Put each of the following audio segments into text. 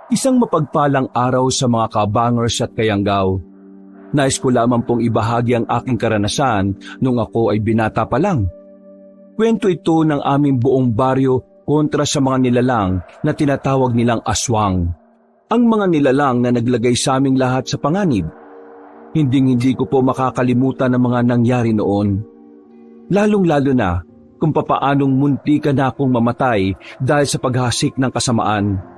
Isang mapagpalang araw sa mga kabangers at kayanggaw. Nais ko lamang pong ibahagi ang aking karanasan nung ako ay binata pa lang. Kwento ito ng aming buong baryo kontra sa mga nilalang na tinatawag nilang aswang. Ang mga nilalang na naglagay sa aming lahat sa panganib. Hindi ko po makakalimutan ang mga nangyari noon. Lalong-lalo na kung papaanong muntikan na akong mamatay dahil sa paghasik ng kasamaan.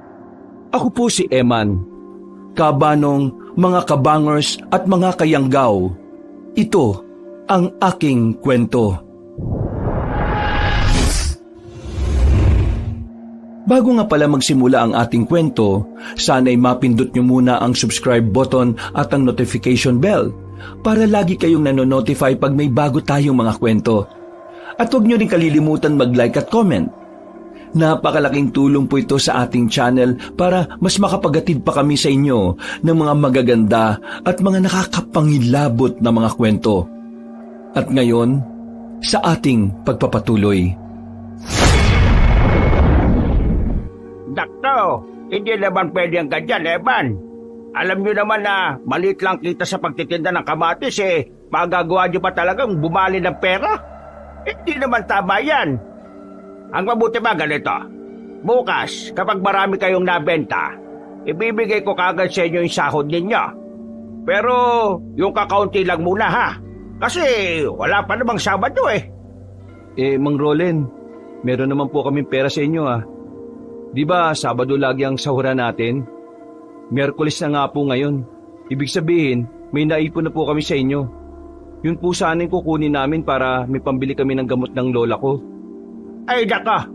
Ako po si Eman, kabanong, mga kabangers at mga kayanggaw. Ito ang aking kwento. Bago nga pala magsimula ang ating kwento, sana'y mapindot nyo muna ang subscribe button at ang notification bell para lagi kayong nanonotify pag may bago tayong mga kwento. At huwag nyo rin kalilimutan mag-like at comment. Napakalaking tulong po ito sa ating channel para mas makapagatid pa kami sa inyo ng mga magaganda at mga nakakapangilabot na mga kwento. At ngayon, sa ating pagpapatuloy. Dakto, hindi naman pwede ang ganyan, Evan. Alam nyo naman na maliit lang kita sa pagtitinda ng kamatis magagawa nyo pa talagang bumali ng pera? Hindi naman tama yan. Ang mabuti ba ganito? Bukas, kapag marami kayong nabenta, ibibigay ko kagad sa inyo yung sahod ninyo. Pero yung kakaunti lang muna ha. Kasi wala pa namang Sabado Mang Rolen, meron naman po kaming pera sa inyo Di ba Sabado lagi ang sahuran natin? Miyerkules na nga po ngayon. Ibig sabihin, may naipon na po kami sa inyo. Yun po sana yung kukunin namin para may pambili kami ng gamot ng lola ko. Ay daka,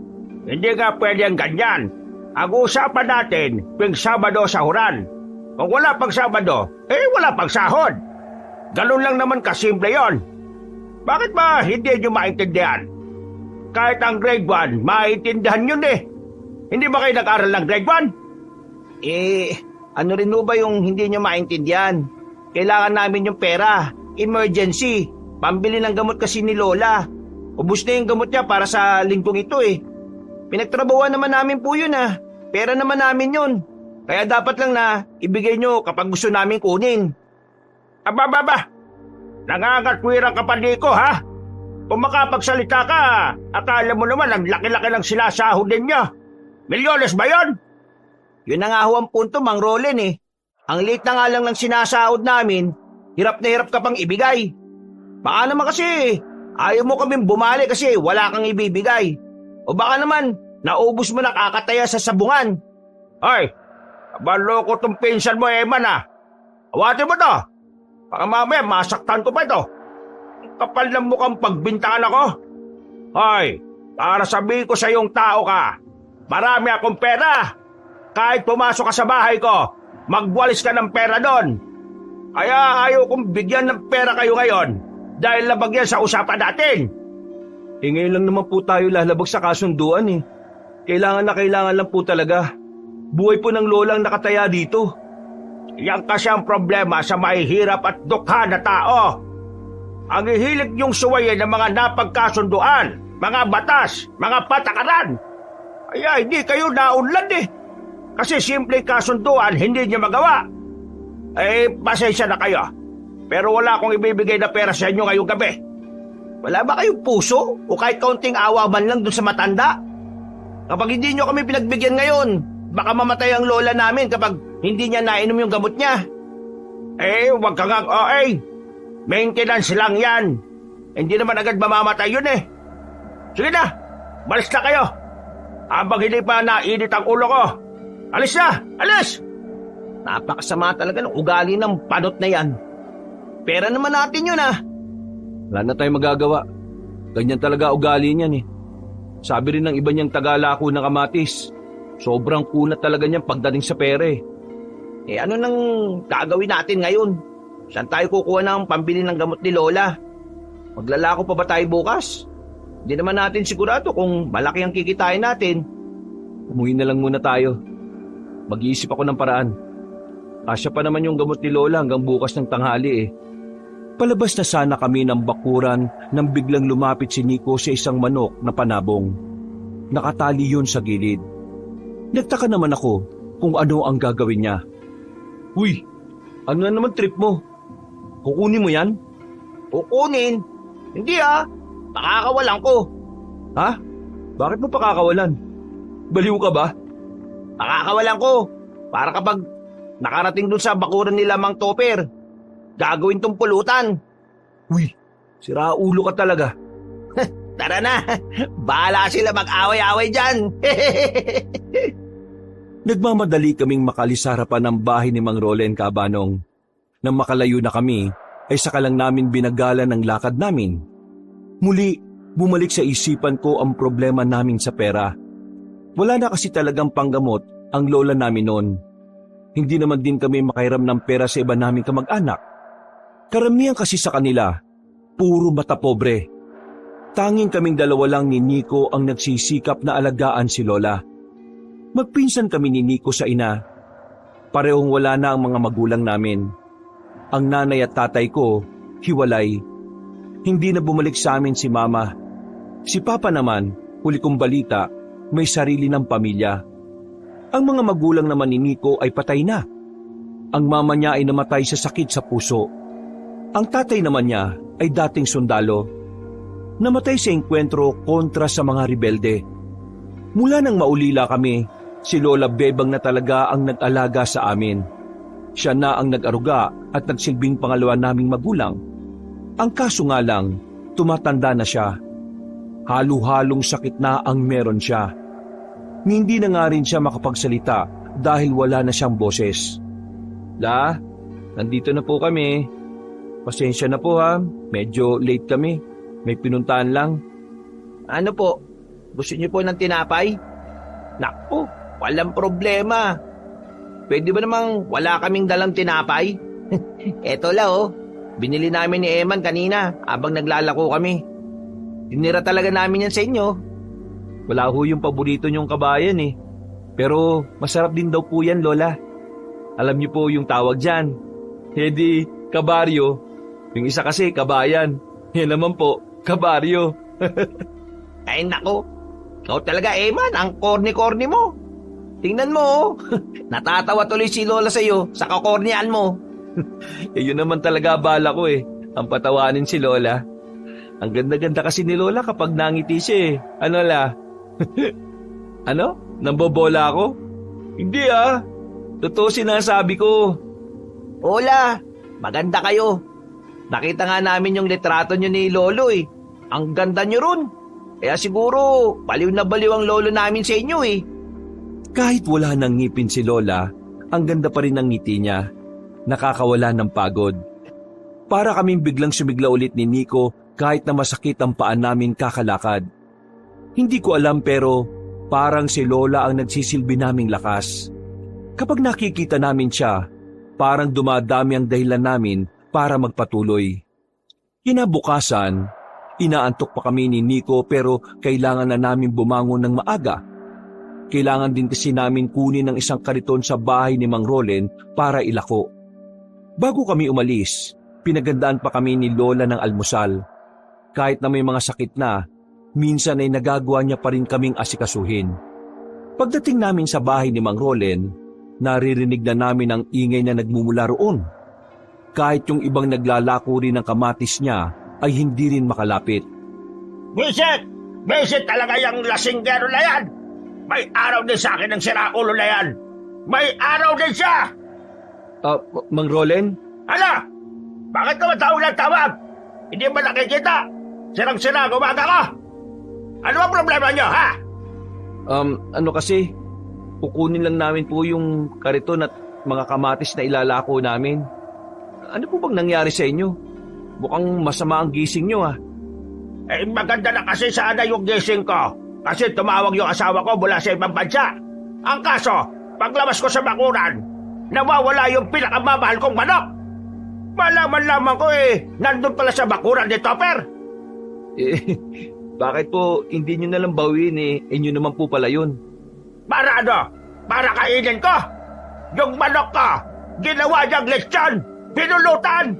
hindi nga pwede ang ganyan. Ang usapan natin, tuwing Sabado sahuran. Kung wala pang Sabado, wala pang sahod. Ganun lang naman kasimple yon. Bakit ba hindi nyo maintindihan? Kahit ang grade 1, maintindihan yun Hindi ba kayo nag-aral ng grade 1? Ano rin ba yung hindi nyo maintindihan? Kailangan namin yung pera. Emergency. Pambili ng gamot kasi ni Lola. Ubus na yung gamot niya para sa linggong ito Pinagtrabahuan naman namin po yun Pera naman namin yun. Kaya dapat lang na ibigay nyo kapag gusto namin kunin. Aba. Nangangatwiran ka pa ko ha? Kung makapagsalita ka, akala mo naman ang laki-laki ng sinasahod ninyo. Milyones ba yun? Yun na nga ho ang punto, Mang Rolen Ang late na nga lang ng sinasahod namin, hirap na hirap ka pang ibigay. Baka naman kasi, ayaw mo kaming bumali kasi wala kang ibibigay. O baka naman, naubos mo na kakataya sa sabungan. Ay, abaloko tong pinsan mo, Eman Awatin mo to. Baka mamaya masaktan ko pa ito. Kapal ng mukhang pagbintangan ako. Ay, para sabihin ko sa iyong tao ka, marami akong pera. Kahit pumasok ka sa bahay ko, magwalis ka ng pera doon. Kaya ayaw kong bigyan ng pera kayo ngayon dahil labag yan sa usapan natin. Ngayon lang naman po tayo lalabag sa kasunduan Kailangan lang po talaga. Buhay po ng lolang nakataya dito. Yan kasi ang problema sa mahihirap at dukha na tao. Ang hihilig niyong suwayin ng mga napagkasunduan, mga batas, mga patakaran. Kaya hindi kayo naunlad Kasi simple kasunduan, hindi niyo magawa. Pasensya na kayo. Pero wala akong ibibigay na pera sa inyo ngayong gabi. Wala ba kayong puso? O kahit kaunting awa man lang dun sa matanda? Kapag hindi nyo kami pinagbigyan ngayon, baka mamatay ang lola namin kapag hindi niya nainom yung gamot niya. Wag ka nga, maintenance lang yan. Hindi naman agad mamamatay yun Sige na, malis na kayo. Habang hindi pa nainit ang ulo ko. Alis na! Alis! Napakasama talaga ng ugali ng panot na yan. Pera naman natin yun Wala na tayong magagawa. Ganyan talaga ugali niyan Sabi rin ng iba niyang tagalako ng kamatis. Sobrang kunat talaga niyan pagdating sa pera Ano nang gagawin natin ngayon? Saan tayo kukuha ng pambili ng gamot ni Lola? Maglalako pa ba tayo bukas? Hindi naman natin sigurado kung malaki ang kikitain natin. Umuwi na lang muna tayo. Mag-iisip ako ng paraan. Asya pa naman yung gamot ni Lola hanggang bukas ng tanghali Palabas na sana kami ng bakuran nang biglang lumapit si Nico sa isang manok na panabong. Nakatali yun sa gilid. Nagtaka naman ako kung ano ang gagawin niya. Uy, ano na naman trip mo? Kukunin mo yan? Kukunin? Hindi pakakawalan ko. Ha? Bakit mo pakakawalan? Baliw ka ba? Pakakawalan ko. Para kapag nakarating dun sa bakuran nila Mang Topper, gagawin tong pulutan. Uy, siraulo ka talaga. Tara na, bahala sila mag-away-away dyan. Nagmamadali kaming makalis sa harapan ng bahay ni Mang Rolen, Kabanong. Nang makalayo na kami, ay saka lang namin binagalan ang lakad namin. Muli, bumalik sa isipan ko ang problema namin sa pera. Wala na kasi talagang panggamot ang lola namin noon. Hindi naman din kami makairam ng pera sa iba naming kamag-anak. Karamihan kasi sa kanila, puro mata pobre. Tanging kaming dalawa lang ni Nico ang nagsisikap na alagaan si Lola. Magpinsan kami ni Nico sa ina. Parehong wala na ang mga magulang namin. Ang nanay at tatay ko, hiwalay. Hindi na bumalik sa amin si Mama. Si Papa naman, huli kong balita, may sarili ng pamilya. Ang mga magulang naman ni Nico ay patay na. Ang mama niya ay namatay sa sakit sa puso. Ang tatay naman niya ay dating sundalo. Namatay sa engkwentro kontra sa mga rebelde. Mula nang maulila kami, si Lola Bebang na talaga ang nag-alaga sa amin. Siya na ang nag-aruga at nagsilbing pangalawa naming magulang. Ang kaso nga lang, tumatanda na siya. Halo-halong sakit na ang meron siya. Hindi na nga rin siya makapagsalita dahil wala na siyang boses. La, nandito na po kami. Pasensya na po ha, medyo late kami. May pinuntahan lang. Ano po? Gusto niyo po ng tinapay? Naku, walang problema. Pwede ba namang wala kaming dalang tinapay? Eto la binili namin ni Eman kanina habang naglalako kami. Tinira talaga namin yan sa inyo. Wala ho yung paborito niyong kabayan eh. Pero masarap din daw po yan, Lola. Alam niyo po yung tawag dyan. Hedi, kabaryo. Yung isa kasi, kabayan. Yan naman po, kabaryo. Ay nako, ikaw talaga Eman, ang corny-corny mo. Tingnan mo natatawa tuloy si Lola sa'yo sa kakornian mo. Yun naman talaga bala ko eh, ang patawanin si Lola. Ang ganda-ganda kasi ni Lola kapag nangiti siya eh. Ano la? Ano? Nambobola ako? Hindi Totoo sinasabi ko. Hola, maganda kayo. Nakita nga namin yung litrato nyo ni Lolo eh. Ang ganda nyo ron. Kaya siguro, baliw na baliw ang lolo namin sa inyo eh. Kahit wala nang ngipin si Lola, ang ganda pa rin ng ngiti niya. Nakakawala ng pagod. Para kaming biglang sumigla ulit ni Nico kahit na masakit ang paan namin kakalakad. Hindi ko alam pero parang si Lola ang nagsisilbi naming lakas. Kapag nakikita namin siya, parang dumadami ang dahilan namin para magpatuloy. Kinabukasan, inaantok pa kami ni Nico pero kailangan na namin bumangon ng maaga. Kailangan din kasi namin kunin ng isang kariton sa bahay ni Mang Rolen para ilako. Bago kami umalis, pinagandaan pa kami ni Lola ng almusal. Kahit na may mga sakit na, minsan ay nagagawa niya pa rin kaming asikasuhin. Pagdating namin sa bahay ni Mang Rolen, naririnig na namin ang ingay na nagmumula roon. Kahit yung ibang naglalako rin ng kamatis niya ay hindi rin makalapit. Visit! Visit talaga yung lasinggero na yan! May araw din sa akin ng siraulo na yan! May araw din siya! Mang Rolen? Hala! Bakit ka matawag ng tawag? Hindi ba nakikita? Sirang-sira, gumaga ka! Ano ang problema niyo, ha? Ano kasi, kukunin lang namin po yung kariton at mga kamatis na ilalako namin. Ano po bang nangyari sa inyo? Mukhang masama ang gising nyo, Eh, maganda na kasi sana yung gising ko. Kasi tumawag yung asawa ko mula sa ibang bansa. Ang kaso, paglabas ko sa bakuran, nawawala yung pinakamamahal kong manok. Malaman-laman ko nandun pala sa bakuran ni Topper. Bakit po hindi nyo nalang bawiin inyo naman po pala yun? Para ano? Para kainin ko? Yung manok ko, ginawa niyang lechon, pinulutan.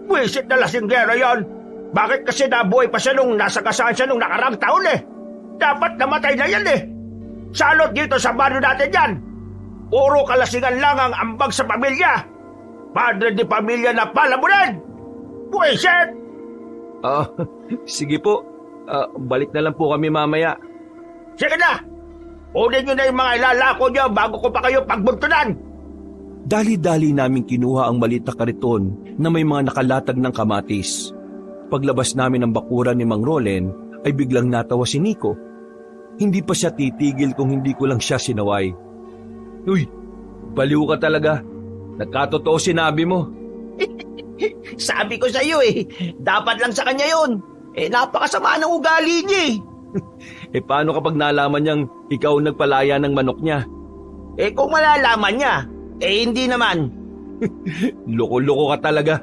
Wisit na lasinggero yon. Bakit kasi nabuhay pa siya nung nasa kasaan siya nung nakarang taon Dapat namatay na yan Salot dito sa baryo natin yan. Puro kalasingan lang ang ambag sa pamilya. Padre di pamilya na palamunan! Buwisit! Ah, sige po. Balik na lang po kami mamaya. Sige na! Unin nyo na yung mga ilalako nyo bago ko pa kayo pagbuntunan! Dali-dali namin kinuha ang maliit na kariton na may mga nakalatag ng kamatis. Paglabas namin ng bakuran ni Mang Rolen ay biglang natawa si Nico. Hindi pa siya titigil kung hindi ko lang siya sinaway. Uy, baliw ka talaga. Nagkatotoo sinabi mo. Sabi ko sa iyo dapat lang sa kanya yun. Napakasama ng ugali niya Paano kapag nalaman niyang ikaw nagpalaya ng manok niya? Kung malalaman niya, hindi naman. Loko-loko ka talaga.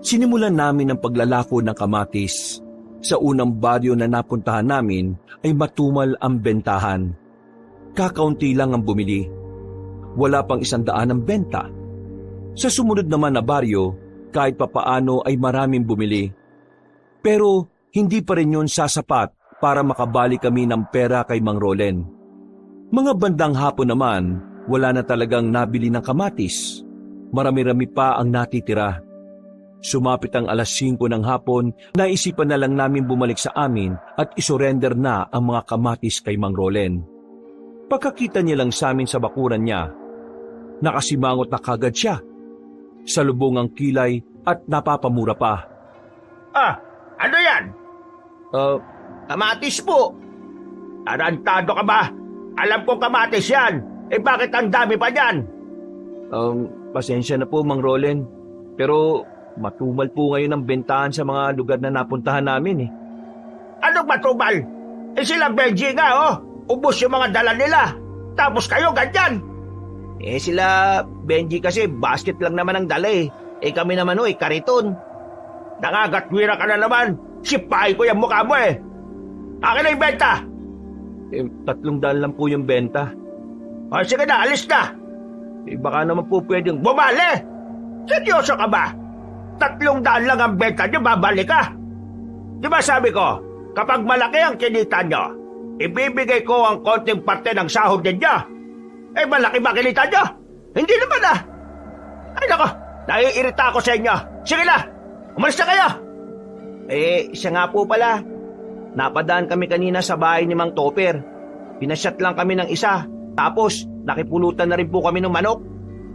Sinimulan namin ang paglalako ng kamatis. Sa unang baryo na napuntahan namin ay matumal ang bentahan. Kakaunti lang ang bumili. Wala pang 100 ang benta. Sa sumunod naman na baryo, kahit papaano ay maraming bumili. Pero hindi pa rin yun sasapat para makabali kami ng pera kay Mang Rolen. Mga bandang hapon naman, wala na talagang nabili ng kamatis. Marami-rami pa ang natitira. Sumapit ang 5:00 ng hapon, naisipan na lang namin bumalik sa amin at isurrender na ang mga kamatis kay Mang Rolen. Pagkakita niya lang sa amin sa bakuran niya, nakasimangot na kagad siya. Salubong ang kilay at napapamura pa. Ano yan? Kamatis po. Tarantado ka ba? Alam kong kamatis yan. Bakit ang dami pa yan? Pasensya na po, Mang Rolen. Pero matumal po ngayon ang bentahan sa mga lugar na napuntahan namin Anong matubal? Sila Benji nga ubos yung mga dala nila. Tapos kayo ganyan. Sila Benji kasi basket lang naman ang dala kami naman kariton. Nangagatwira ka na naman. Sipahin ko yung mukha mo Akin na yung benta. 300 lang po yung benta. Sige na, alis na. Baka naman po pwedeng... Bumali! Seryoso ka ba? 300 lang ang benta niyo, babalik ka. Di ba sabi ko, kapag malaki ang kinita niyo, ibibigay ko ang konting parte ng sahod ninyo. Malaki ba kinita niyo? Hindi naman Ay nako, naiirita ako sa inyo. Sige na, umalis na kayo. Siya nga po pala. Napadaan kami kanina sa bahay ni Mang Topper. Pinasyat lang kami ng isa. Tapos, nakipulutan na rin po kami ng manok.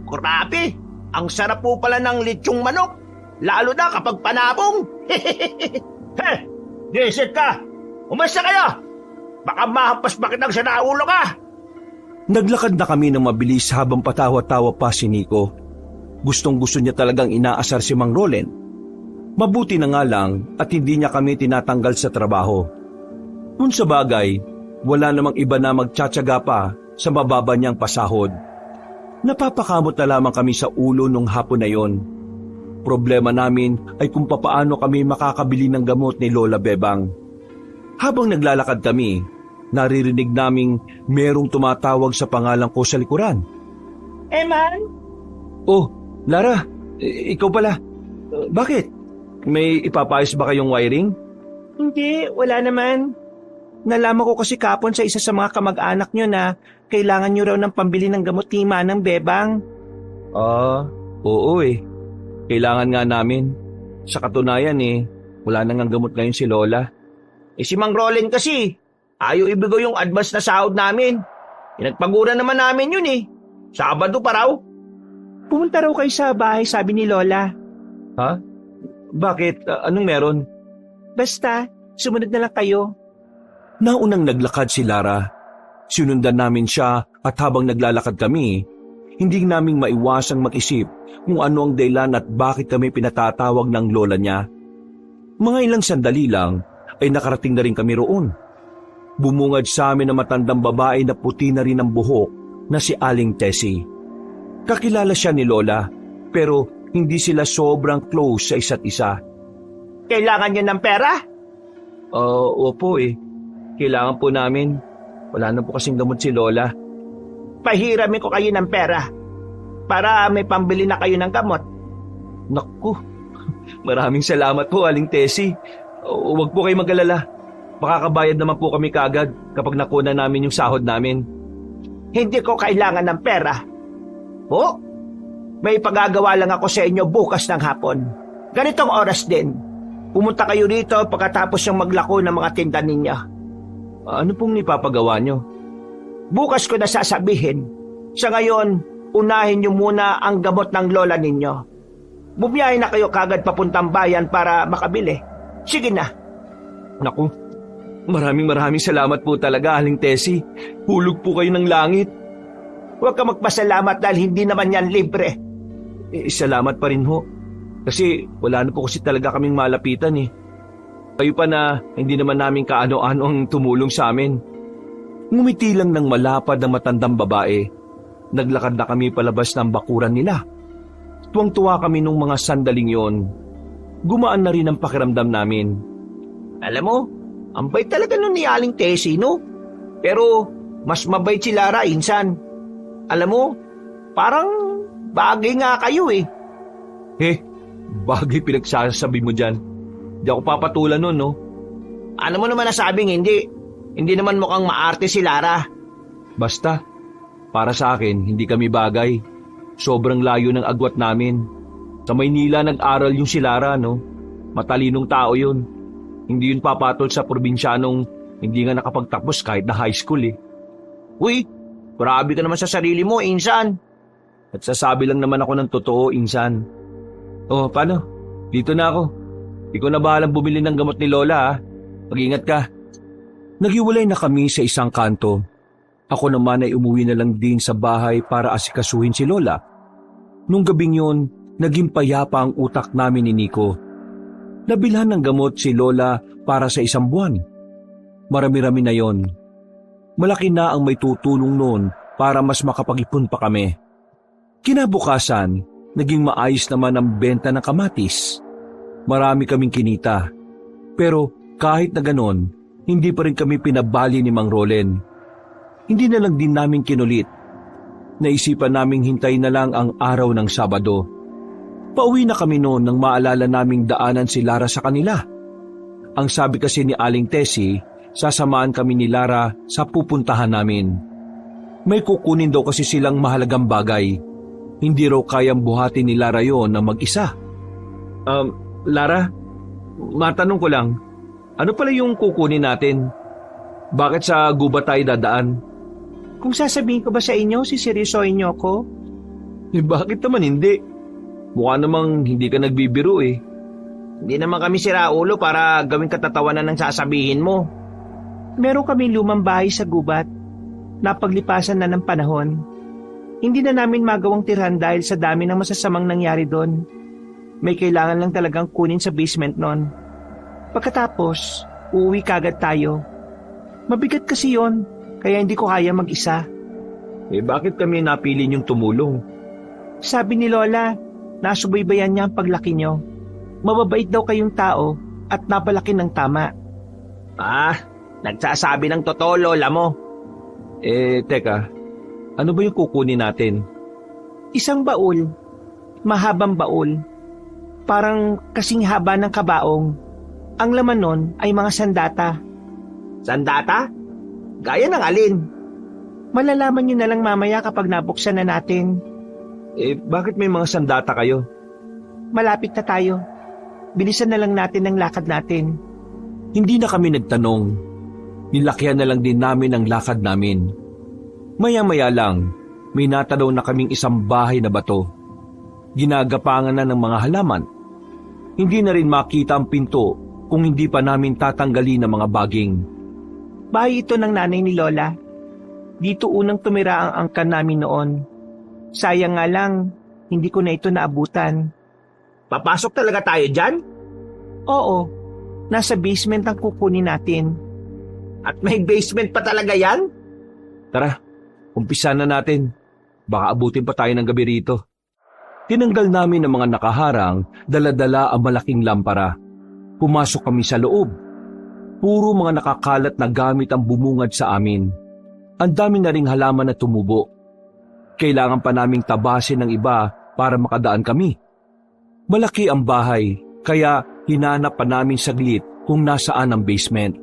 Grabe! Ang sarap po pala ng litsyong manok. Lalo na kapag panabong. Visit ka! Umalis na kayo! Baka mahampas ba kitang sa naulo ka? Naglakad na kami ng mabilis habang patawa-tawa pa si Nico. Gustong-gusto niya talagang inaasar si Mang Rolen. Mabuti na nga lang at hindi niya kami tinatanggal sa trabaho. Kung sa bagay, wala namang iba na magtsatsaga pa sa mababa niyang pasahod. Napapakamot na lamang kami sa ulo nung hapon na yon. Problema namin ay kung papaano kami makakabili ng gamot ni Lola Bebang. Habang naglalakad kami, naririnig naming merong tumatawag sa pangalan ko sa likuran. Eman? Oh, Lara, ikaw pala. Bakit? May ipapayos ba kayong wiring? Hindi, wala naman. Nalaman ko kasi kapon sa isa sa mga kamag-anak nyo na kailangan nyo raw ng pambili ng gamot ni Manang Bebang. Oo Kailangan nga namin. Sa katunayan wala nang ang gamot ngayon si Lola. Si Mang Rolen kasi, ayaw ibigay yung advance na sahod namin. Pinagpagura naman namin yun Sabado pa raw. Pumunta raw kayo sa bahay, sabi ni Lola. Ha? Bakit? Anong meron? Basta, sumunod na lang kayo. Naunang naglakad si Lara. Sinundan namin siya at habang naglalakad kami, hindi naming maiwasang mag-isip kung ano ang dahilan at bakit kami pinatatawag ng lola niya. Mga ilang sandali lang ay nakarating na rin kami roon. Bumungad sa amin na matandang babae na puti na rin ang buhok na si Aling Tessie. Kakilala siya ni Lola pero hindi sila sobrang close sa isa't isa. Kailangan nyo ng pera? Opo Kailangan po namin. Wala na po kasing gamot si Lola. Pahiramin ko kayo ng pera para may pambili na kayo ng gamot. Naku, maraming salamat po, Aling Tessie. Huwag po kayo mag-alala. Makakabayad naman po kami kagad kapag nakuha namin yung sahod namin. hindi ko kailangan ng pera. Oh, may pagagawa lang ako sa inyo bukas ng hapon. Ganitong oras din. Pumunta kayo rito pagkatapos yung maglako ng mga tinda ninyo. Ano pong ipapagawa nyo? Bukas ko na sasabihin. Sa ngayon, unahin niyo muna ang gamot ng lola ninyo. Bumiyahe na kayo kagad papuntang bayan para makabili. Sige na. Naku, maraming salamat po talaga, Aling Tessie. Hulog po kayo ng langit. Huwag ka magpasalamat dahil hindi naman yan libre. Salamat pa rin ho. Kasi wala na po kasi talaga kaming malapitan eh. Kayo pa na hindi naman namin kaano-ano ang tumulong sa amin. Ngumiti lang ng malapad na matandang babae. Naglakad na kami palabas ng bakuran nila. Tuwang-tuwa kami nung mga sandaling yon. Gumaan na rin ang pakiramdam namin. Alam mo, ang bait talaga nun ni Aling Tessie, no? Pero mas mabait si Lara, insan. Alam mo, parang bagay nga kayo eh. Bagay pinagsasabi mo dyan. Di ako papatulan nun, no? Ano mo naman nasabing hindi? Hindi naman mukhang maarte si Lara. Basta, para sa akin, hindi kami bagay. Sobrang layo ng agwat namin. Sa Maynila nag-aral yung si Lara, no? Matalinong tao yun. Hindi yun papatol sa probinsyanong hindi nga nakapagtapos kahit na high school eh. Uy, grabe ka naman sa sarili mo, insan. At sasabi lang naman ako ng totoo, insan. Oh, paano? Dito na ako. Ikaw na bahalang bumili ng gamot ni Lola, ha? Mag-ingat ka. Naghiwalay na kami sa isang kanto. Ako naman ay umuwi na lang din sa bahay para asikasuhin si Lola. Nung gabing yun, naging payapa ang utak namin ni Nico. Nabilhan ng gamot si Lola para sa 1 buwan. Marami-rami na yon. Malaki na ang may tutulong noon para mas makapag-ipon pa kami. Kinabukasan, naging maayos naman ang benta ng kamatis. Marami kaming kinita. Pero kahit na ganon, hindi pa rin kami pinabali ni Mang Rolen. Hindi na lang din namin kinulit. Naisipan naming hintay na lang ang araw ng Sabado. Pauwi na kami noon nang maalala naming daanan si Lara sa kanila. Ang sabi kasi ni Aling Tessie, sasamaan kami ni Lara sa pupuntahan namin. May kukunin daw kasi silang mahalagang bagay. Hindi raw kayang buhatin ni Lara yon na mag-isa. Lara, matanong ko lang, ano pala yung kukunin natin? Bakit sa gubat tayo dadaan? Kung sasabihin ko ba sa inyo, siseryosohin niyo ako? Bakit naman hindi? Mukha namang hindi ka nagbibiro eh. Hindi naman kami siraulo para gawing katatawanan ng sasabihin mo. Meron kaming lumang bahay sa gubat. Napaglipasan na ng panahon. Hindi na namin magawang tirhan dahil sa dami ng masasamang nangyari doon. May kailangan lang talagang kunin sa basement nun. Pagkatapos, uuwi kagad tayo. Mabigat kasi yon, kaya hindi ko kaya mag-isa. Bakit kami napili niyong tumulong? Sabi ni Lola, nasubaybayan niya ang paglaki niyo. Mababait daw kayong tao at napalaki ng tama. Nagsasabi ng totoo, Lola mo. Teka, ano ba yung kukunin natin? Isang baul, mahabang baul. Parang kasing haba ng kabaong. Ang laman nun ay mga sandata. Sandata? Gaya ng alin? Malalaman niyo na lang mamaya kapag nabuksan na natin. Bakit may mga sandata kayo? Malapit na tayo. Bilisan na lang natin ang lakad natin. Hindi na kami nagtanong. Nilakyan na lang din namin ang lakad namin. Maya-maya lang, may natanaw na kaming isang bahay na bato. Ginagapangan na ng mga halaman. Hindi na rin makita ang pinto kung hindi pa namin tatanggalin ang mga baging. Bahay ito ng nanay ni Lola. Dito unang tumira ang angkan namin noon. Sayang nga lang, hindi ko na ito naabutan. Papasok talaga tayo dyan? Oo, nasa basement ang kukunin natin. At may basement pa talaga yan? Tara, umpisa na natin. Baka abutin pa tayo ng gabi rito. Tinanggal namin ang mga nakaharang, dala-dala ang malaking lampara. Pumasok kami sa loob. Puro mga nakakalat na gamit ang bumungad sa amin. Ang dami na ring halaman na tumubo. Kailangan pa naming tabasin ng iba para makadaan kami. Malaki ang bahay, kaya hinanap pa namin saglit kung nasaan ang basement.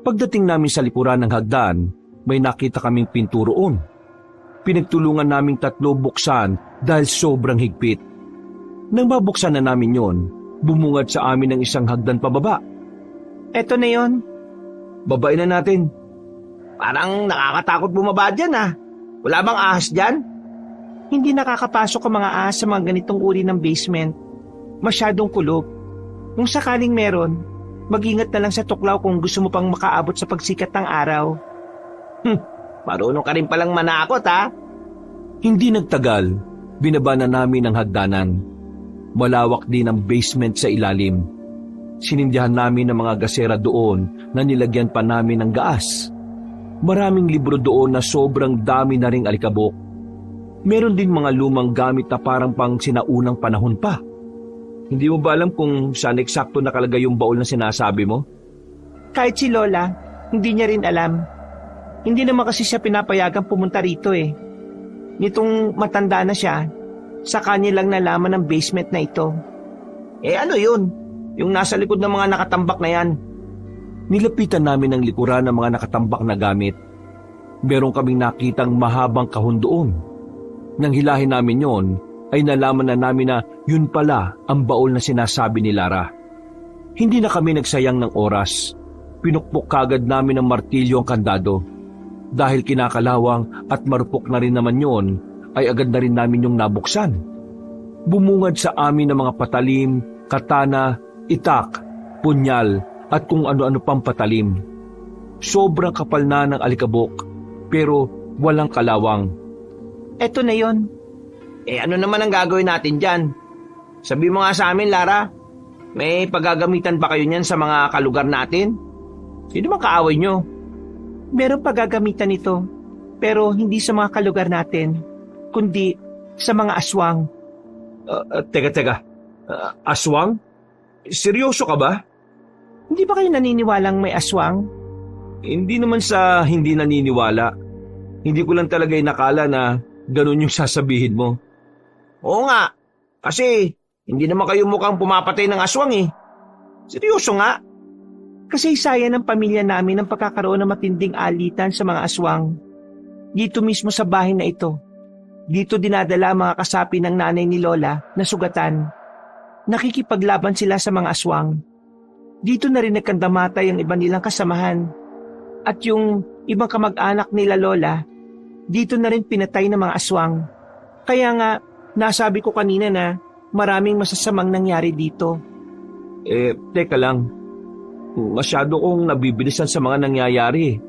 Pagdating namin sa likuran ng hagdan, may nakita kaming pinto roon. Pinagtulungan naming tatlo buksan dahil sobrang higpit. Nang mabuksan na namin yon, bumungad sa amin ng isang hagdan pababa. Eto na yon. Babain na natin. Parang nakakatakot bumaba dyan ah. Wala bang ahas dyan? Hindi nakakapasok ang mga ahas sa mga ganitong uri ng basement. Masyadong kulog. Kung sakaling meron, mag-ingat na lang sa tuklaw kung gusto mo pang makaabot sa pagsikat ng araw. Marunong ka rin palang manakot ha. Hindi nagtagal, binaba na namin ang hagdanan. Malawak din ang basement sa ilalim. Sinindihan namin ang mga gasera doon na nilagyan pa namin ng gaas. Maraming libro doon na sobrang dami na ring alikabok. Meron din mga lumang gamit na parang pang sinaunang panahon pa. Hindi mo ba alam kung saan eksakto nakalagay yung baul na sinasabi mo? Kahit si Lola, hindi niya rin alam. Hindi naman kasi siya pinapayagang pumunta rito eh. Nitong matanda na siya, sa kanya lang nalaman ang basement na ito. Ano yun? Yung nasa likod ng mga nakatambak na yan. Nilapitan namin ang likuran ng mga nakatambak na gamit. Meron kaming nakitang mahabang kahon doon. Nang hilahin namin yon, ay nalaman na namin na yun pala ang baul na sinasabi ni Lara. Hindi na kami nagsayang ng oras. Pinukpok kagad namin ng martilyo ang kandado. Dahil kinakalawang at marupok na rin naman yon, ay agad na rin namin yung nabuksan. Bumungad sa amin ng mga patalim, katana, itak, punyal, at kung ano-ano pang patalim. Sobrang kapal na ng alikabok, pero walang kalawang. Eto na yon. Ano naman ang gagawin natin dyan? Sabi mo nga sa amin, Lara, may paggagamitan ba kayo niyan sa mga kalugar natin? Sino bang kaaway nyo? Meron paggagamitan ito, pero hindi sa mga kalugar natin, kundi sa mga aswang. Teka. Aswang? Seryoso ka ba? Hindi ba kayo naniniwalang may aswang? Hindi naman sa hindi naniniwala. Hindi ko lang talaga inakala na ganun yung sasabihin mo. Oo nga, kasi hindi naman kayo mukhang pumapatay ng aswang eh. Seryoso nga. Kasaysayan ng pamilya namin ang pagkakaroon ng matinding alitan sa mga aswang. Dito mismo sa bahay na ito. Dito dinadala ang mga kasapi ng nanay ni Lola na sugatan. Nakikipaglaban sila sa mga aswang. Dito na rin nagkandamatay ang iba nilang kasamahan. At yung ibang kamag-anak nila Lola, dito na rin pinatay ng mga aswang. Kaya nga, nasabi ko kanina na maraming masasamang nangyari dito. Teka lang. Masyado kong nabibilisan sa mga nangyayari.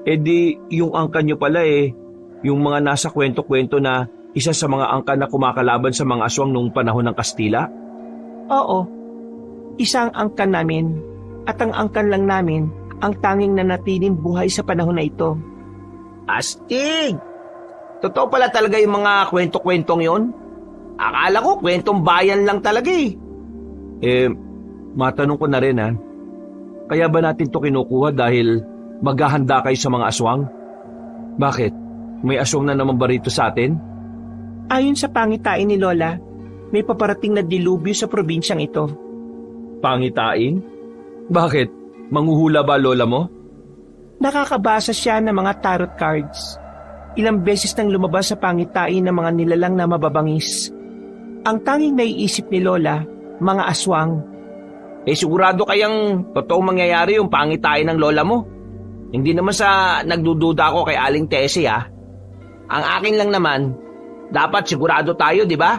Di, yung angka nyo pala yung mga nasa kwento-kwento na isa sa mga angka na kumakalaban sa mga aswang noong panahon ng Kastila? Oo. Isang angkan namin at ang angkan lang namin ang tanging nanatiling buhay sa panahon na ito. Astig! Totoo pala talaga yung mga kwento-kwentong yon? Akala ko kwentong bayan lang talaga eh. Matanong ko na rin ha. Kaya ba natin to kinukuha dahil maghahanda kayo sa mga aswang? Bakit? May aswang na naman ba rito sa atin? Ayon sa pangitain ni Lola, may paparating na dilubyo sa probinsyang ito. Pangitain? Bakit? Manghuhula ba lola mo? Nakakabasa siya ng mga tarot cards. Ilang beses nang lumabas sa pangitain ng mga nilalang na mababangis. Ang tanging naiisip ni Lola, mga aswang. Sigurado kayang totoong mangyayari yung pangitain ng lola mo. Hindi naman sa nagdududa ako kay Aling Tessie ha. Ang akin lang naman, dapat sigurado tayo, di ba?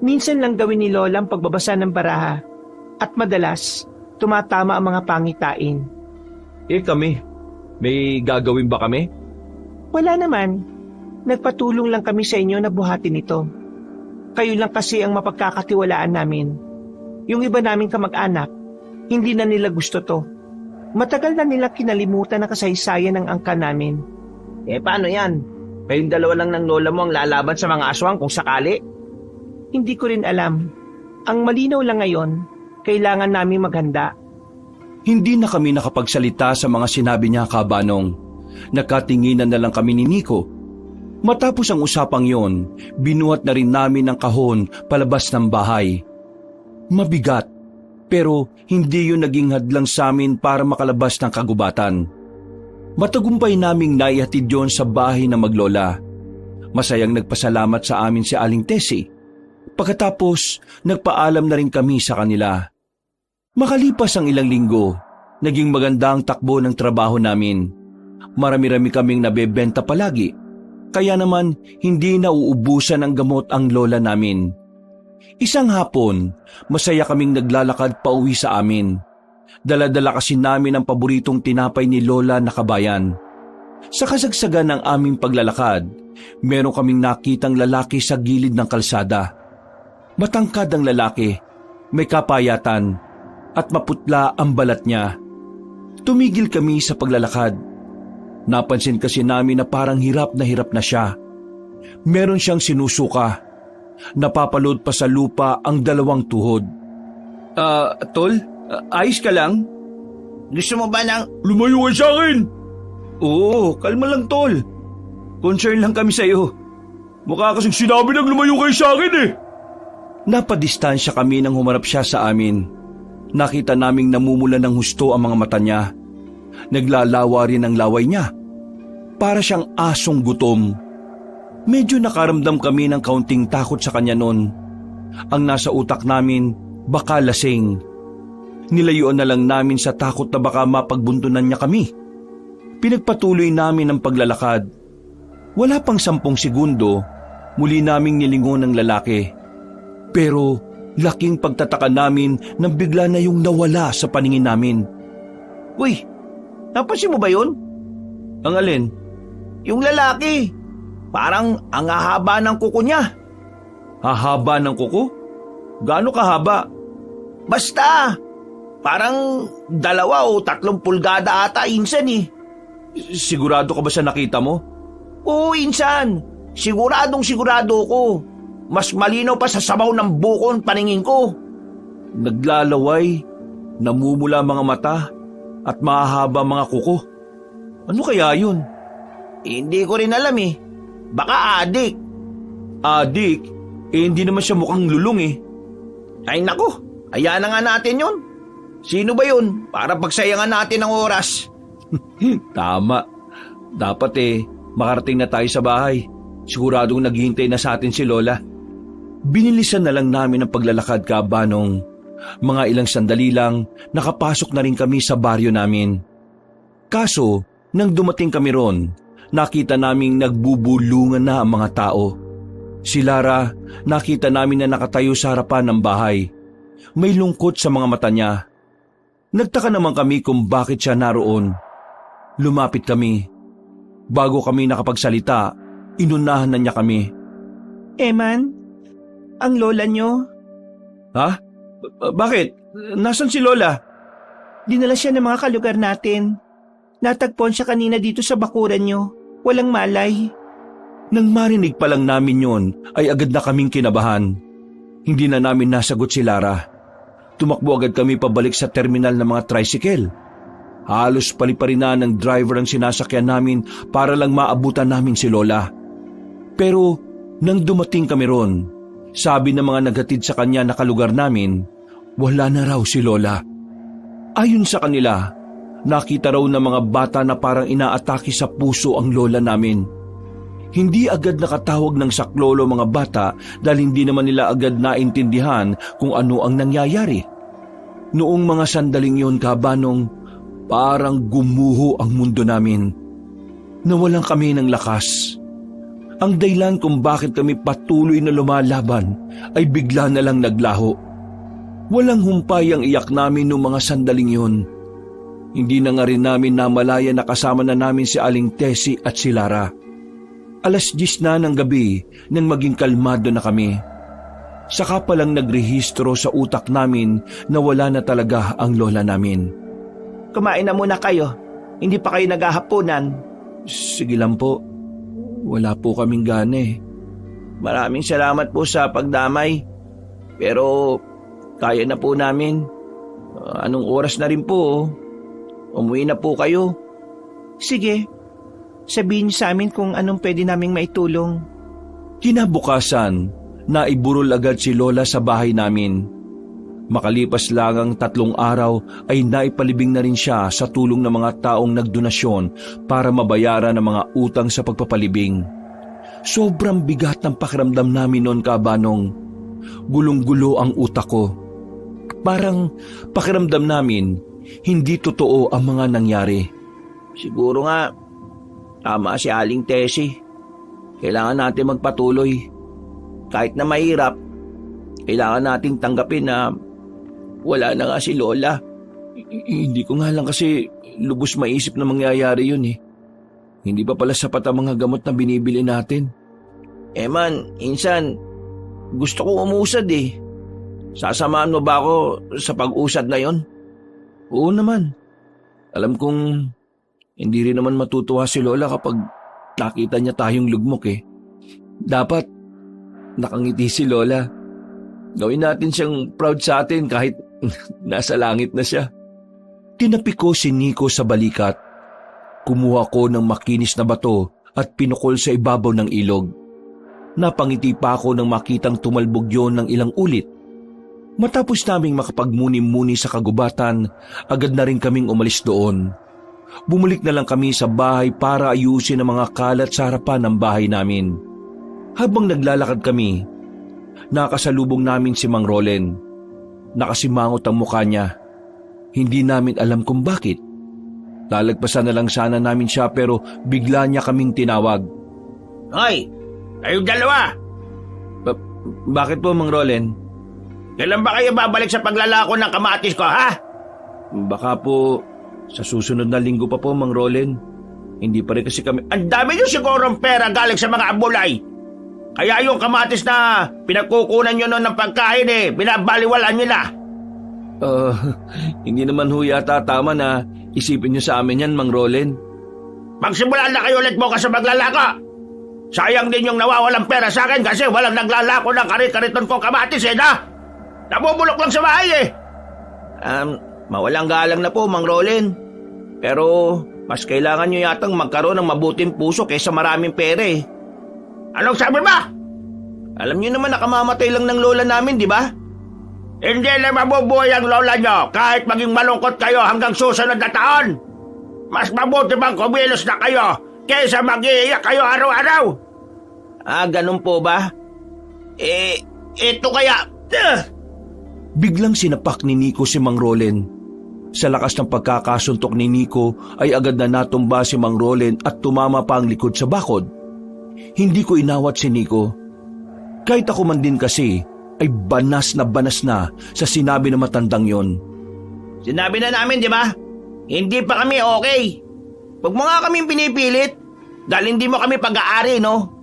Minsan lang gawin ni Lola ang pagbabasa ng baraha. At madalas, tumatama ang mga pangitain. Kami, may gagawin ba kami? Wala naman. Nagpatulong lang kami sa inyo na buhatin ito. Kayo lang kasi ang mapagkakatiwalaan namin. Yung iba naming kamag-anak, hindi na nila gusto to. Matagal na nila kinalimutan ang kasaysayan ng angka namin. Paano yan? Kayong dalawa lang ng lola mo ang lalaban sa mga aswang kung sakali? Hindi ko rin alam. Ang malinaw lang ngayon, kailangan namin maghanda. Hindi na kami nakapagsalita sa mga sinabi niya kabanong. Nakatinginan na lang kami ni Nico. Matapos ang usapang yon, binuhat na rin namin ang kahon palabas ng bahay. Mabigat, pero hindi yun naging hadlang sa amin para makalabas ng kagubatan. Matagumpay naming naihatid yon sa bahay na maglola Masayang nagpasalamat sa amin si Aling Tessie. Pagkatapos, nagpaalam na rin kami sa kanila. Makalipas ang ilang linggo, naging maganda ang takbo ng trabaho namin. Marami-rami kaming nabebenta palagi. Kaya naman, hindi nauubusan ng gamot ang lola namin. Isang hapon, masaya kaming naglalakad pauwi sa amin. Dala-dala kasi namin ang paboritong tinapay ni Lola na kabayan. Sa kasagsagan ng aming paglalakad, meron kaming nakitang lalaki sa gilid ng kalsada. Matangkad ang lalaki, may kapayatan, at maputla ang balat niya. Tumigil kami sa paglalakad. Napansin kasi namin na parang hirap na siya. Meron siyang sinusuka. Napapalood pa sa lupa ang dalawang tuhod. Tol? Ayos ka lang? Gusto mo ba ng... Lumayo ka sa akin! Oo, kalma lang tol. Concern lang kami sa'yo. Mukha kasing sinabi ng lumayo kayo sa akin eh! Napadistansya kami nang humarap siya sa amin. Nakita naming namumula ng husto ang mga mata niya. Naglalawa rin ang laway niya. Para siyang asong gutom. Medyo nakaramdam kami ng kaunting takot sa kanya noon. Ang nasa utak namin, baka lasing. Nilayuan na lang namin sa takot na baka mapagbuntunan niya kami. Pinagpatuloy namin ang paglalakad. Wala pang 10 segundo, muli naming nilingon ng lalaki. Pero laking pagtataka namin nang bigla na yung nawala sa paningin namin. Uy, napansin mo ba yun? Ang alin? Yung lalaki. Parang ang hahaba ng kuko niya. Hahaba ng kuko? Gaano kahaba? Basta, parang 2 o 3 pulgada ata insan eh. Sigurado ka ba sa nakita mo? Oo, insan. Sigurado ko. Mas malinaw pa sa sabaw ng bukon paningin ko. Naglalaway, namumula mga mata, at mahahaba mga kuko. Ano kaya yun? Hindi ko rin alam eh. Baka adik. Adik? Hindi naman siya mukhang lulong eh. Ay nako, hayaan na nga natin yun. Sino ba yun? Para pagsayangan natin ang oras. Tama. Dapat makarating na tayo sa bahay. Siguradong naghihintay na sa atin si Lola. Binilisan na lang namin ang paglalakad kabanong. Mga ilang sandali lang, nakapasok na rin kami sa baryo namin. Kaso, nang dumating kami ron, nakita naming nagbubulungan na ang mga tao. Si Lara, nakita namin na nakatayo sa harapan ng bahay. May lungkot sa mga mata niya. Nagtaka naman kami kung bakit siya naroon. Lumapit kami. Bago kami nakapagsalita, inunahan na niya kami. Eman, ang lola nyo, Ha? Bakit? Nasaan si Lola? dinala siya ng mga kalugar natin. Natagpuan siya kanina dito sa bakuran nyo. Walang malay. Nang marinig pa lang namin yon, ay agad na kaming kinabahan. Hindi na namin nasagot si Lara. Tumakbo agad kami pabalik sa terminal ng mga tricycle. Halos paliparin na ng driver ang sinasakyan namin para lang maabutan namin si Lola. Pero nang dumating kami ron, sabi ng mga naghatid sa kanya na kalugar namin, wala na raw si Lola. Ayon sa kanila, nakita raw ng mga bata na parang inaatake sa puso ang lola namin. Hindi agad nakatawag ng saklolo mga bata dahil hindi naman nila agad naintindihan kung ano ang nangyayari. Noong mga sandaling yon kabanong, parang gumuho ang mundo namin. Nawalan kami ng lakas. Ang dahilan kung bakit kami patuloy na lumalaban ay bigla na lang naglaho. Walang humpay ang iyak namin noong mga sandaling yon. Hindi na nga rin namin namalaya na kasama na namin si Aling Tessie at si Lara. 10:00 na ng gabi nang maging kalmado na kami. Saka palang nagrehistro sa utak namin na wala na talaga ang lola namin. Kumain na muna kayo. Hindi pa kayo naghahaponan. Sige lang po. Wala po kaming gana eh. Maraming salamat po sa pagdamay. Pero kaya na po namin. Anong oras na rin po. Umuwi na po kayo. Sige, sabihin niyo sa amin kung anong pwede naming maitulong. Kinabukasan, naiburol agad si Lola sa bahay namin. Makalipas lang ang 3 araw ay naipalibing na rin siya sa tulong ng mga taong nagdonasyon para mabayaran ang mga utang sa pagpapalibing. Sobrang bigat ng pakiramdam namin noon, Kabanong. Gulong-gulo ang utak ko. Parang pakiramdam namin, hindi totoo ang mga nangyari. Siguro nga, tama si Aling Tessie. Kailangan natin magpatuloy. Kahit na mahirap, kailangan nating tanggapin na wala na nga si Lola. Hindi ko nga lang kasi lubos maisip na mangyayari yun eh. Hindi pa pala sapat ang mga gamot na binibili natin. Man, insan, gusto ko umusad eh. Sasamahan mo ba ako sa pag-usad na yon? Oo naman. Alam kong hindi rin naman matutuwa si Lola kapag nakita niya tayong lugmok eh. Dapat nakangiti si Lola. Gawin natin siyang proud sa atin kahit nasa langit na siya. Tinapi ko si Nico sa balikat. Kumuha ko ng makinis na bato at pinukol sa ibabaw ng ilog. Napangiti pa ako nang makitang tumalbog yon ng ilang ulit. Matapos naming makapagmuni-muni sa kagubatan, agad na rin kaming umalis doon. Bumalik na lang kami sa bahay para ayusin ang mga kalat sa harapan ng bahay namin. Habang naglalakad kami, nakasalubong namin si Mang Rolen. Nakasimangot ang mukha niya. Hindi namin alam kung bakit. Lalagpasan na lang sana namin siya pero bigla niya kaming tinawag. Hoy! Kayong dalawa! Bakit po, Mang Rolen? Kailan ba kayo babalik sa paglalako ng kamatis ko, ha? Baka po sa susunod na linggo pa po, Mang Rolen. Hindi pa rin kasi kami... Ang dami nyo sigurong pera galing sa mga abulay. Kaya yung kamatis na pinagkukunan nyo noon ng pagkain binabaliwalaan nyo na. Hindi naman ho yata tama na isipin nyo sa amin yan, Mang Rolen. Magsimulaan na kayo ulit bukas sa maglalako. Sayang din yung nawawalang pera sa akin kasi walang naglalako ng kari-kariton kong kamatis na. Nabubulok lang sa bahay Mawalang galang na po, Mang Rolen. Pero mas kailangan nyo yatang magkaroon ng mabuting puso kaysa maraming pera eh. Anong sabi ba? Alam nyo naman nakamamatay lang ng lola namin, di ba? Hindi na mabubuhay ang lola nyo kahit maging malungkot kayo hanggang susunod na taon. Mas mabuti bang kumilos na kayo kaysa mag-iiyak kayo araw-araw? Ganun po ba? Ito kaya... Biglang sinapak ni Nico si Mang Rolen. Sa lakas ng pagkakasuntok ni Nico ay agad na natumba si Mang Rolen at tumama pa ang likod sa bakod. Hindi ko inawat si Nico. Kahit ako man din kasi ay banas na sa sinabi ng matandang yon. Sinabi na namin, di ba? Hindi pa kami okay. Huwag mo nga kaming pinipilit dahil hindi mo kami pag-aari, no?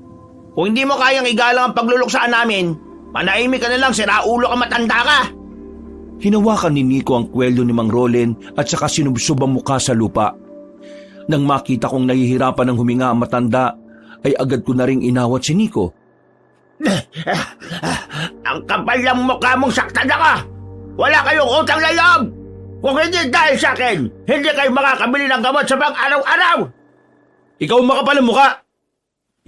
Kung hindi mo kayang igalang ang pagluluksaan namin, manahimik ka na lang, siraulo ka, matanda ka. Hinawakan ni Nico ang kwelyo ni Mang Rolen at saka sinubsob ang mukha sa lupa. Nang makita kong nahihirapan ng huminga ang matanda, ay agad ko na ring inawat si Nico. Ang kapal ng mukha mong saktan ka! Wala kayong utang na loob! Kung hindi dahil sa akin, hindi kayo makakabili ng gamot sa pang-araw-araw! Ikaw ang makapal ang mukha!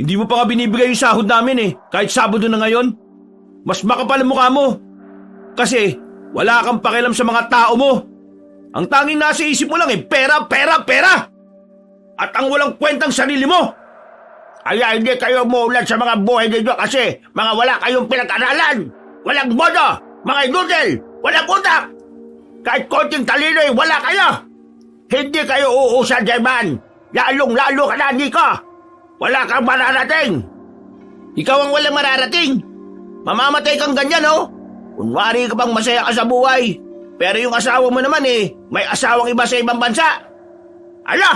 Hindi mo pa nga binibigay yung sahod namin kahit Sabado na ngayon. Mas makapal ang mukha mo. Kasi wala kang pakialam sa mga tao mo. Ang tanging nasa isip mo lang pera, pera, pera! At ang walang kwentang sarili mo! Kaya hindi kayo umuulan sa mga buhay ninyo kasi mga wala kayong pinag-aralan! Walang modo! Mga idudel! Walang utak! Kahit konting talino wala kayo! Hindi kayo uusad, Jayman! Lalong-lalo ka na, Nico! Wala kang mararating! Ikaw ang walang mararating! Mamamatay kang ganyan, oh! Kunwari ka bang masaya ka sa buhay. Pero yung asawa mo naman may asawang iba sa ibang bansa. Ano?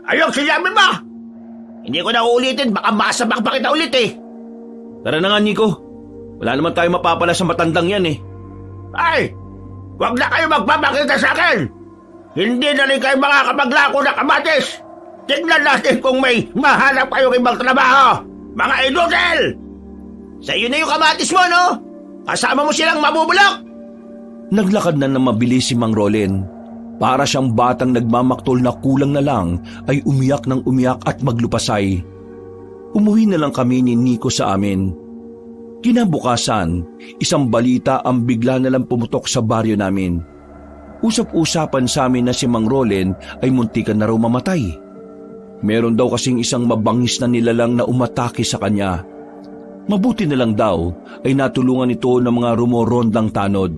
Anong sinabi mo? Hindi ko na uulitin, baka masabak pa kita ulit Tara na nga, Nico. Wala naman tayo mapapala sa matandang yan Ay! Huwag na kayo magpapakita sa akin! Hindi na rin kayo makakapaglako na kamatis! Tignan natin kung may mahanap kayong ibang trabaho! Mga idudel! Sa iyo na yung kamatis mo, no? Kasama mo silang mabubulok! Naglakad na mabilis si Mang Rolen. Para siyang batang nagmamaktol na kulang na lang ay umiyak ng umiyak at maglupasay. Umuwi na lang kami ni Nico sa amin. Kinabukasan, isang balita ang bigla na lang pumutok sa baryo namin. Usap-usapan sa amin na si Mang Rolen ay muntikan na raw mamatay. Meron daw kasing isang mabangis na nilalang na umatake sa kanya. Mabuti na lang daw ay natulungan ito ng mga rumorondang tanod.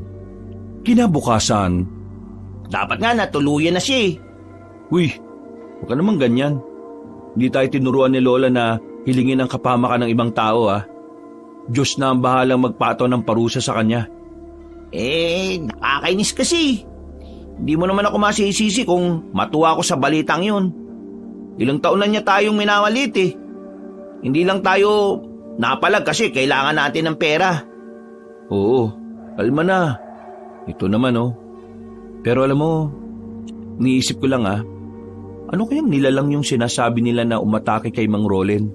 Kinabukasan, Dapat nga natuluyan na siya eh. "Uy, huwag ka naman ganyan. Hindi tayo tinuruan ni Lola na hilingin ang kapamakan ng ibang tao ah. Diyos na ang bahalang magpato ng parusa sa kanya." Nakakainis kasi. Hindi mo naman ako masisisi kung matuwa ako sa balitang yun. Ilang taon na niya tayong minawalit eh. Hindi lang tayo napalag kasi kailangan natin ng pera. Oo, kalma na. Ito naman oh. Pero alam mo, niisip ko lang ano kayang nilalang yung sinasabi nila na umatake kay Mang Rolen?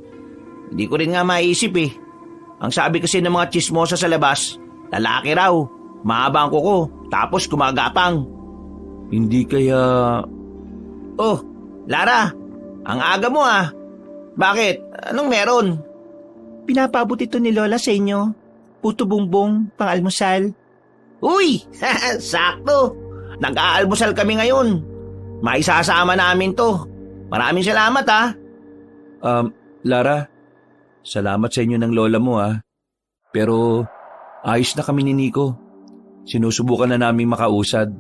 Hindi ko rin nga maisip eh. Ang sabi kasi ng mga tsismosa sa labas, lalaki raw, mahaba ang kuko, tapos gumagapang. Hindi kaya... Oh, Lara, ang aga mo ah. Bakit? Anong meron? Pinapabot ito ni Lola sa inyo. Puto bumbong, pang-almusal. Uy, sakto. Nag-aalmusal kami ngayon. Maisasama namin to. Maraming salamat ha. Lara, salamat sa inyo ng lola mo Pero ayos na kami ni Nico. Sinusubukan na naming makausad.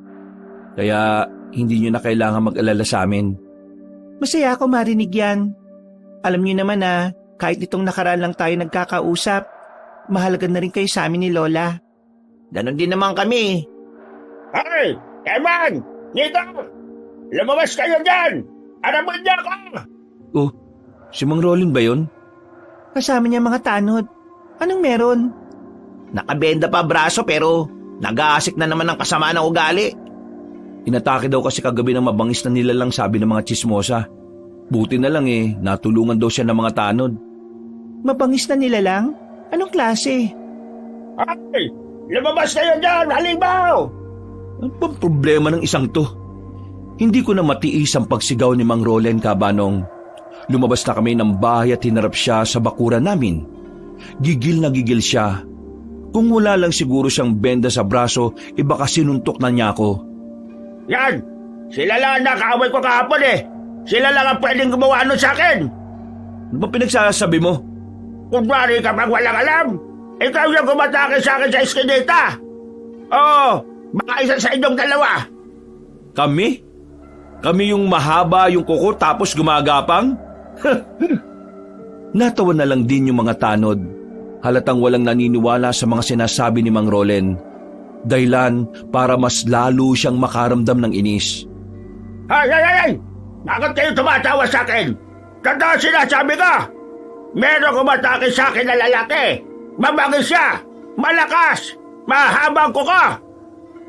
Kaya hindi nyo na kailangan mag-alala sa amin. Masaya ako marinig yan. Alam niyo naman kahit itong nakaraan lang tayo nagkakausap, mahalaga na rin kayo sa amin ni Lola. Ganon din naman kami. Hey! Eman! Nito! Lumabas kayo dyan! Araman niya ako! Oh, si Mang Rolen ba yun? Kasama niya mga tanod. Anong meron? Nakabenda pa braso pero nag-aasik na naman ng kasama ng ugali. Inatake daw kasi kagabi ng mabangis na nilalang, sabi ng mga tsismosa. Buti na lang natulungan daw siya ng mga tanod. Mabangis na nilalang? Anong klase? Hey! Lumabas kayo dyan! Halimaw! Ano bang problema ng isang to? Hindi ko na matiis ang pagsigaw ni Mang Rolen, kabanong. Lumabas na kami ng bahay at hinarap siya sa bakuran namin. Gigil na gigil siya. Kung wala lang siguro siyang benda sa braso, baka sinuntok na niya ako. Yan! Sila lang ang nakaaway ko kahapon eh! Sila lang ang pwedeng gumawa nun sa akin! Ano ba pinagsasabi mo? Kunwari kapag walang alam, ikaw yung gumatake sa akin sa eskinita! Oo! Baka isa sa inyong dalawa! Kami? Kami yung mahaba yung kuko tapos gumagapang? Natawa na lang din yung mga tanod. Halatang walang naniniwala sa mga sinasabi ni Mang Rolen. Dahilan para mas lalo siyang makaramdam ng inis. Ay! Bakit kayo tumatawa sa akin? Tanda sinasabi ko! Meron kumatake sa akin na lalaki! Mabangis siya! Malakas! Mahabang kuko!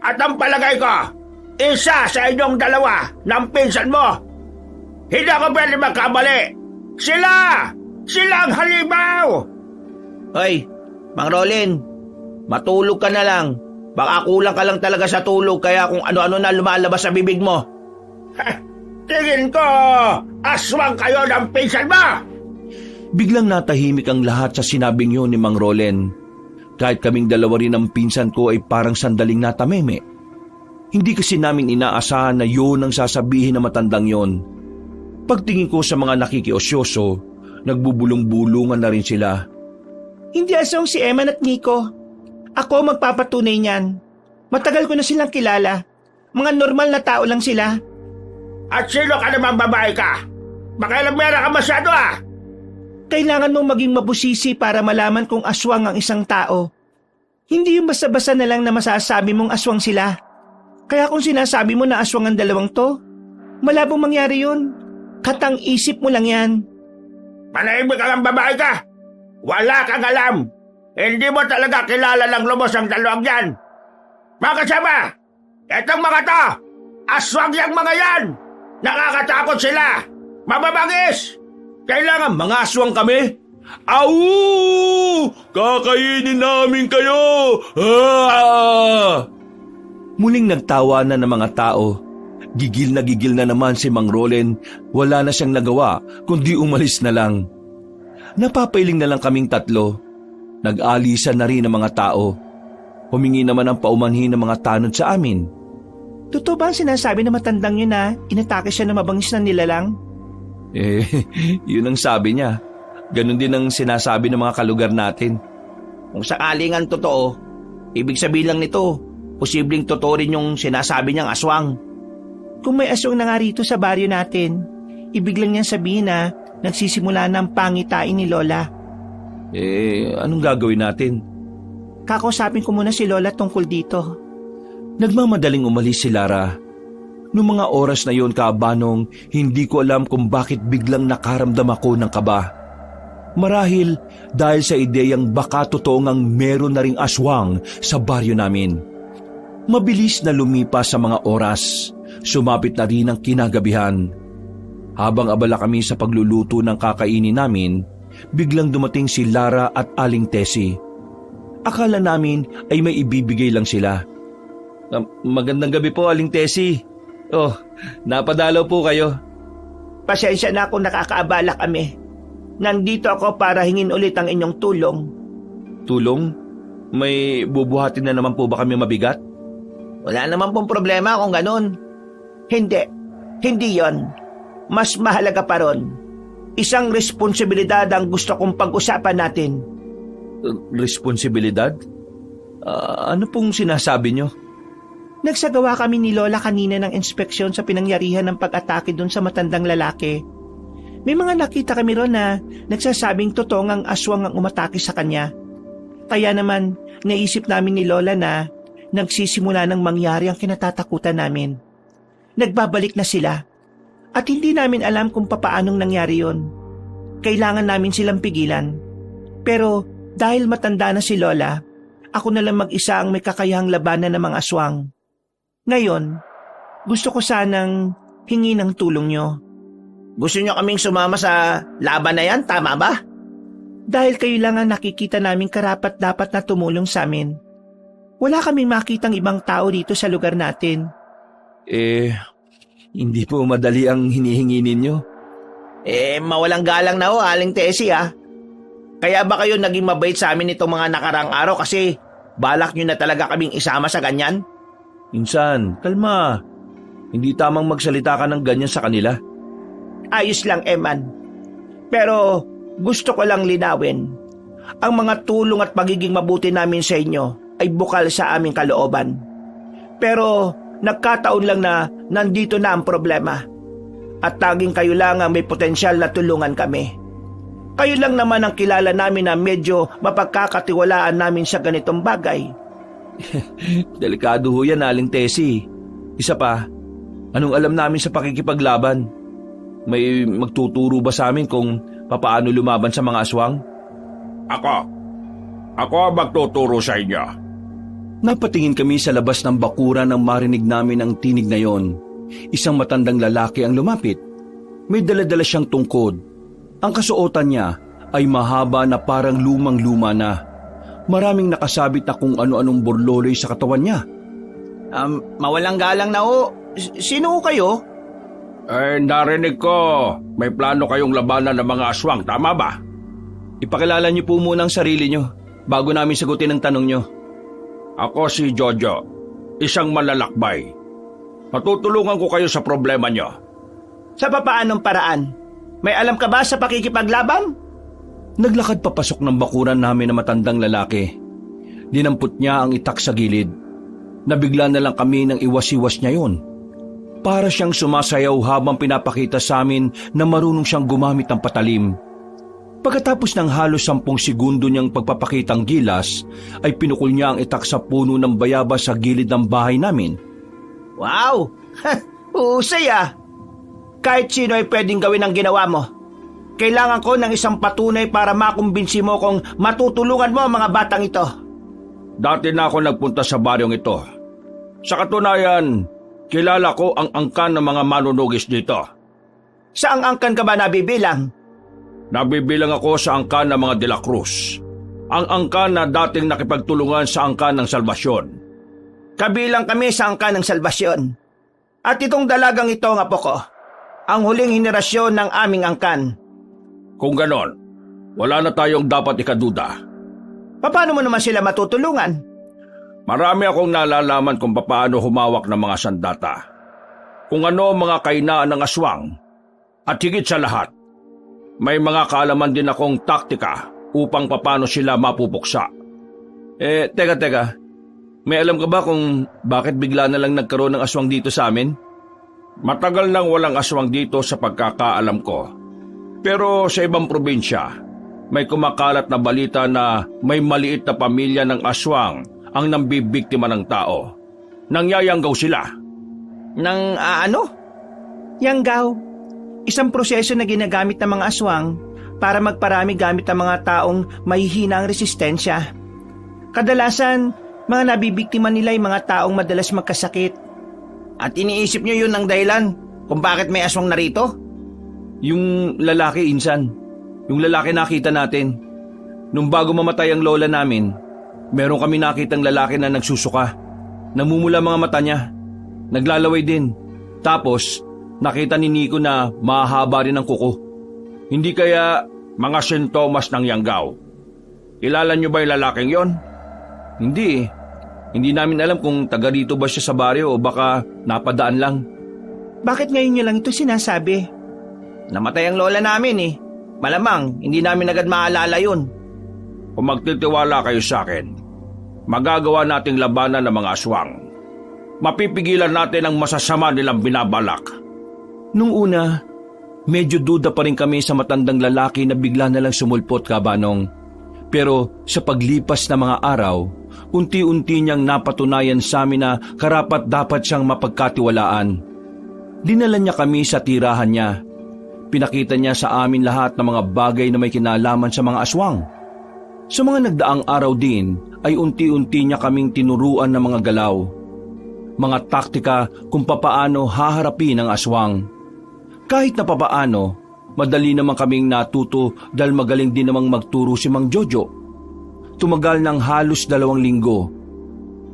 At ang palagay ko, isa sa inyong dalawa ng pinsan mo. Hindi ako pwede magkamali. Sila! Sila ang halimaw! Hoy, Mang Rolen, matulog ka na lang. Baka kulang ka lang talaga sa tulog kaya kung ano-ano na lumalabas sa bibig mo. Tingin ko, aswang kayo ng pinsan mo! Biglang natahimik ang lahat sa sinabing yun ni Mang Rolen. Kahit kaming dalawa rin ang pinsan ko ay parang sandaling natameme. Hindi kasi namin inaasahan na yun ang sasabihin na matandang yon. Pagtingin ko sa mga nakikiosyoso, nagbubulong-bulungan na rin sila. Hindi asong si Eman at Nico. Ako magpapatunay niyan. Matagal ko na silang kilala. Mga normal na tao lang sila. At sino ka naman babae ka? Makialamera ka masyado Kailangan mong maging mabusisi para malaman kung aswang ang isang tao. Hindi yung basta-basta na lang na masasabi mong aswang sila. Kaya kung sinasabi mo na aswang ang dalawang to, malabong mangyari yun. Katang isip mo lang yan. Manahimik ka ng babae ka! Wala kang alam! Hindi mo talaga kilala ng lubos ang dalawang yan! Mga kasama! Etong mga to! Aswang yung mga yan! Nakakatakot sila! Mababangis! Kailangan mga aswang kami? Au! Kakainin namin kayo! Ah! Muling nagtawanan ng mga tao. Gigil na naman si Mang Rolen. Wala na siyang nagawa kundi umalis na lang. Napapailing na lang kaming tatlo. Nag-alisan na rin ang mga tao. Humingi naman ang paumanhin ng mga tanod sa amin. Totoo ba ang sinasabi na matandang yun na inatake siya na mabangis na nilalang? Yun ang sabi niya. Ganon din ang sinasabi ng mga kalugar natin. Kung sakaling ang totoo, ibig sabihin lang nito, posibleng totoo rin yung sinasabi niyang aswang. Kung may aswang na nga rito sa baryo natin, ibig lang niyang sabihin na nagsisimula ng pangitain ni Lola. Anong gagawin natin? Kakausapin ko muna si Lola tungkol dito. Nagmamadaling umalis si Lara. Noong mga oras na yon, Kaabanong, hindi ko alam kung bakit biglang nakaramdam ako ng kaba. Marahil dahil sa ideyang baka totoo ngang meron na ring aswang sa baryo namin. Mabilis na lumipas sa mga oras, sumapit na rin ang kinagabihan. Habang abala kami sa pagluluto ng kakainin namin, biglang dumating si Lara at Aling Tessie. Akala namin ay may ibibigay lang sila. Magandang gabi po, Aling Tessie. Oh, napadalaw po kayo. Pasensya na kung nakakaabala kami. Nandito ako para hingin ulit ang inyong tulong. Tulong? May bubuhatin na naman po ba kami mabigat? Wala naman pong problema kung ganun. Hindi yon. Mas mahalaga pa ron. Isang responsibilidad ang gusto kong pag-usapan natin. Responsibilidad? Ano pong sinasabi nyo? Nagsagawa kami ni Lola kanina ng inspeksyon sa pinangyarihan ng pag-atake doon sa matandang lalaki. May mga nakita kami ron na nagsasabing totoo ang aswang ang umatake sa kanya. Kaya naman, naisip namin ni Lola na nagsisimula ng mangyari ang kinatatakutan namin. Nagbabalik na sila at hindi namin alam kung papaanong nangyari yon. Kailangan namin silang pigilan. Pero dahil matanda na si Lola, ako na lang mag-isa ang may kakayahang labanan ng mga aswang. Ngayon, gusto ko sanang hingi ng tulong nyo. Gusto nyo kaming sumama sa laban na yan, tama ba? Dahil kayo lang ang nakikita naming karapat-dapat na tumulong sa amin. Wala kaming makitang ibang tao dito sa lugar natin. Hindi po madali ang hinihingi ninyo. Mawalang galang na Aling Tessie Kaya ba kayo naging mabait sa amin itong mga nakarang araw kasi balak nyo na talaga kaming isama sa ganyan? Insan, kalma. Hindi tamang magsalita ka ng ganyan sa kanila. Ayos lang, Eman. Pero gusto ko lang linawin. Ang mga tulong at pagiging mabuti namin sa inyo ay bukal sa aming kalooban. Pero nagkataon lang na nandito na ang problema. At taging kayo lang ang may potensyal na tulungan kami. Kayo lang naman ang kilala namin na medyo mapagkakatiwalaan namin sa ganitong bagay. Delikado ho yan, Aling Tessie. Isa pa, anong alam namin sa pakikipaglaban? May magtuturo ba sa amin kung papaano lumaban sa mga aswang? Ako ang magtuturo sa inyo. Napatingin kami sa labas ng bakuran nang marinig namin ang tinig na yon. Isang matandang lalaki ang lumapit. May dala-dala siyang tungkod. Ang kasuotan niya ay mahaba na parang lumang-luma na. Maraming nakasabit na kung ano-anong burloloy sa katawan niya. Mawalang galang na Sino kayo? Narinig ko, may plano kayong labanan ng mga aswang, tama ba? Ipakilala niyo po muna ang sarili niyo bago namin sagutin ang tanong niyo. Ako si Jojo, isang malalakbay. Matutulungan ko kayo sa problema niyo. Sa papaanong paraan? May alam ka ba sa pakikipaglaban? Naglakad papasok ng bakuran namin na matandang lalaki. Dinampot niya ang itak sa gilid. Nabigla na lang kami nang iwas-iwas niya yon. Para siyang sumasayaw habang pinapakita sa amin na marunong siyang gumamit ng patalim. Pagkatapos ng halos 10 segundo niyang pagpapakitang gilas, ay pinukol niya ang itak sa puno ng bayabas sa gilid ng bahay namin. Wow! Husay Kahit sino ay pwedeng gawin ang ginawa mo. Kailangan ko ng isang patunay para makumbinsi mo kung matutulungan mo ang mga batang ito. Dati na ako nagpunta sa baryong ito. Sa katunayan, kilala ko ang angkan ng mga manunugis dito. Saang angkan ka ba nabibilang? Nabibilang ako sa angkan ng mga De La Cruz. Ang angkan na dating nakipagtulungan sa angkan ng Salvasyon. Kabilang kami sa angkan ng Salvasyon. At itong dalagang ito ang apo ko. Ang huling henerasyon ng aming angkan. Kung ganon, wala na tayong dapat ikaduda. Paano mo naman sila matutulungan? Marami akong nalalaman kung paano humawak ng mga sandata. Kung ano ang mga kainaan ng aswang. At higit sa lahat, may mga kaalaman din akong taktika upang papano sila mapupuksa. Teka. May alam ka ba kung bakit bigla na lang nagkaroon ng aswang dito sa amin? Matagal nang walang aswang dito sa pagkakaalam ko. Pero sa ibang probinsya, may kumakalat na balita na may maliit na pamilya ng aswang ang nambibiktima ng tao. Nangyayanggaw sila. Ano? Yanggaw, isang proseso na ginagamit ng mga aswang para magparami gamit ang mga taong mahihina ang resistensya. Kadalasan, mga nabibiktima nila ay mga taong madalas magkasakit. At iniisip nyo yun ang dahilan kung bakit may aswang narito? Yung lalaki, Insan. Yung lalaki nakita natin. Nung bago mamatay ang lola namin, meron kami nakitang lalaki na nagsusuka. Namumula mga mata niya. Naglalaway din. Tapos, nakita ni Nico na mahaba rin ang kuko. Hindi kaya mga sintomas ng yanggaw? Kilala nyo ba yung lalaking yon? Hindi eh. Hindi namin alam kung taga rito ba siya sa baryo o baka napadaan lang. Bakit ngayon nyo lang ito sinasabi? Namatay ang lola namin eh. Malamang, hindi namin agad maalala yun. Kung magtitiwala kayo sa akin, magagawa nating labanan ng mga aswang. Mapipigilan natin ang masasama nilang binabalak. Nung una, medyo duda pa rin kami sa matandang lalaki na bigla na lang sumulpot, Kabanong. Pero sa paglipas ng mga araw, unti-unti niyang napatunayan sa amin na karapat dapat siyang mapagkatiwalaan. Dinala niya kami sa tirahan niya. Pinakita niya sa amin lahat ng mga bagay na may kinalaman sa mga aswang. Sa mga nagdaang araw din ay unti-unti niya kaming tinuruan ng mga galaw. Mga taktika kung papaano haharapin ang aswang. Kahit na papaano, madali naman kaming natuto dahil magaling din namang magturo si Mang Jojo. Tumagal ng halos 2 linggo.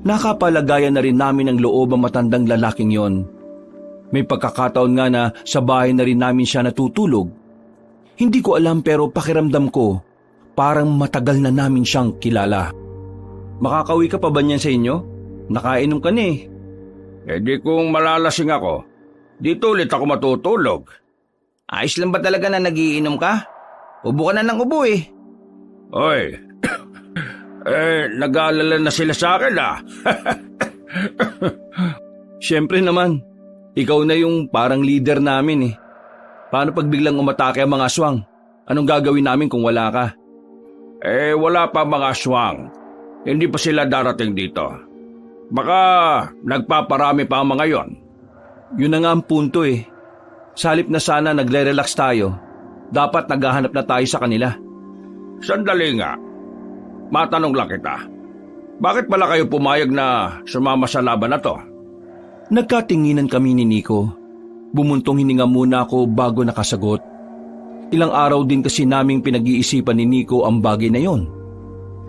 Nakapalagayan na rin namin ang loob ang matandang lalaking yon. May pagkakataon nga na sa bahay na rin namin siya natutulog. Hindi ko alam pero pakiramdam ko, parang matagal na namin siyang kilala. Makakauwi ka pa ba niyan sa inyo? Nakainom ka na eh. Di kung malalasing ako, dito ulit ako matutulog. Ayos lang ba talaga na nagiinom ka? Ubo ka na ng ubo eh. Oy, nag-aalala na sila sa akin ah. Siyempre naman, ikaw na yung parang leader namin eh. Paano pag biglang umatake ang mga aswang? Anong gagawin namin kung wala ka? Wala pa mga aswang. Hindi pa sila darating dito. Baka nagpaparami pa ang mga yon. Yun na nga ang punto eh. Sa halip na sana nagre-relax tayo, dapat naghahanap na tayo sa kanila. Sandali nga. Matanong lang kita. Bakit pala kayo pumayag na sumama sa laban na to? Nagkatinginan kami ni Nico. Bumuntong hininga muna ako bago nakasagot. Ilang araw din kasi naming pinag-iisipan ni Nico ang bagay na yon.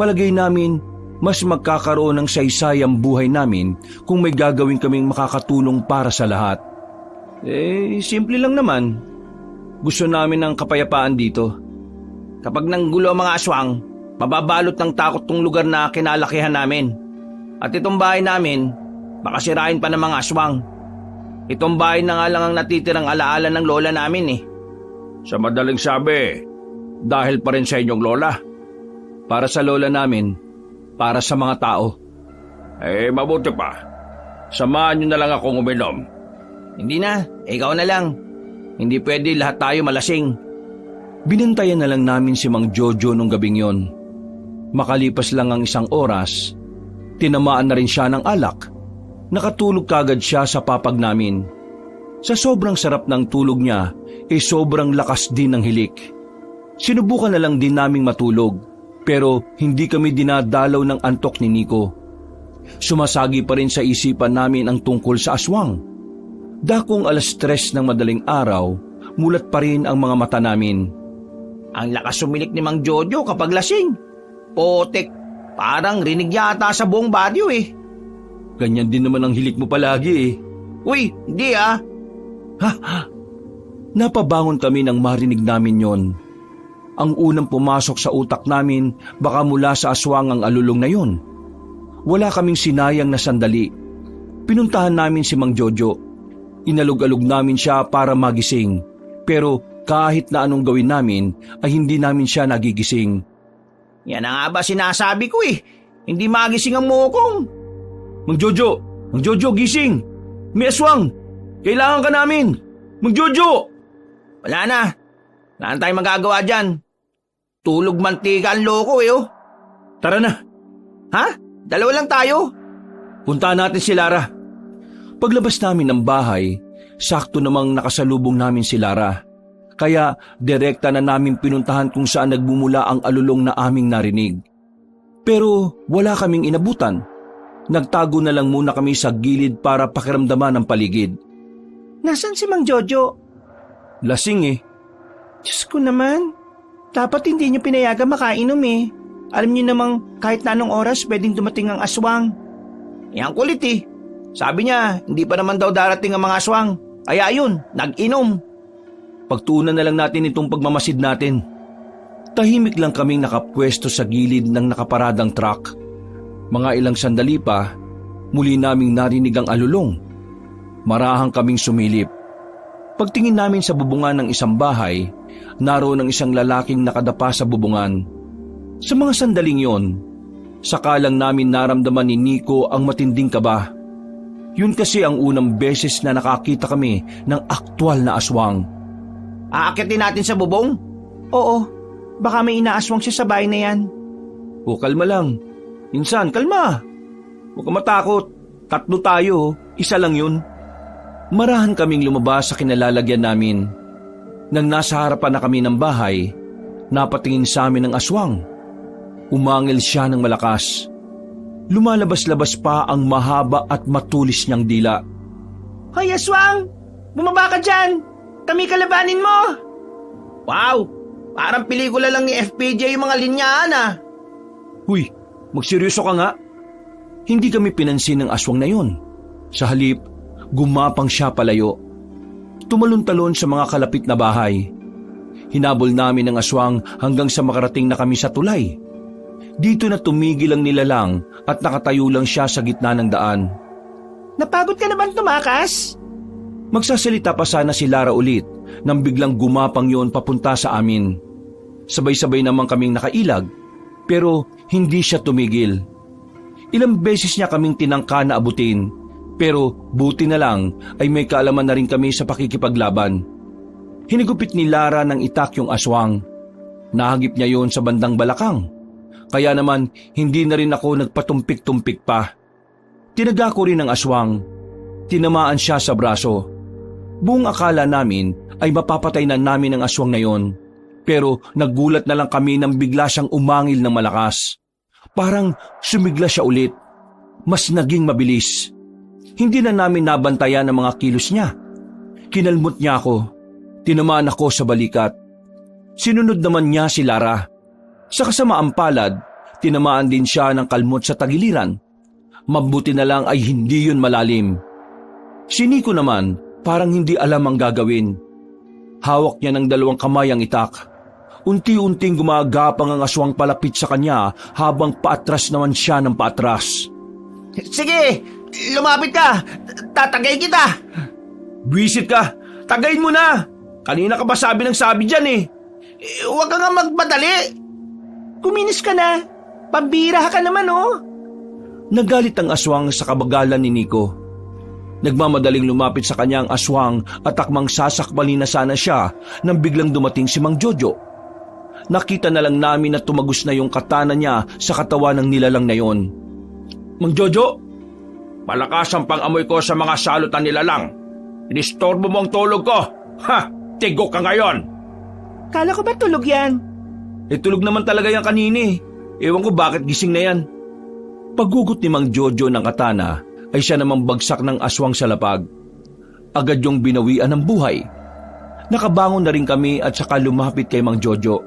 Palagay namin, mas magkakaroon ng saysay ang buhay namin kung may gagawin kaming makakatulong para sa lahat. Simple lang naman. Gusto namin ng kapayapaan dito. Kapag nanggulo ang mga aswang, mababalot ng takot tong lugar na kinalakihan namin. At itong bahay namin, baka sirain pa ng mga aswang. Itong bahay na nga lang ang natitirang alaala ng lola namin eh. Sa madaling sabi, dahil pa rin sa inyong lola. Para sa lola namin, para sa mga tao. Mabuti pa. Samahan niyo na lang akong uminom. Hindi na, ikaw na lang. Hindi pwede lahat tayo malasing. Binantayan na lang namin si Mang Jojo nung gabing yon. Makalipas lang ang 1 oras, tinamaan na rin siya ng alak. Nakatulog kagad siya sa papag namin. Sa sobrang sarap ng tulog niya, sobrang lakas din ng hilik. Sinubukan na lang din naming matulog, pero hindi kami dinadalaw ng antok ni Nico. Sumasagi pa rin sa isipan namin ang tungkol sa aswang. Dakong 3:00 ng madaling araw, mulat pa rin ang mga mata namin. Ang lakas sumilik ni Mang Jojo kapag lasing. Potek, parang rinig yata sa buong badyo eh. Ganyan din naman ang hilik mo palagi eh. Uy, hindi ah. Napabangon kami nang marinig namin yon. Ang unang pumasok sa utak namin baka mula sa aswang ang alulong na yon. Wala kaming sinayang na sandali. Pinuntahan namin si Mang Jojo. Inalog-alog namin siya para magising. Pero kahit na anong gawin namin ay hindi namin siya nagigising. Yan na nga ba sinasabi ko eh. Hindi magising ang mukong. Mang Jojo, gising! May aswang! Kailangan ka namin! Mang Jojo! Wala na. Wala na tayong magagawa dyan. Tulog mantika ang loko eh oh. Tara na, Ha? Dalawa lang tayo? puntahan natin si Lara. Paglabas namin ng bahay, sakto namang nakasalubong namin si Lara. Kaya direkta na namin pinuntahan kung saan nagmumula ang alulong na aming narinig. Pero wala kaming inabutan. Nagtago na lang muna kami sa gilid para pakiramdaman ang paligid. Nasaan si Mang Jojo? Lasing eh. Diyos ko naman. Dapat hindi niyo pinayagan makainom eh. Alam niyo namang kahit na anong oras pwedeng dumating ang aswang. Yan kulit eh. Sabi niya, hindi pa naman daw darating ang mga aswang. Kaya yun, nag-inom. Pagtuunan na lang natin itong pagmamasid natin. Tahimik lang kaming nakapwesto sa gilid ng nakaparadang truck. Mga ilang sandali pa, muli naming narinig ang alulong. Marahang kaming sumilip. Pagtingin namin sa bubungan ng isang bahay, naroon ang isang lalaking nakadapa sa bubungan. Sa mga sandaling yon, saka lang namin naramdaman ni Nico ang matinding kaba. Yun kasi ang unang beses na nakakita kami ng aktwal na aswang. Aakitin natin sa bubong? Oo, baka may inaaswang siya sa bahay na yan. O kalma lang. Insan, kalma. Huwag ka matakot. 3 tayo, isa lang yun. Marahan kaming lumabas sa kinalalagyan namin. Nang nasa harapan na kami ng bahay, napatingin sa amin ang aswang. Umangil siya ng malakas. Lumalabas-labas pa ang mahaba at matulis niyang dila. Hoy aswang! Bumaba ka dyan! Kami kalabanin mo! Wow! Parang pelikula lang ni FPJ yung mga linyaan ah. Huy, magseryoso ka nga. Hindi kami pinansin ng aswang na yun. Sa halip, gumapang siya palayo. Tumalon-talon sa mga kalapit na bahay. Hinabol namin ang aswang hanggang sa makarating na kami sa tulay. Dito na tumigil ang nilalang at nakatayo lang siya sa gitna ng daan. Napagod ka na bang tumakas? Magsasalita pa sana si Lara ulit nang biglang gumapang yon papunta sa amin. Sabay-sabay naman kaming nakailag pero hindi siya tumigil. Ilang beses niya kaming tinangka na abutin pero buti na lang ay may kaalaman na rin kami sa pakikipaglaban. Hinigupit ni Lara ng itak yung aswang. Nahagip niya yon sa bandang balakang. Kaya naman hindi na rin ako nagpatumpik-tumpik pa. Tinaga ko rin ang aswang. Tinamaan siya sa braso. Buong akala namin ay mapapatay na namin ang aswang na yon. Pero naggulat na lang kami nang bigla siyang umangil ng malakas. Parang sumigla siya ulit. Mas naging mabilis. Hindi na namin nabantayan ang mga kilos niya. Kinalmot niya ako. Tinamaan ako sa balikat. Sinunod naman niya si Lara. Sa kasamaang palad, tinamaan din siya ng kalmot sa tagiliran. Mabuti na lang ay hindi yun malalim. Si Nico naman parang hindi alam ang gagawin. Hawak niya ng 2 kamay ang itak. Unti-unting gumagapang ang aswang palapit sa kanya habang paatras naman siya ng paatras. Sige, lumapit ka. Tatagay kita. Buwisit ka! Tagayin mo na! Kanina ka ba sabi ng sabi dyan eh? Huwag ka nga magmadali. Kuminis ka na. Pambira ka naman oh. Nagalit ang aswang sa kabagalan ni Nico. Nagmamadaling lumapit sa kanya ang aswang at takmang sasakbalin na sana siya nang biglang dumating si Mang Jojo. Nakita na lang namin na tumagos na yung katana niya sa katawan ng nilalang na yon. Mang Jojo, malakas ang pang-amoy ko sa mga salutan nilalang. Inistorbo mo ang tulog ko. Ha! Tigok ka ngayon. Kala ko ba tulog yan? Tulog naman talaga yan kanina eh. Ewan ko bakit gising na yan. Paggugot ni Mang Jojo ng katana ay siya namang bagsak ng aswang sa lapag. Agad yung binawian ng buhay. Nakabangon na rin kami at saka lumapit kay Mang Jojo.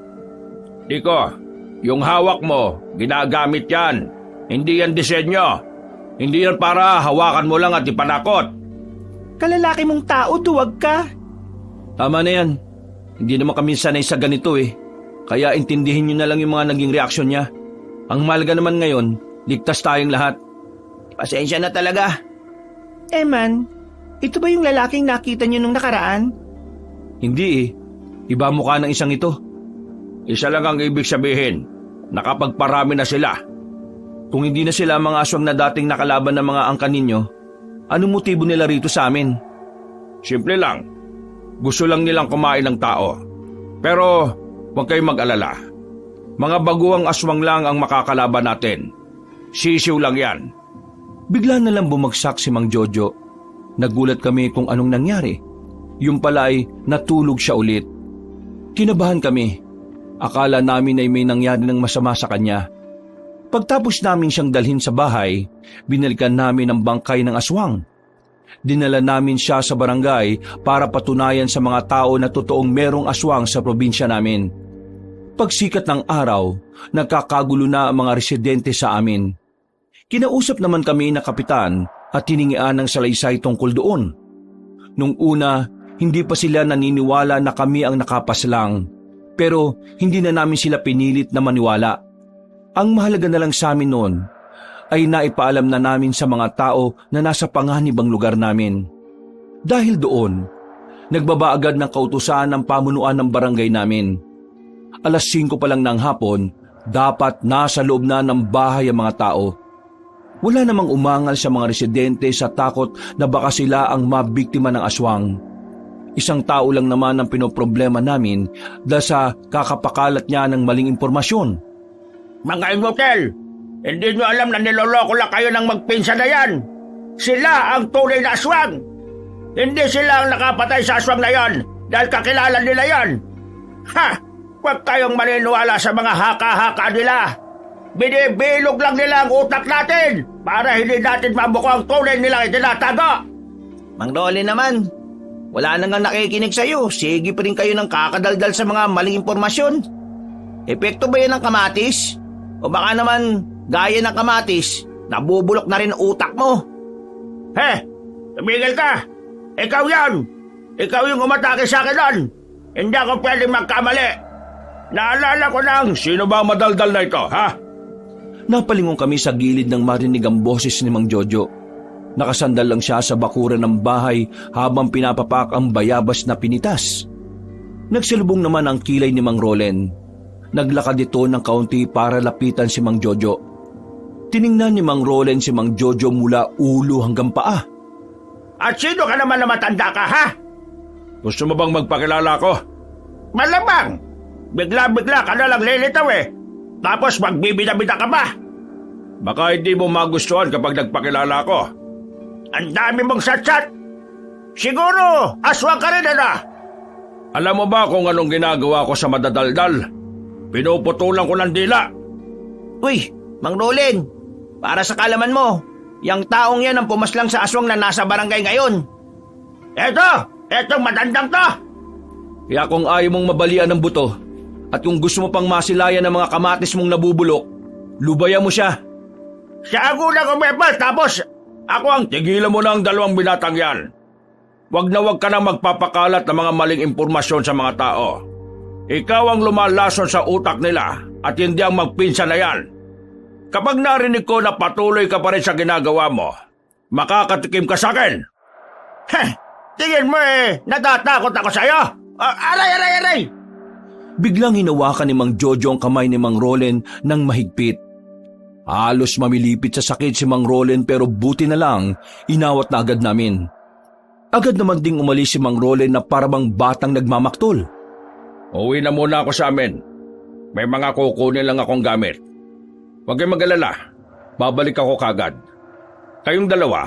Nico, yung hawak mo, ginagamit yan. Hindi yan disenyo. Hindi yan para hawakan mo lang at ipanakot. Kalalaki mong tao, duwag ka. Tama na yan. Hindi naman kami sanay sa ganito eh. Kaya intindihin nyo na lang yung mga naging reaksyon niya. Ang mahalaga naman ngayon, ligtas tayong lahat. Pasensya na talaga. Man, ito ba yung lalaking nakita niyo nung nakaraan? Hindi eh. Iba mukha ng isang ito. Isa lang ang ibig sabihin, nakapagparami na sila. Kung hindi na sila mga aswang na dating nakalaban ng mga angkan ninyo, anong motibo nila rito sa amin? Simple lang, gusto lang nilang kumain ng tao. Pero huwag kayong mag-alala. Mga baguang aswang lang ang makakalaban natin. Sisiw lang yan. Bigla na lang bumagsak si Mang Jojo. Nagulat kami kung anong nangyari. Yung pala ay natulog siya ulit. Kinabahan kami. Akala namin ay may nangyari ng masama sa kanya. Pagtapos namin siyang dalhin sa bahay, binalikan namin ang bangkay ng aswang. Dinala namin siya sa barangay para patunayan sa mga tao na totoong merong aswang sa probinsya namin. Pagsikat ng araw, nagkakagulo na ang mga residente sa amin. Kinausap naman kami na kapitan at hiningian ng salaysay tungkol doon. Nung una, hindi pa sila naniniwala na kami ang nakapaslang, pero hindi na namin sila pinilit na maniwala. Ang mahalaga na lang sa amin noon ay naipaalam na namin sa mga tao na nasa panganibang lugar namin. Dahil doon, nagbaba agad ng kautusan ng pamunuan ng barangay namin. 5:00 pa lang ng hapon, dapat nasa loob na ng bahay ang mga tao. Wala namang umangal sa mga residente sa takot na baka sila ang mabiktima ng aswang. Isang tao lang naman ang pinoproblema namin dahil sa kakapakalat niya ng maling impormasyon. Mga immortal, hindi nyo alam na niloloko lang kayo ng magpinsan na yan. Sila ang tunay na aswang. Hindi sila ang nakapatay sa aswang na yan dahil kakilala nila yan. Ha! Huwag kayong maniniwala sa mga haka-haka nila. Binibilog lang nila ang utak natin para hindi natin mabuko ang tunay nilang itinatago. Mang Rolin naman, wala nang nakikinig sa'yo. Sige pa rin kayo ng kakadaldal sa mga maling impormasyon. Epekto ba yan ng kamatis? O baka naman, gaya ng kamatis, nabubulok na rin ang utak mo. Tumigil ka! Ikaw yan! Ikaw yung umatake sa akin doon! Hindi ako pwedeng magkamali! Naalala ko lang, sino ba madaldal na ito, ha? Napalingon kami sa gilid ng marinig ang boses ni Mang Jojo. Nakasandal lang siya sa bakuran ng bahay habang pinapapak ang bayabas na pinitas. Nagsalubong naman ang kilay ni Mang Rolen. Naglakad ito ng kaunti para lapitan si Mang Jojo. Tiningnan ni Mang Rolen si Mang Jojo mula ulo hanggang paa. At sino ka naman na matanda ka, ha? Gusto mo bang magpakilala ko? Malamang! Bigla-bigla ka na lang lilitaw eh. Tapos magbibida-bida ka pa. Baka hindi mo magustuhan kapag nagpakilala ko. Ang dami mong satsat. Siguro, aswang ka rin, ano? Alam mo ba kung anong ginagawa ko sa madadaldal? Pinuputulan ko ng dila. Uy, Mang Rolin, para sa kalaman mo, yang taong yan ang pumaslang sa aswang na nasa barangay ngayon. Etong matandang to. Kaya kung ayaw mong mabalian ng buto, at kung gusto mo pang masilayan ng mga kamatis mong nabubulok, lubayan mo siya. Siya ako na kumepas, tapos ako ang tigilan mo na ang dalawang binatang yan. Wag na wag ka na magpapakalat ng mga maling impormasyon sa mga tao. Ikaw ang lumalason sa utak nila at hindi ang magpinsan na yan. Kapag narinig ko na patuloy ka pa rin sa ginagawa mo, makakatikim ka sa akin. Tingin mo natatakot ako sa'yo. Aray! Biglang hinawakan ni Mang Jojo ang kamay ni Mang Rolen ng mahigpit. Halos mamilipit sa sakit si Mang Rolen pero buti na lang, inawat na agad namin. Agad naman ding umalis si Mang Rolen na parabang batang nagmamaktol. Uwi na muna ako sa amin. May mga kukunin lang akong gamit. Huwag kayong mag-alala. Babalik ako kagad. Kayong dalawa,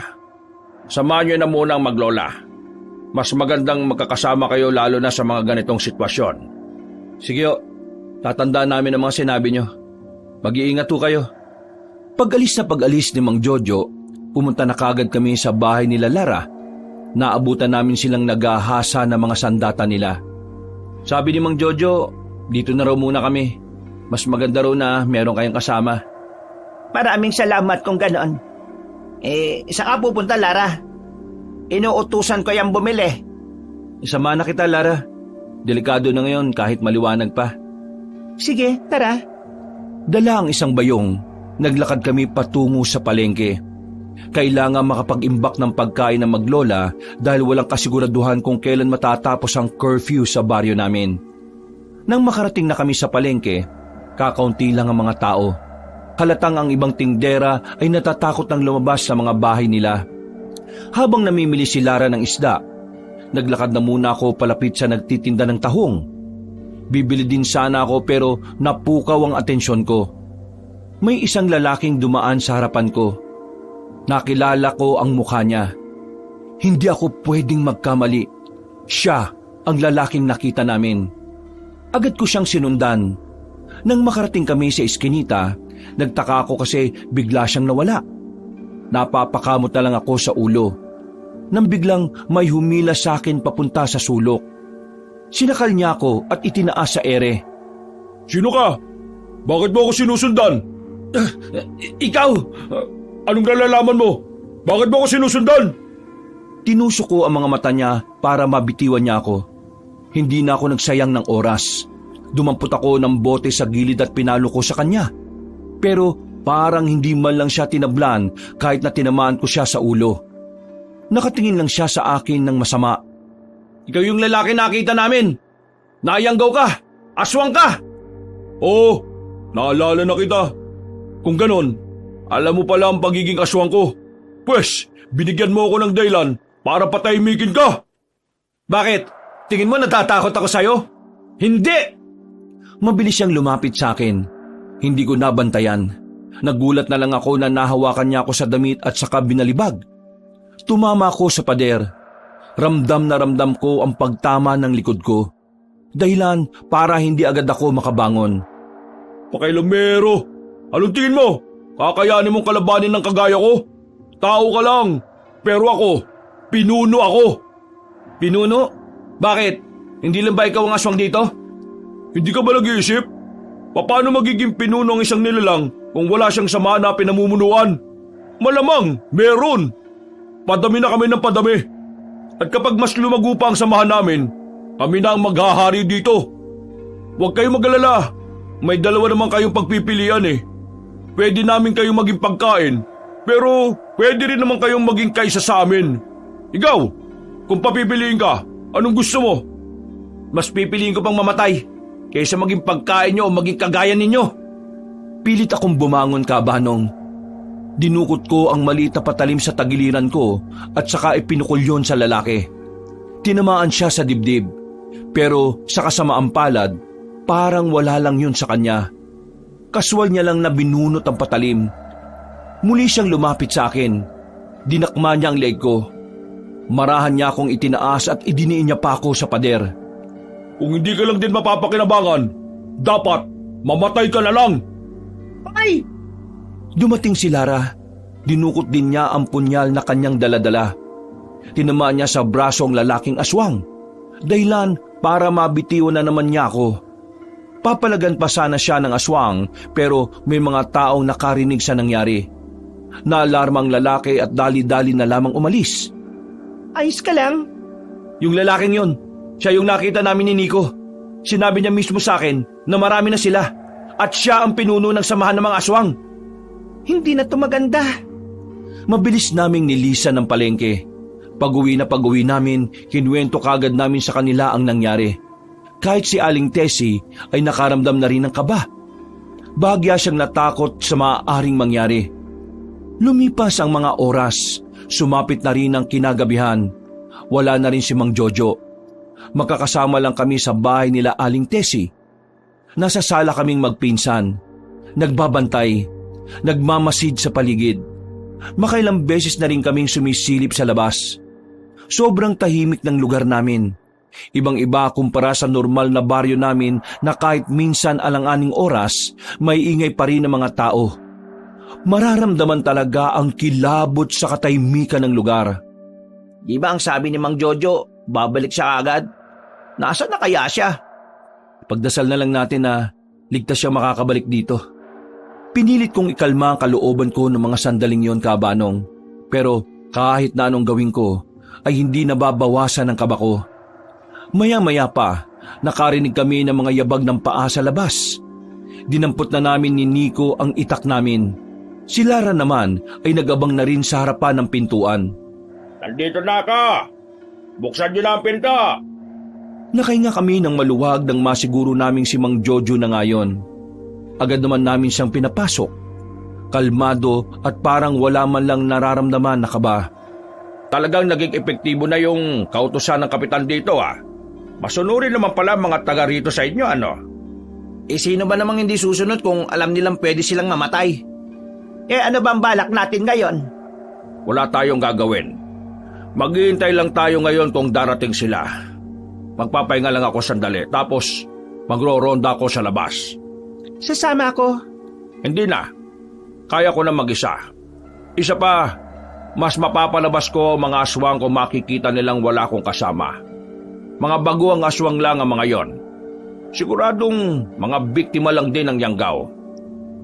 samahan nyo na muna ang maglola. Mas magandang magkakasama kayo lalo na sa mga ganitong sitwasyon. Sige o, tatandaan namin ang mga sinabi nyo. Mag-iingat ho kayo. Pag-alis ni Mang Jojo, pumunta na kagad kami sa bahay nila Lara. Naabutan namin silang naghahasa ng mga sandata nila. Sabi ni Mang Jojo, dito na raw muna kami. Mas maganda raw na meron kayong kasama. Maraming salamat kung ganoon. Saan ka pupunta, Lara? Inuutusan ko yung bumili. Isama na kita, Lara. Delikado na ngayon kahit maliwanag pa. Sige, tara. Dala ang isang bayong, naglakad kami patungo sa palengke. Kailangan makapag-imbak ng pagkain ng maglola dahil walang kasiguraduhan kung kailan matatapos ang curfew sa baryo namin. Nang makarating na kami sa palengke, kakaunti lang ang mga tao. Halatang ang ibang tindera ay natatakot ng lumabas sa mga bahay nila. Habang namimili si Lara ng isda, naglakad na muna ako palapit sa nagtitinda ng tahong. Bibili din sana ako pero napukaw ang atensyon ko. May isang lalaking dumaan sa harapan ko. Nakilala ko ang mukha niya. Hindi ako pwedeng magkamali. Siya ang lalaking nakita namin. Agad ko siyang sinundan. Nang makarating kami sa iskinita, nagtaka ako kasi bigla siyang nawala. Napapakamot na lang ako sa ulo. Nang biglang may humila sa akin papunta sa sulok. Sinakal niya ako at itinaas sa ere. Sino ka? Bakit mo ako sinusundan? Ikaw! Anong nalalaman mo? Bakit mo ako sinusundan? Tinusok ko ang mga mata niya para mabitiwan niya ako. Hindi na ako nagsayang ng oras. Dumampot ako ng bote sa gilid at pinalo ko sa kanya. Pero parang hindi man lang siya tinablan kahit na tinamaan ko siya sa ulo. Nakatingin lang siya sa akin ng masama. Ikaw yung lalaki nakita namin. Nayanggaw ka. Aswang ka. Oo, naalala na kita. Kung ganon, alam mo pala ang pagiging aswang ko. Pwes, binigyan mo ako ng dahilan para patahimikin ka. Bakit? Tingin mo natatakot ako sa'yo? Hindi! Mabilis siyang lumapit sa akin. Hindi ko nabantayan. Nagulat na lang ako na nahawakan niya ako sa damit at saka binalibag. Tumama ako sa pader. Ramdam na ramdam ko ang pagtama ng likod ko. Dahilan para hindi agad ako makabangon. Pakailamero, anong tingin mo? Kakayanin mong kalabanin ng kagaya ko? Tao ka lang, pero ako, pinuno ako. Pinuno? Bakit? Hindi lang ba ikaw ang aswang dito? Hindi ka ba nag-iisip? Paano magiging pinuno ang isang nilalang kung wala siyang samahan na pinamumunuan? Malamang, meron. Padami na kami ng padami. At kapag mas lumago pa ang samahan namin, kami na ang maghahari dito. Huwag kayong mag-alala. May dalawa naman kayong pagpipilian eh. Pwede namin kayong maging pagkain, pero pwede rin naman kayong maging kaysa sa amin. Ikaw, kung papipiliin ka, anong gusto mo? Mas pipiliin ko pang mamatay kaysa maging pagkain niyo o maging kagaya ninyo. Pilit akong bumangon, Kabanong. Dinukot ko ang maliit na patalim sa tagiliran ko at saka ipinukol yon sa lalaki. Tinamaan siya sa dibdib, pero sa kasamaang palad, parang wala lang yun sa kanya. Kaswal niya lang na binunot ang patalim. Muli siyang lumapit sa akin. Dinakma niya ang leg ko. Marahan niya akong itinaas at idiniin niya pa ako sa pader. Kung hindi ka lang din mapapakinabangan, dapat mamatay ka na lang. Ay! Dumating si Lara. Dinukot din niya ang punyal na kanyang daladala. Tinamaan niya sa braso ang lalaking aswang. Dahilan para mabitiwan na naman niya ako. Papalagan pa sana siya ng aswang pero may mga taong nakarinig sa nangyari. Naalarma ang lalaki at dali-dali na lamang umalis. Ayos ka lang? Yung lalaking yun, siya yung nakita namin ni Nico. Sinabi niya mismo sa akin na marami na sila at siya ang pinuno ng samahan ng mga aswang. Hindi na to maganda. Mabilis naming nilisan ng palengke. Pag-uwi namin, kinuwento kagad namin sa kanila ang nangyari. Kahit si Aling Tessie ay nakaramdam na rin ng kaba. Bahagya siyang natakot sa maaaring mangyari. Lumipas ang mga oras, sumapit na rin ang kinagabihan. Wala na rin si Mang Jojo. Magkakasama lang kami sa bahay nila Aling Tessie. Nasa sala kaming magpinsan. Nagbabantay. Nagmamasid sa paligid. Makailang beses na rin kaming sumisilip sa labas. Sobrang tahimik ng lugar namin. Ibang-iba kumpara sa normal na baryo namin na kahit minsan alang-aning oras, may ingay pa rin ng mga tao. Mararamdaman talaga ang kilabot sa katahimikan ng lugar. Di ba ang sabi ni Mang Jojo, babalik siya agad? Nasaan na kaya siya? Pagdasal na lang natin na ligtas siya makakabalik dito. Pinilit kong ikalma ang kalooban ko ng mga sandaling yon, Kabanong. Pero kahit na anong gawin ko, ay hindi nababawasan ang kaba ko. Maya-maya pa, nakarinig kami ng mga yabag ng paa sa labas. Dinampot na namin ni Nico ang itak namin. Si Lara naman ay nagabang na rin sa harapan ng pintuan. Nandito na ako! Buksan niyo na ang pinto! Nakahinga kami ng maluwag nang masiguro naming si Mang Jojo na ngayon. Agad naman namin siyang pinapasok. Kalmado at parang wala man lang nararamdaman na kaba. Talagang naging epektibo na yung kautusan ng kapitan dito ah. Masunurin naman pala mga taga rito sa inyo ano? Sino ba namang hindi susunod kung alam nilang pwede silang mamatay? Ano ba ang balak natin ngayon? Wala tayong gagawin. Maghihintay lang tayo ngayon kung darating sila. Magpapahinga lang ako sandali tapos magro-ronda ako sa labas. Sasama ako. Hindi na. Kaya ko na mag-isa. Isa pa, mas mapapalabas ko mga aswang kung makikita nilang wala akong kasama. Mga baguang aswang lang ang mga yon. Siguradong mga biktima lang din ng Yanggaw.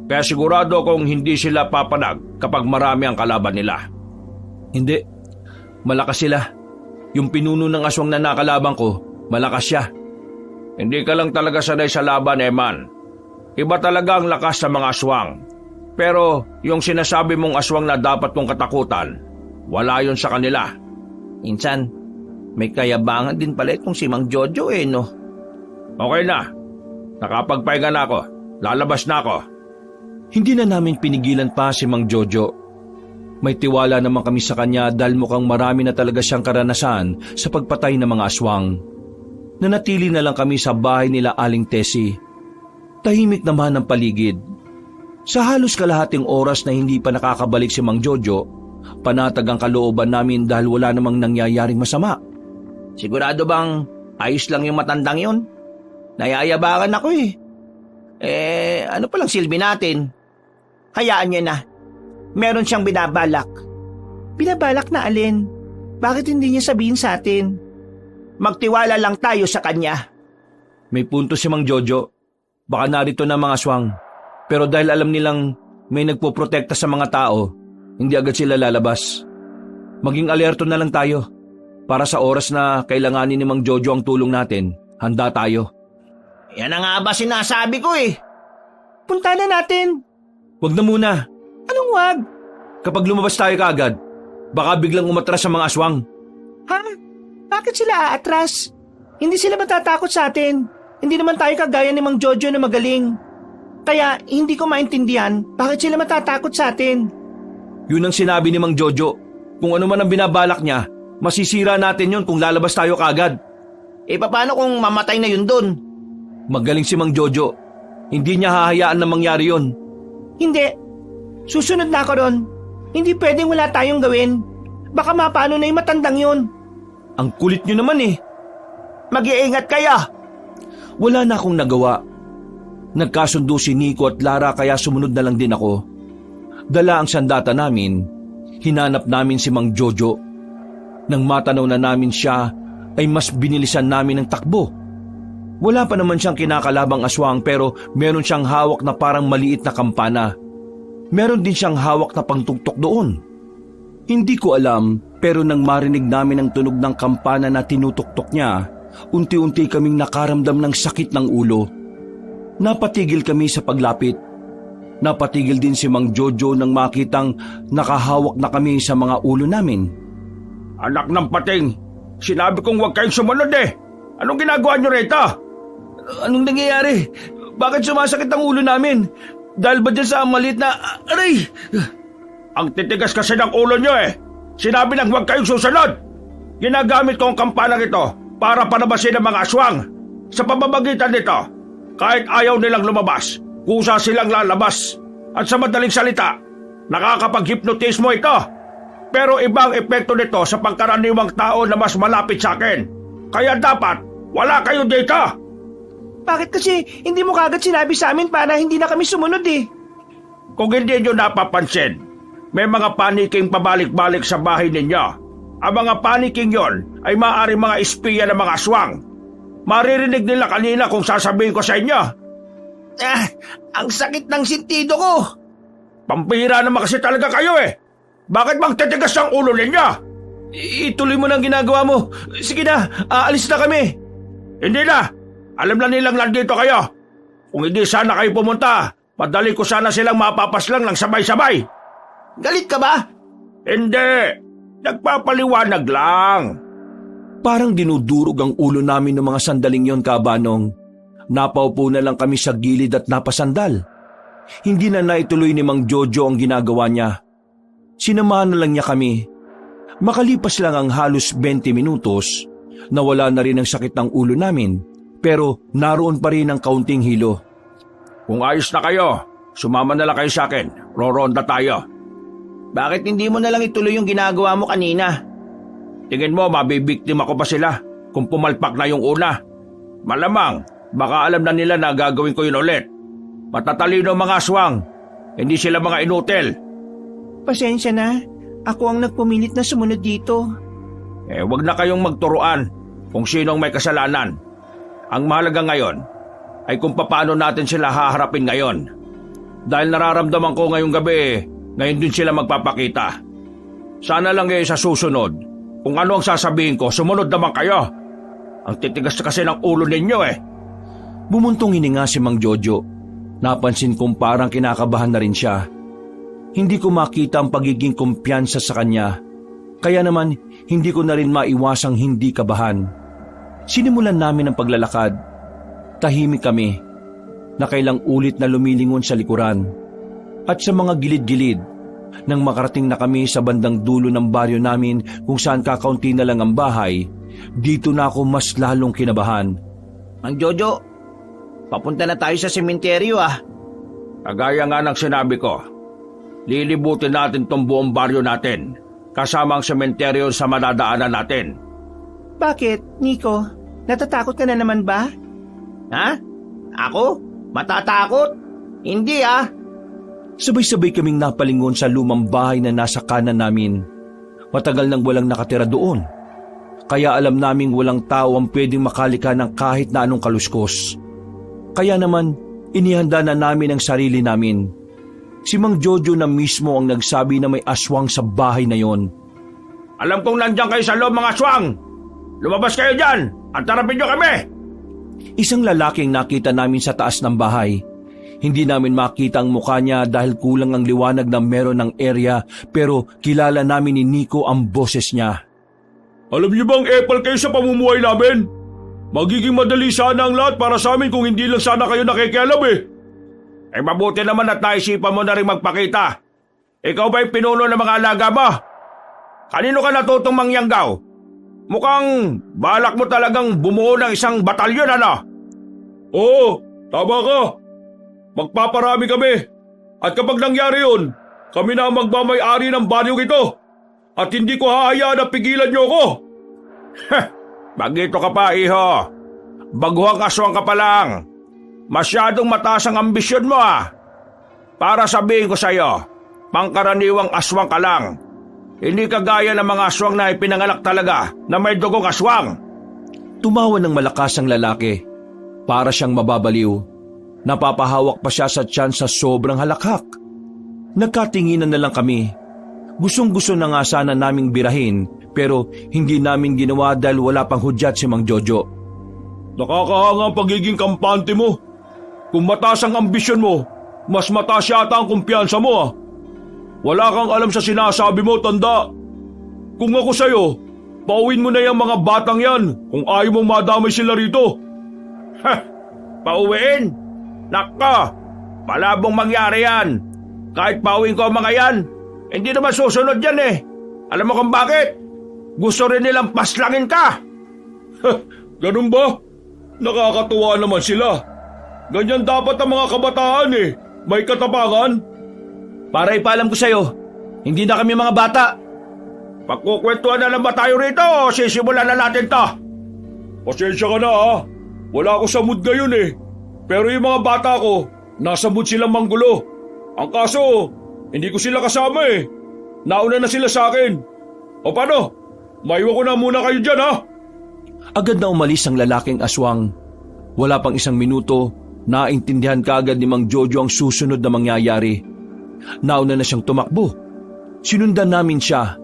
Kaya sigurado kung hindi sila papanag kapag marami ang kalaban nila. Hindi. Malakas sila. Yung pinuno ng aswang na nakalaban ko, malakas siya. Hindi ka lang talaga sanay sa laban, Eman. Iba talaga ang lakas sa mga aswang. Pero yung sinasabi mong aswang na dapat mong katakutan, wala yon sa kanila. Minsan, may kayabangan din pala itong si Mang Jojo no? Okay na. Nakapagpahinga na ako. Lalabas na ako. Hindi na namin pinigilan pa si Mang Jojo. May tiwala naman kami sa kanya dahil mukhang marami na talaga siyang karanasan sa pagpatay ng mga aswang. Nanatili na lang kami sa bahay nila Aling Tessie. Tahimik naman ang paligid. Sa halos kalahating oras na hindi pa nakakabalik si Mang Jojo, panatag ang kalooban namin dahil wala namang nangyayaring masama. Sigurado bang ayos lang yung matandang yun? Nayayabangan ako ano palang silbi natin? Hayaan niyo na. Meron siyang binabalak. Binabalak na alin? Bakit hindi niya sabihin sa atin? Magtiwala lang tayo sa kanya. May punto si Mang Jojo. Baka narito na mga aswang. Pero dahil alam nilang may nagpoprotekta sa mga tao, hindi agad sila lalabas. Maging alerto na lang tayo. Para sa oras na kailanganin ni Mang Jojo ang tulong natin, handa tayo. Yan na nga ba sinasabi ko Punta na natin. Wag na muna. Anong wag? Kapag lumabas tayo kaagad, baka biglang umatras sa mga aswang. Ha? Bakit sila aatras? Hindi sila matatakot sa atin. Hindi naman tayo kagaya ni Mang Jojo na magaling. Kaya hindi ko maintindihan bakit sila matatakot sa atin. Yun ang sinabi ni Mang Jojo. Kung ano man ang binabalak niya, masisira natin yun kung lalabas tayo kaagad. Paano kung mamatay na yun dun? Magaling si Mang Jojo. Hindi niya hahayaan na mangyari yun. Hindi. Susunod na ako ron. Hindi pwedeng wala tayong gawin. Baka mapano na yung matandang yun. Ang kulit niyo naman Mag-iingat kayo. Wala na akong nagawa. Nagkasundo si Nico at Lara kaya sumunod na lang din ako. Dala ang sandata namin. Hinanap namin si Mang Jojo. Nang matanaw na namin siya, ay mas binilisan namin ang takbo. Wala pa naman siyang kinakalabang aswang pero meron siyang hawak na parang maliit na kampana. Meron din siyang hawak na pangtugtok doon. Hindi ko alam pero nang marinig namin ang tunog ng kampana na tinutuktok niya, unti-unti kaming nakaramdam ng sakit ng ulo. Napatigil kami sa paglapit. Napatigil din si Mang Jojo nang makitang nakahawak na kami sa mga ulo namin. Anak ng pating, sinabi kong huwag kayong sumunod Anong ginagawa niyo rito? Anong nangyayari? Bakit sumasakit ang ulo namin? Dahil ba dyan sa maliit na... Aray! Ang titigas kasi ng ulo niyo Sinabi nang huwag kayong susunod. Ginagamit ko ang kampanang ito para panabasin ang mga aswang. Sa pamamagitan nito, kahit ayaw nilang lumabas, kusa silang lalabas. At sa madaling salita, nakakapag-hipnotismo ito. Pero ibang epekto nito sa pangkaraniwang tao na mas malapit sa akin. Kaya dapat, wala kayo dito. Bakit kasi hindi mo kagad sinabi sa amin para hindi na kami sumunod Kung hindi nyo napapansin, may mga paniking pabalik-balik sa bahay ninyo. Ang mga paniking yon ay maaaring mga espiya ng mga aswang. Maririnig nila kanina kung sasabihin ko sa inyo. Ang sakit ng sintido ko. Pampira naman kasi talaga kayo Bakit bang titigas ang ulo ninyo? Ituloy mo na ang ginagawa mo. Sige na, aalis na kami. Hindi na. Alam na nilang nandito kayo. Kung hindi sana kayo pumunta, madali ko sana silang mapapaslang ng sabay-sabay. Galit ka ba? Hindi, nagpapaliwanag lang. Parang dinudurog ang ulo namin ng mga sandaling yon, Kabanong. Napaupo na lang kami sa gilid at napasandal. Hindi na naituloy ni Mang Jojo ang ginagawa niya. Sinamahan na lang niya kami. Makalipas lang ang halos 20 minutos, nawala na rin ang sakit ng ulo namin, pero naroon pa rin ang kaunting hilo. Kung ayos na kayo, sumama na lang kayo sa akin. Roronda tayo. Bakit hindi mo na lang ituloy yung ginagawa mo kanina? Tingin mo mabibiktima ko pa sila kung pumalpak na yung una? Malamang, baka alam na nila na gagawin ko yun ulit. Matatalino mga aswang, hindi sila mga inutil. Pasensya na. Ako ang nagpumilit na sumunod dito. Wag na kayong magturuan kung sino ang may kasalanan. Ang mahalaga ngayon ay kung paano natin sila haharapin ngayon. Dahil nararamdaman ko ngayong gabi, ngayon din sila magpapakita. Sana lang sa susunod, kung ano ang sasabihin ko, sumunod naman kayo. Ang titigas kasi ng ulo ninyo Bumuntong hininga si Mang Jojo. Napansin kong parang kinakabahan na rin siya. Hindi ko makita ang pagiging kumpiyansa sa kanya. Kaya naman, hindi ko na rin maiwasang hindi kabahan. Sinimulan namin ang paglalakad. Tahimik kami. Nakailang ulit na lumilingon sa likuran. At sa mga gilid-gilid, nang makarating na kami sa bandang dulo ng baryo namin kung saan kakaunti na lang ang bahay, dito na ako mas lalong kinabahan. Mang Jojo, papunta na tayo sa sementeryo Kagaya nga ng sinabi ko, lilibutin natin tong buong baryo natin, kasama ang sementeryo sa madadaanan natin. Bakit, Nico? Natatakot ka na naman ba? Ha? Ako? Matatakot? Hindi Sabay-sabay kaming napalingon sa lumang bahay na nasa kanan namin. Matagal nang walang nakatira doon. Kaya alam naming walang tao ang pwedeng makalika ng kahit na anong kaluskos. Kaya naman, inihanda na namin ang sarili namin. Si Mang Jojo na mismo ang nagsabi na may aswang sa bahay na yon. Alam kong nandiyan kayo sa loob mga aswang! Lumabas kayo dyan at harapin nyo kami! Isang lalaking nakita namin sa taas ng bahay. Hindi namin makita ang mukha niya dahil kulang ang liwanag na meron ng area, pero kilala namin ni Nico ang boses niya. Alam niyo bang epal kayo sa pamumuhay namin? Magiging madali sana ang lahat para sa amin kung hindi lang sana kayo nakikialam mabuti naman at naisipan mo na rin magpakita. Ikaw ba yung pinuno ng mga alaga mo? Kanino ka natutong mangyanggaw? Mukhang balak mo talagang bumuo ng isang batalyon Oo, tama ka. Magpaparami kami. At kapag nangyari yun, kami na ang magmamay-ari ng banyong ito. At hindi ko hahayaan na pigilan niyo ako. Bagito ka pa, iho. Baguhang aswang ka pa lang. Masyadong mataas ang ambisyon mo Para sabihin ko sa'yo, pangkaraniwang aswang ka lang. Hindi kagaya ng mga aswang na ipinanganak talaga na may dugong aswang. Tumawa ng malakas ang lalaki. Para siyang mababaliw. Napapahawak pa siya sa tiyan sa sobrang halakhak. Nagkatinginan na lang kami. Gustong-gusto na nga sana naming birahin, pero hindi namin ginawa dahil wala pang hudyat si Mang Jojo. Nakakahanga ang pagiging kampante mo. Kung mataas ang ambisyon mo, mas mataas yata ang kumpiyansa mo Wala kang alam sa sinasabi mo, tanda. Kung ako sa'yo, pauwin mo na yung mga batang yan kung ayaw mong madamay sila rito. Pauwiin? Naka, malabong mangyari yan. Kahit pauwin ko ang mga yan, hindi naman susunod yan Alam mo kung bakit? Gusto rin nilang paslangin ka. Ganun ba? Nakakatuwa naman sila. Ganyan dapat ang mga kabataan May katapangan. Para ipaalam ko sa'yo, hindi na kami mga bata. Pagkukwentuhan na lang ba tayo rito o sisimulan na natin to? Pasensya ka na Wala ako sa mood ngayon Pero yung mga bata ko, nasa mood silang manggulo. Ang kaso, hindi ko sila kasama Nauna na sila sa akin. O paano? Maiwan ko na muna kayo dyan Agad na umalis ang lalaking aswang. Wala pang isang minuto, naintindihan kaagad ni Mang Jojo ang susunod na mangyayari. Nauna na siyang tumakbo. Sinundan namin siya.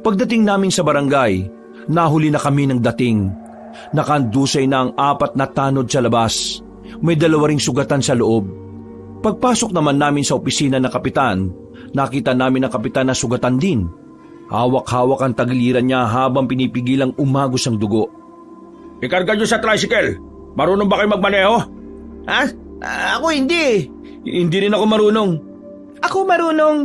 Pagdating namin sa barangay, nahuli na kami ng dating. Nakandusay na ang 4 na tanod sa labas. May 2 ring sugatan sa loob. Pagpasok naman namin sa opisina ng kapitan, nakita namin ang kapitan na sugatan din. Hawak-hawak ang tagiliran niya habang pinipigilang umagos ang dugo. Ikarga nyo sa tricycle. Marunong ba kayo magmaneho? Ha? Ako hindi. Hindi rin ako marunong. Ako marunong.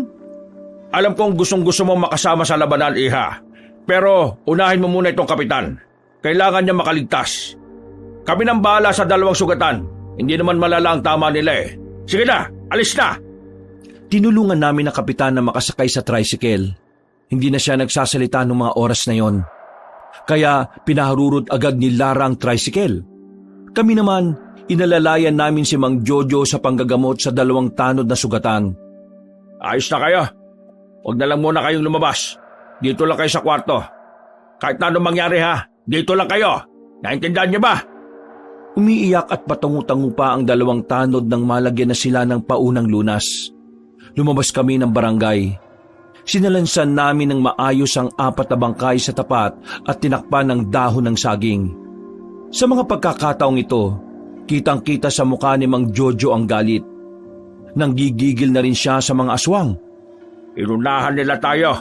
Alam kong gustong-gusto mong makasama sa labanan, Iha. Pero unahin mo muna itong kapitan. Kailangan niya makaligtas. Kami nang bahala sa dalawang sugatan. Hindi naman malala ang tama nila eh. Sige na, alis na! Tinulungan namin ang kapitan na makasakay sa tricycle. Hindi na siya nagsasalita ng mga oras na yon. Kaya pinaharurot agad ni Lara ang tricycle. Kami naman, inalalayan namin si Mang Jojo sa panggagamot sa 2 tanod na sugatan. Ayos na kayo. Huwag na lang muna kayong lumabas. Dito lang kayo sa kwarto. Kahit na anong mangyari ha, dito lang kayo. Naintindihan niyo ba? Umiiyak at patungu-tangu pa ang 2 tanod nang malagyan na sila ng paunang lunas. Lumabas kami ng barangay. Sinalansan namin ng maayos ang 4 na bangkay sa tapat at tinakpan ng dahon ng saging. Sa mga pagkakataong ito, kitang-kita sa mukha ni Mang Jojo ang galit. Nanggigigil na rin siya sa mga aswang. Inunahan nila tayo.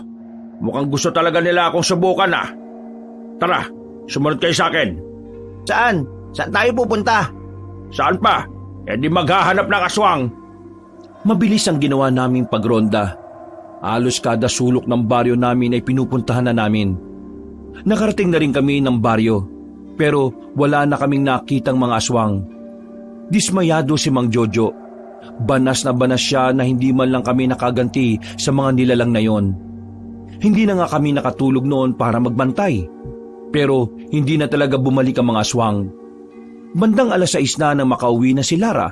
Mukhang gusto talaga nila akong subukan ah. Tara, sumunod kayo sa akin. Saan? Saan tayo pupunta? Saan pa? E di maghahanap ng aswang. Mabilis ang ginawa naming pagronda. Halos kada sulok ng baryo namin ay pinupuntahan na namin. Nakarating na rin kami ng baryo, pero wala na kaming nakitang mga aswang. Dismayado si Mang Jojo. Banas na banas siya na hindi man lang kami nakaganti sa mga nilalang na yon. Hindi na nga kami nakatulog noon para magbantay. Pero hindi na talaga bumalik ang mga aswang. Bandang 6:00 na nang makauwi na si Lara.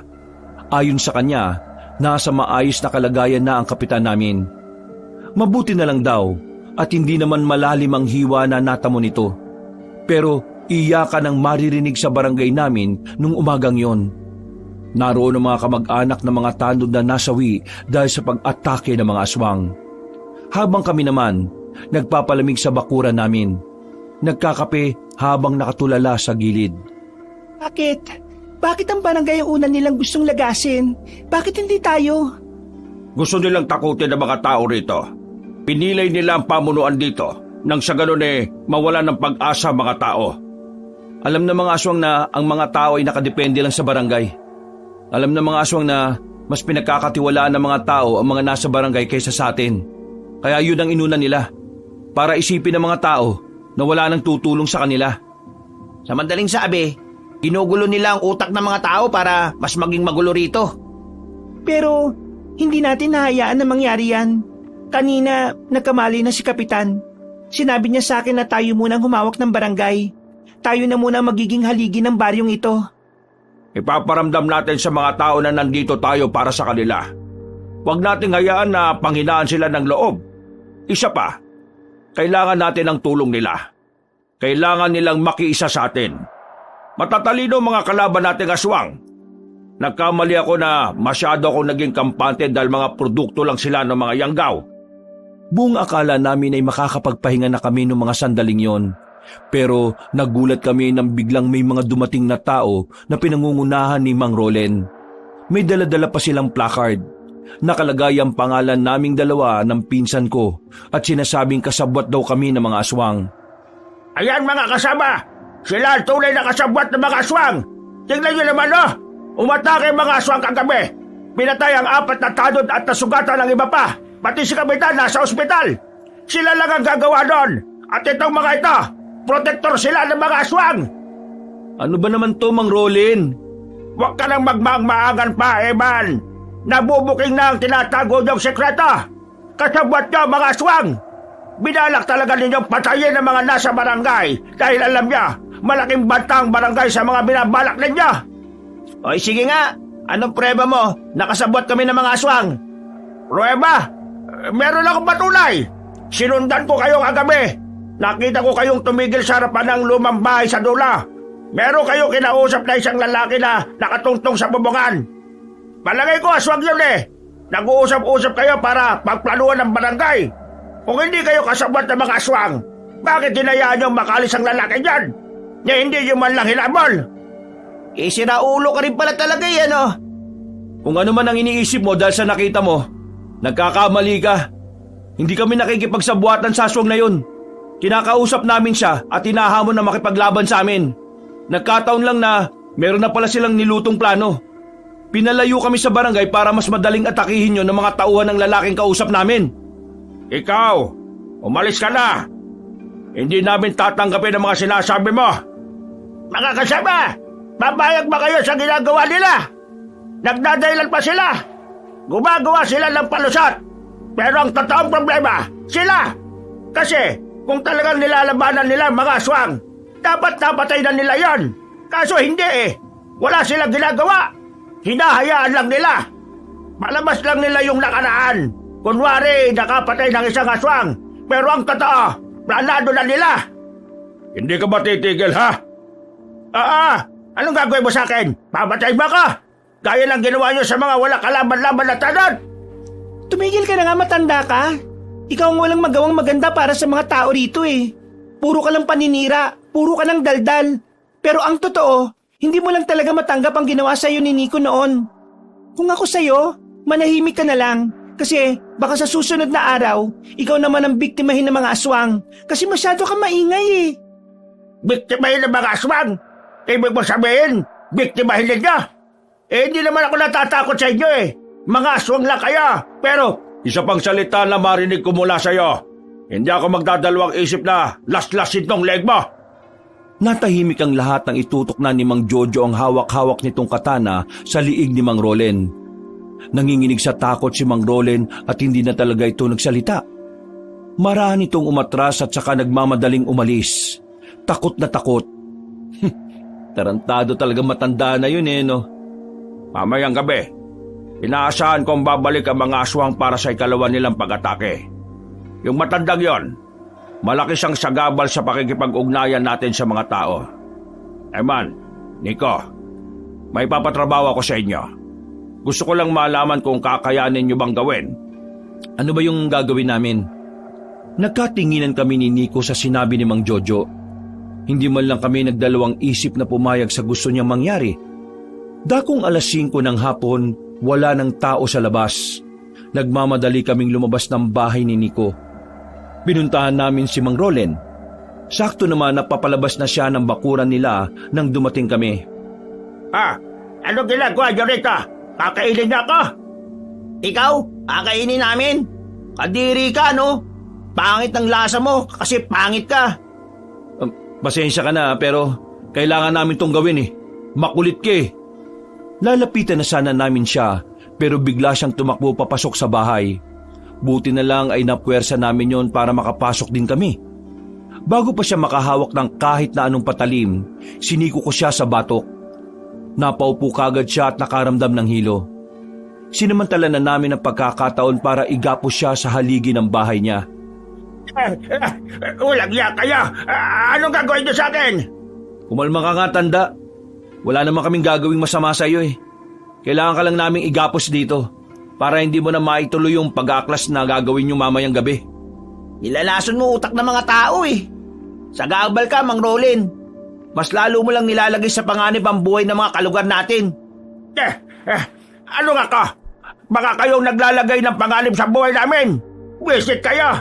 Ayon sa kanya, nasa maayos na kalagayan na ang kapitan namin. Mabuti na lang daw at hindi naman malalim ang hiwa na natamo nito. Pero iyakan ang maririnig sa barangay namin nung umagang yon. Naroon ang mga kamag-anak ng mga tanod na nasawi dahil sa pag-atake ng mga aswang. Habang kami naman, nagpapalamig sa bakuran namin. Nagkakape habang nakatulala sa gilid. Bakit? Bakit ang barangay ang una nilang gustong lagasin? Bakit hindi tayo? Gusto nilang takutin ang mga tao rito. Pinilay nila ang pamunuan dito nang sa ganun mawala ng pag-asa ang mga tao. Alam ng mga aswang na ang mga tao ay nakadepende lang sa barangay. Alam ng mga aswang na mas pinagkakatiwalaan ng mga tao ang mga nasa barangay kaysa sa atin. Kaya yun ang inuna nila. Para isipin ng mga tao na wala nang tutulong sa kanila. Sa madaling sabi, ginugulo nila ang utak ng mga tao para mas maging magulo rito. Pero hindi natin nahayaan na mangyari yan. Kanina, nagkamali na si Kapitan. Sinabi niya sa akin na tayo munang humawak ng barangay. Tayo na muna magiging haligi ng baryong ito. Ipaparamdam natin sa mga tao na nandito tayo para sa kanila. Huwag nating hayaan na panghinaan sila ng loob. Isa pa, kailangan natin ang tulong nila. Kailangan nilang makiisa sa atin. Matatalino mga kalaban nating aswang. Nagkamali ako na masyado akong naging kampante dahil mga produkto lang sila ng mga yanggaw. Buong akala namin ay makakapagpahinga na kami ng mga sandaling yon. Pero nagulat kami nang biglang may mga dumating na tao na pinangungunahan ni Mang Rolen. May dala-dala pa silang placard. Nakalagay ang pangalan naming 2 ng pinsan ko at sinasabing kasabwat daw kami ng mga aswang. Ayan mga kasama! Sila ang tunay na kasabwat ng mga aswang! Tingnan nyo naman Umatake ang mga aswang kagabi! Pinatay ang 4 na tanod at nasugatan ng iba pa! Pati si kapitan nasa ospital! Sila lang ang gagawa doon! At itong mga ito, protektor sila ng mga aswang! Ano ba naman to, Mang Rolen? Huwag ka nang magmaang-maangan pa, Eman! Nabubuking na ang tinatago niyong sekreto! Kasabwat niyo mga aswang! Binalak talaga ninyong patayin ang mga nasa barangay dahil alam niya, malaking banta ang barangay sa mga binabalak ninyo! Oy, sige nga! Anong prueba mo? Nakasabwat kami ng mga aswang! Prueba? Meron akong patunay! Sinundan ko kayo kagabi! Nakita ko kayong tumigil sa harapan ng lumang bahay sa dula! Meron kayong kinausap na isang lalaki na nakatungtong sa bubungan! Palagay ko aswang yun Nag-uusap-usap kayo para pagplanuhan ng barangay! Kung hindi kayo kasabwat ng mga aswang, bakit hinayaan niyong makalis ang lalaki dyan? Na hindi niyo man lang hinabol? Siraulo ka rin pala talaga yan Kung ano man ang iniisip mo dahil sa nakita mo, Nagkakamali ka. Hindi kami nakikipagsabuatan sa aswang na yun. Kinakausap namin siya at hinahamon na makipaglaban sa amin. Nagkataon lang na meron na pala silang nilutong plano. Pinalayo kami sa barangay para mas madaling atakihin yun ng mga tauhan ng lalaking kausap namin. Ikaw, umalis ka na. Hindi namin tatanggapin ang mga sinasabi mo. Mga kasama, papayag ba kayo sa ginagawa nila? Nagdadahilan pa sila. Gumagawa sila ng palusot. Pero ang totoong problema, sila. Kasi kung talagang nilalabanan nila ang mga aswang, dapat napatay na nila yon. Kaso hindi eh. Wala silang ginagawa. Hinahayaan lang nila. Palabas lang nila yung nakaraan. Kunwari, nakapatay ng isang aswang. Pero ang totoo, planado na nila. Hindi ka ba titigil, ha? Anong gagawin mo sa akin? Papatay ba ka? Gaya lang ginawa nyo sa mga wala kalaban-laban na tanod. Tumigil ka na nga, matanda ka. Ikaw ang walang magawang maganda para sa mga tao rito eh. Puro ka lang paninira, puro ka lang daldal. Pero ang totoo, hindi mo lang talaga matanggap ang ginawa sa'yo ni Nico noon. Kung ako sa'yo, manahimik ka na lang. Kasi baka sa susunod na araw, ikaw naman ang biktimahin ng mga aswang. Kasi masyado ka maingay eh. Biktimahin ng mga aswang? Ibig mo sabihin, biktimahin ninyo? Hindi naman ako natatakot sa inyo eh. Mga aswang lang kayo. Pero isa pang salita na marinig ko mula sa'yo. Hindi ako magdadalawang isip na las-lasin tong leg mo. Natahimik ang lahat nang itutok na ni Mang Jojo ang hawak-hawak nitong katana sa liig ni Mang Rolen. Nanginginig sa takot si Mang Rolen at hindi na talaga ito nagsalita. Marahan itong umatras at saka nagmamadaling umalis. Takot na takot. Tarantado talaga matanda na yun eh, no? Mamayang gabi, inaasahan kong babalik ang mga aswang para sa ikalawa nilang pag-atake. Yung matandang yon, malaki siyang sagabal sa pakikipag-ugnayan natin sa mga tao. Eman, Nico, may papatrabaho ako sa inyo. Gusto ko lang malaman kung kakayanin niyo bang gawin. Ano ba yung gagawin namin? Nagkatinginan kami ni Nico sa sinabi ni Mang Jojo. Hindi man lang kami nagdalawang isip na pumayag sa gusto niyang mangyari. Dakong 5:00 ng hapon, wala ng tao sa labas. Nagmamadali kaming lumabas ng bahay ni Nico. Pinuntahan namin si Mang Rolen. Sakto naman napapalabas na siya ng bakuran nila nang dumating kami. Ano ginagawa niyo rito? Kakainin niyo ako? Ikaw, kakainin namin. Kadiri ka, no? Pangit ng lasa mo kasi pangit ka. Pasensya ka na pero kailangan namin tong gawin eh. Makulit ka eh. Lalapitan na sana namin siya pero bigla siyang tumakbo papasok sa bahay. Buti na lang ay napwersa namin yon para makapasok din kami. Bago pa siya makahawak ng kahit na anong patalim, siniko ko siya sa batok. Napaupo kagad siya at nakaramdam ng hilo. Sinamantala na namin ang pagkakataon para igapo siya sa haligi ng bahay niya. Walang iya kayo! Anong gagawin niyo sa akin? Kumalma ka nga, tanda. Wala naman kaming gagawing masama sa iyo eh. Kailangan ka lang naming igapos dito para hindi mo na maituloy yung pag-aaklas na gagawin yung mamayang gabi. Nilalason mo utak ng mga tao eh. Sagabal ka, Mang Rolen. Mas lalo mo lang nilalagay sa panganib ang buhay ng mga kalugar natin. Ano nga ka? Baka kayong naglalagay ng panganib sa buhay namin. Wisit kayo!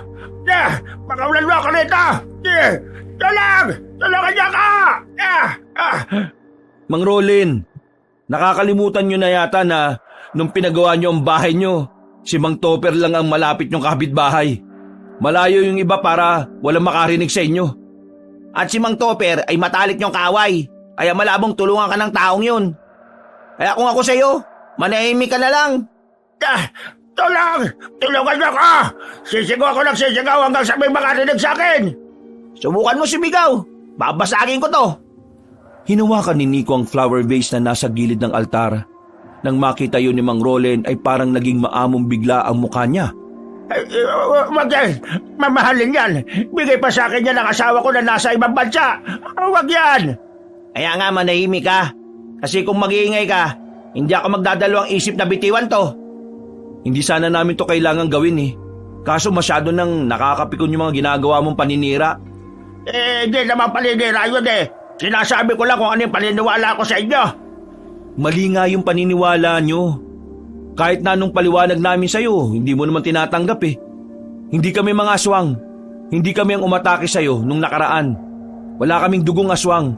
Pakawalan mo ako rito! Tulungan niyo ka! Mang Rolen, nakakalimutan nyo na yata na nung pinagawa nyo ang bahay nyo, si Mang Topper lang ang malapit nyong kapitbahay. Malayo yung iba para walang makarinig sa inyo. At si Mang Topper ay matalik niyong kaaway. Kaya malabong tulungan ka ng taong yun. Kaya kung ako sa'yo, manahimik ka na lang. Tulungan niyo ako! Sisigaw ako ng sisigaw hanggang sa may makarinig sa akin! Subukan mo sumigaw. Babasagin ko to. Hinawakan ni Nico ang flower vase na nasa gilid ng altar. Nang makita yun ni Mang Rolen ay parang naging maamong bigla ang mukha niya. Wag yan! Mamahalin yan! Bigay pa sa akin yan ang asawa ko na nasa ibang bansa! Wag yan! Kaya nga manahimik ka. Kasi kung mag-iingay ka, hindi ako magdadalawang isip na bitiwan to. Hindi sana namin to kailangan gawin eh. Kaso masyado nang nakakapikon yung mga ginagawa mong paninira. Hindi naman paninira yun eh. Sinasabi ko lang kung ano yung paniniwala ko sa inyo. Mali nga yung paniniwala nyo. Kahit na anong paliwanag namin sa'yo, hindi mo naman tinatanggap eh. Hindi kami mga aswang. Hindi kami ang umatake sa'yo nung nakaraan. Wala kaming dugong aswang.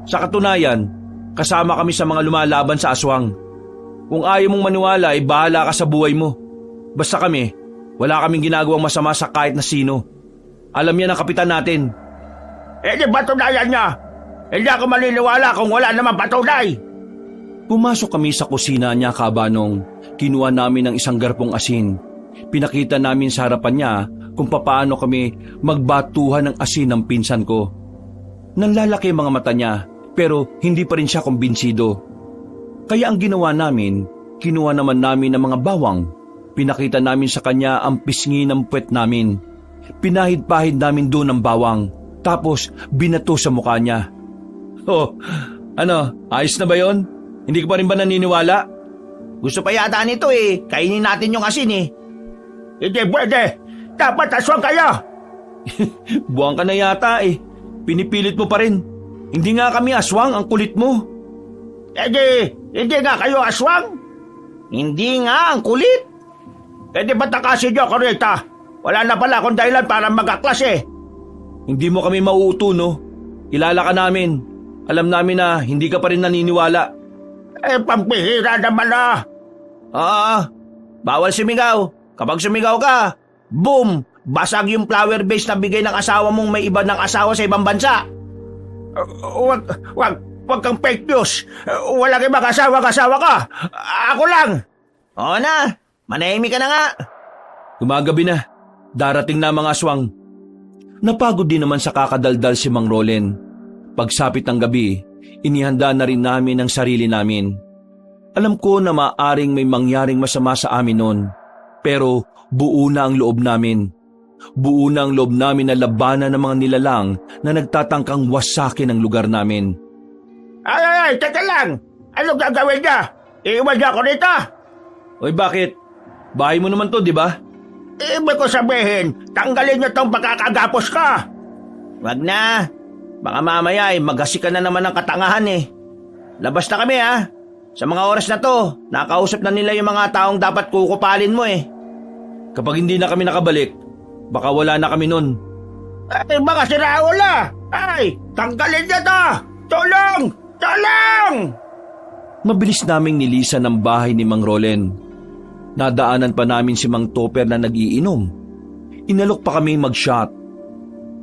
Sa katunayan, kasama kami sa mga lumalaban sa aswang. Kung ayaw mong maniwala ay bahala ka sa buhay mo. Basta kami, wala kaming ginagawang masama sa kahit na sino. Alam yan ang kapitan natin. Di patunayan niya. Hindi ako maniniwala kung wala naman patunay. Pumasok kami sa kusina niya, Kabanong. Kinuha namin ng isang garpong asin. Pinakita namin sa harapan niya kung papaano kami magbatuhan ng asin ng pinsan ko. Nanlalaki ang mga mata niya pero hindi pa rin siya kumbinsido. Kaya ang ginawa namin, kinuha naman namin ng mga bawang. Pinakita namin sa kanya ang pisngi ng puwet namin. Pinahid-pahid namin doon ang bawang. Tapos binato sa mukha niya. Oh, ayos na ba yon? Hindi ka pa rin ba naniniwala? Gusto pa yata nito eh. Kainin natin yung asin eh. Hindi pwede. Dapat aswang kayo. Buwang ka na yata eh. Pinipilit mo pa rin. Hindi nga kami aswang, ang kulit mo. Hindi nga kayo aswang. Hindi nga, ang kulit. Ba't nakasin niyo ako rito? Wala na pala akong dahilan para magkaklase. Hindi mo kami mauuto, no? Kilala ka namin. Alam namin na hindi ka pa rin naniniwala. Pampihira naman na. Bawal sumigaw. Kapag sumigaw ka, boom! Basag yung flower base na bigay ng asawa mong may iba ng asawa sa ibang bansa. Wag kang fake news. Walang ibang kasawa ka. Ako lang. Oo na, manahimik ka na nga. Gumagabi na. Darating na mga aswang. Napagod din naman sa kakadaldal si Mang Rolen. Pagsapit ng gabi, inihanda na rin namin ang sarili namin. Alam ko na maaring may mangyaring masama sa amin noon. Pero buo na ang loob namin. Buo na ang loob namin na labanan ng mga nilalang na nagtatangkang wasakin ang lugar namin. Ay, teka lang. Anong gagawin niya? Iiwan niya ako rito? Oy, bakit? Bahay mo naman to, di ba? Ibig ko sabihin, tanggalin niyo tong pagkakagapos ka. Wag na. Baka mamaya ay maghasi ka na naman ng katangahan eh. Labas na kami ha. Sa mga oras na to, nakausap na nila yung mga taong dapat kukupalin mo eh. Kapag hindi na kami nakabalik, baka wala na kami nun. Baka siraula. Ay, tanggalin niyo to. Tulong! Mabilis naming nilisan ang bahay ni Mang Rolen. Nadaanan pa namin si Mang Topper na nag-iinom. Inalok pa kami mag-shot.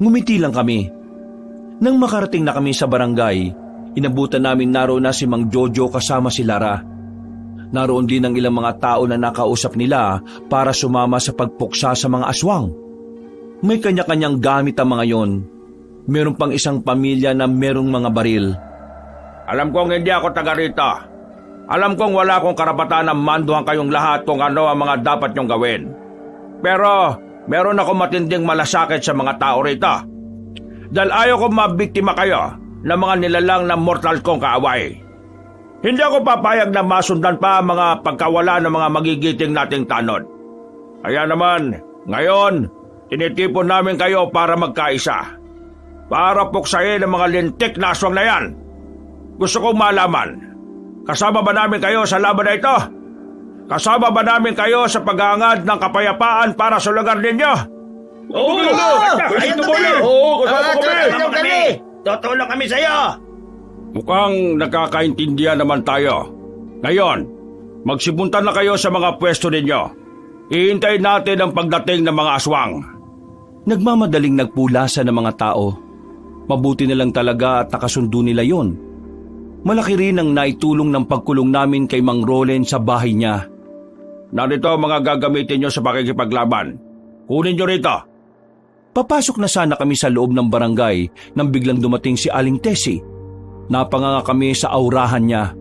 Ngumiti lang kami. Nang makarating na kami sa barangay, inabutan namin naroon na si Mang Jojo kasama si Lara. Naroon din ang ilang mga tao na nakausap nila para sumama sa pagpuksa sa mga aswang. May kanya-kanyang gamit ang mga yon. Meron pang isang pamilya na merong mga baril. Alam kong hindi ako taga rito. Alam kong wala akong karapatan na manduhan kayong lahat kung ano ang mga dapat nyong gawin. Pero meron ako matinding malasakit sa mga tao rito. Dahil ayaw kong mabiktima kayo ng mga nilalang na mortal kong kaaway. Hindi ako papayag na masundan pa ang mga pagkawala ng mga magigiting nating tanod. Kaya naman, ngayon, tinitipon namin kayo para magkaisa. Para puksain ang mga lintik na aswang na yan. Gusto kong malaman, kasama ba namin kayo sa laban na ito? Kasama ba namin kayo sa paghahangad ng kapayapaan para sa lugar ninyo? Oo, kasama kami. Tutulong kami sa'yo. Mukhang nakakaintindihan naman tayo. Ngayon, magsibuntan na kayo sa mga pwesto ninyo. Hihintayin natin ang pagdating ng mga aswang. Nagmamadaling nagpulasa ng mga tao. Mabuti na lang talaga at nakasundo nila yon. Malaki rin ang naitulong ng pagkulong namin kay Mang Rolen sa bahay niya. Narito ang mga gagamitin nyo sa pakikipaglaban. Kunin nyo rito. Papasok na sana kami sa loob ng barangay nang biglang dumating si Aling Tessie. Napanganga kami sa aurahan niya.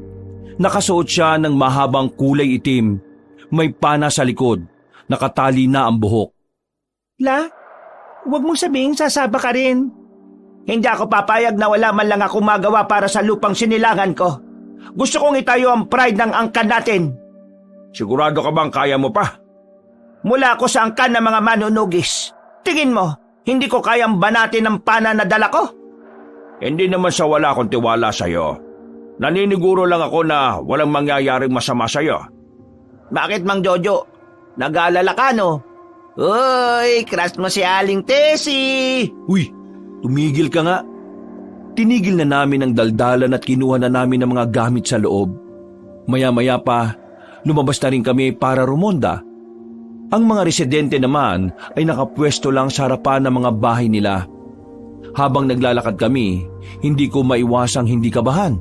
Nakasuot siya ng mahabang kulay itim. May pana sa likod. Nakatali na ang buhok. La, huwag mong sabihing sasaba ka rin. Hindi ako papayag na wala man lang ako magawa para sa lupang sinilangan ko. Gusto kong itayo ang pride ng angkan natin. Sigurado ka bang kaya mo pa? Mula ako sa angkan ng mga manunugis. Tingin mo, hindi ko kayang banatin ang pana na dala ko? Hindi naman sa wala akong tiwala sa'yo. Naniniguro lang ako na walang mangyayaring masama sa'yo. Bakit, Mang Jojo? Nag-aalala ka, no? Uy, crush mo si Aling Tessie! Uy, tumigil ka nga. Tinigil na namin ang daldalan at kinuha na namin ang mga gamit sa loob. Maya-maya pa, lumabas na rin kami para rumonda. Ang mga residente naman ay nakapwesto lang sa harapan ng mga bahay nila. Habang naglalakad kami, hindi ko maiwasang hindi kabahan.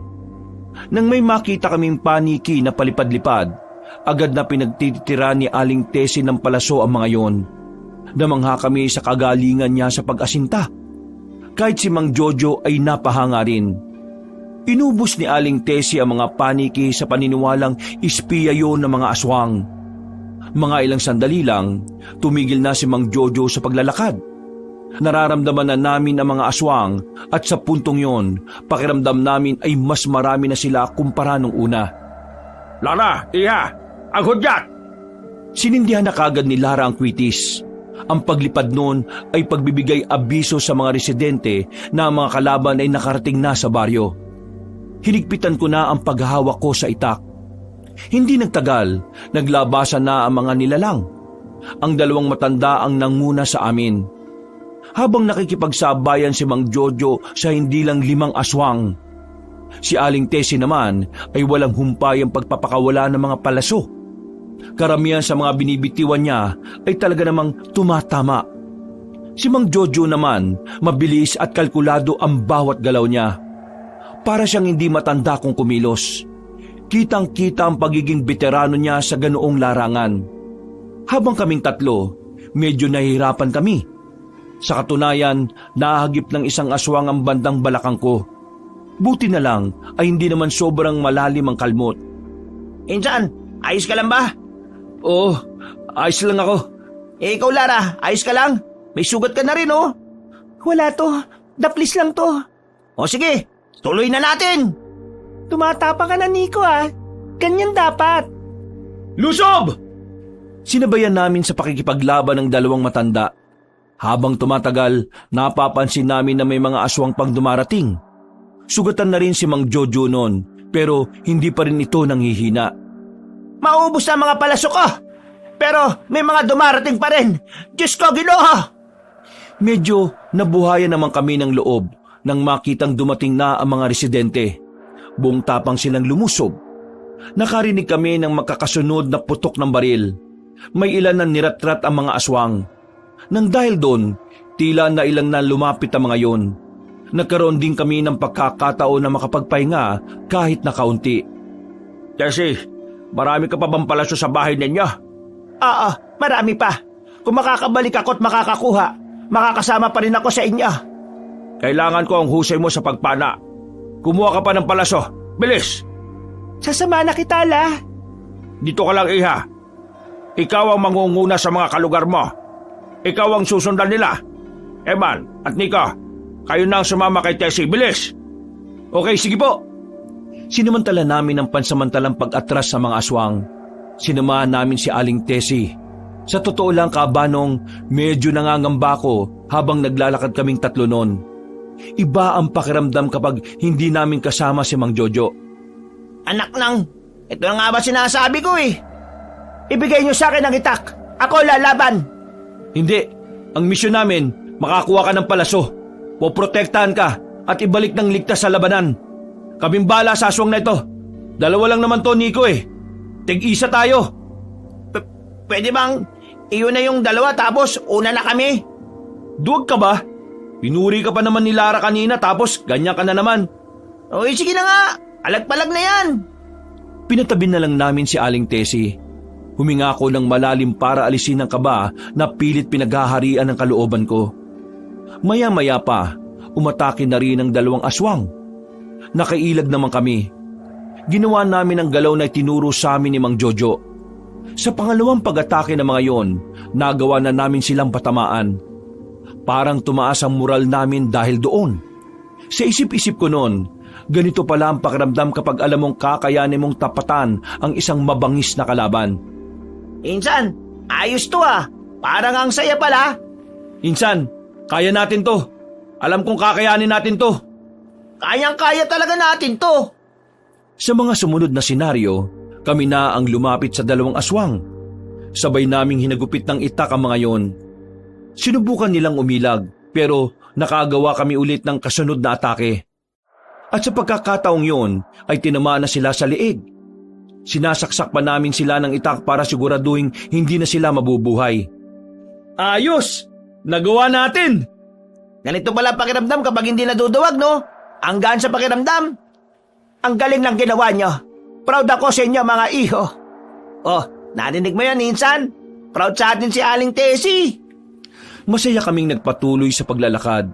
Nang may makita kaming paniki na palipad-lipad, agad na pinagtitira ni Aling Tessie ng palaso ang mga yon. Namangha kami sa kagalingan niya sa pag-asinta. Kahit si Mang Jojo ay napahanga rin. Inubos ni Aling Tessie ang mga paniki sa paniniwalang espiya yon ng mga aswang. Mga ilang sandali lang, tumigil na si Mang Jojo sa paglalakad. Nararamdaman na namin ang mga aswang at sa puntong yon, pakiramdam namin ay mas marami na sila kumpara nung una. Lara, Iha, ang hudyat! Sinindihan na kagad ni Lara ang kwitis. Ang paglipad noon ay pagbibigay abiso sa mga residente na ang mga kalaban ay nakarating na sa baryo. Hinigpitan ko na ang paghahawak ko sa itak. Hindi nagtagal, naglabasan na ang mga nilalang. Ang dalawang matanda ang nanguna sa amin. Habang nakikipagsabayan si Mang Jojo sa hindi lang 5 aswang. Si Aling Tessie naman ay walang humpay ang pagpapakawala ng mga palaso. Karamihan sa mga binibitiwan niya ay talaga namang tumatama. Si Mang Jojo naman, mabilis at kalkulado ang bawat galaw niya. Para siyang hindi matanda kung kumilos. Kitang-kita ang pagiging veterano niya sa ganoong larangan. Habang kaming tatlo, medyo nahihirapan kami. Sa katunayan, nahagip ng isang aswang ang bandang balakang ko. Buti na lang ay hindi naman sobrang malalim ang kalmot. Insan, ayos ka lang ba? Oo, ayos lang ako. Ikaw, Lara, ayos ka lang? May sugat ka na rin, oh. Wala to. Daplis lang to. O sige, tuloy na natin. Tumatapang ka na, Nico, ah. Ganyan dapat. Lusob! Sinabayan namin sa pakikipaglaban ng dalawang matanda. Habang tumatagal, napapansin namin na may mga aswang pang dumarating. Sugatan na rin si Mang Jojo noon, pero hindi pa rin ito nanghihina. Maubos na mga palaso ko. Pero may mga dumarating pa rin. Diyos ko, Ginoo! Medyo nabuhayan naman kami ng loob nang makitang dumating na ang mga residente. Buong tapang silang lumusob. Nakarinig kami ng magkakasunod na putok ng baril. May ilan na niratrat ang mga aswang. Nang dahil doon, tila na ilang na lumapit ang mga yon. Nagkaroon din kami ng pagkakataon na makapagpahinga kahit na kaunti. Tessie, marami ka pa bang palasyo sa bahay ninyo? Oo, marami pa. Kung makakabalik ako at makakakuha, makakasama pa rin ako sa inyo. Kailangan ko ang husay mo sa pagpana. Kumuha ka pa ng palaso. Bilis! Sasama na kita, La. Dito ka lang, Iha. Ikaw ang mangunguna sa mga kalugar mo. Ikaw ang susundan nila. Eman at Nico, kayo na ang sumama kay Tessie. Bilis! Okay, sige po. Sinamantala namin ang pansamantalang pag-atras sa mga aswang. Sinamahan namin si Aling Tessie. Sa totoo lang, Kabanong, medyo nangangamba ko habang naglalakad kaming tatlo noon. Iba ang pakiramdam kapag hindi namin kasama si Mang Jojo. Anak nang, ito na nga ba sinasabi ko eh. Ibigay niyo sa akin ang itak. Ako lalaban. Hindi. Ang misyon namin, makakuha ka ng palaso. Poprotektahan ka at ibalik ng ligtas sa labanan. Kaming bala sa aswang na ito. Dalawa lang naman to, Nico eh. Tig-isa tayo. Pwede bang iyon na yung dalawa tapos una na kami? Duwag ka ba? Pinuri ka pa naman ni Lara kanina tapos ganyan ka na naman. Uy, sige na nga. Alag-palag na yan. Pinatabi na lang namin si Aling Tessie. Huminga ako ng malalim para alisin ang kaba na pilit pinaghaharian ng kalooban ko. Maya-maya pa, umatake na rin ang dalawang aswang. Nakailag naman kami. Ginawa namin ang galaw na tinuro sa amin ni Mang Jojo. Sa pangalawang pag-atake ng mga yon, nagawa na namin silang patamaan. Parang tumaas ang moral namin dahil doon. Sa isip-isip ko noon, ganito pala ang pakiramdam kapag alam mong kakayanin mong tapatan ang isang mabangis na kalaban. Insan, ayos to ah. Parang ang saya pala. Insan, kaya natin to. Alam kong kakayanin natin to. Kayang-kaya talaga natin to. Sa mga sumunod na senaryo, Kami na ang lumapit sa dalawang aswang. Sabay naming hinagupit ng itak ang mga yon. Sinubukan nilang umilag pero nakagawa kami ulit ng kasunod na atake. At sa pagkakataong yon ay tinamaan na sila sa liig. Sinasaksak pa namin sila ng itak para siguraduhin hindi na sila mabubuhay. Ayos! Nagawa natin! Ganito pala pakiramdam kapag hindi naduduwag, no? Ang gaan sa pakiramdam. Ang galing ng ginawa nyo. Proud ako sa inyo, mga iho. Oh, narinig mo yan, Insan? Proud sa atin si Aling Tessie. Masaya kaming nagpatuloy sa paglalakad.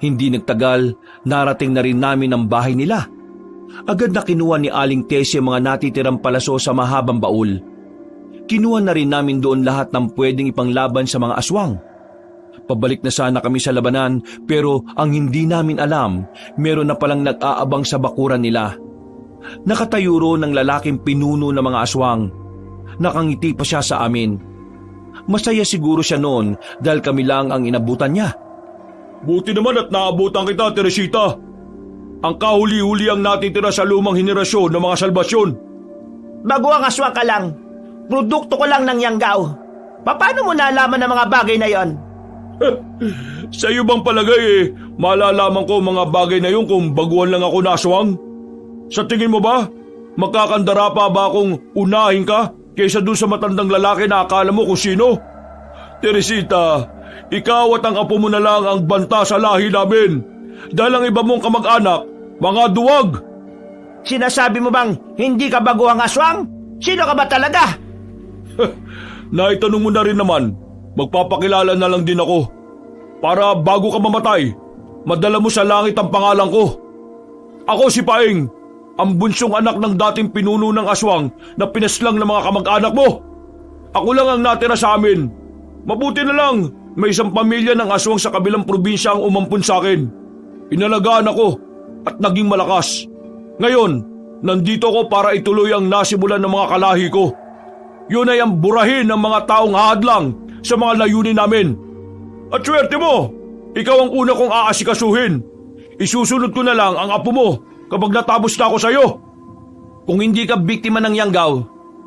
Hindi nagtagal, narating na rin namin ang bahay nila. Agad na kinuha ni Aling Tessie ang mga natitirang palaso sa mahabang baul. Kinuha na rin namin doon lahat ng pwedeng ipanglaban sa mga aswang. Pabalik na sana kami sa labanan pero ang hindi namin alam, meron na palang nag-aabang sa bakuran nila. Nakatayo roon ng lalaking pinuno ng mga aswang. Nakangiti pa siya sa amin. Masaya siguro siya noon dahil kami lang ang inabutan niya. Buti naman at naabutan kita, Teresita. Ang kahuli-huli ang natitira sa lumang henerasyon ng mga salbasyon. Baguang aswang ka lang. Produkto ko lang ng Yanggao. Paano mo nalaman ang mga bagay na yon? Sa iyo bang palagay malalaman ko mga bagay na yun kung baguhan lang ako na aswang? Sa tingin mo ba, magkakandara pa ba akong unahin ka kaysa dun sa matandang lalaki na akala mo kung sino? Teresita, ikaw at ang apo mo na lang ang banta sa lahi namin. Dahil ang iba mong kamag-anak, mga duwag. Sinasabi mo bang hindi ka baguang aswang? Sino ka ba talaga? Naitanong mo na rin naman, magpapakilala na lang din ako. Para bago ka mamatay, madala mo sa langit ang pangalan ko. Ako si Paeng, ang bunsong anak ng dating pinuno ng aswang na pinaslang ng mga kamag-anak mo. Ako lang ang natira sa amin. Mabuti na lang, may isang pamilya ng aswang sa kabilang probinsya ang umampun sa akin. Inalagaan ako at naging malakas. Ngayon, nandito ako para ituloy ang nasimulan ng mga kalahi ko. Yun ay ang burahin ng mga taong hahadlang sa mga layunin namin. At swerte mo, ikaw ang una kong aasikasuhin. Isusunod ko na lang ang apo mo kapag natapos na ako sa'yo. Kung hindi ka biktima ng Yanggao,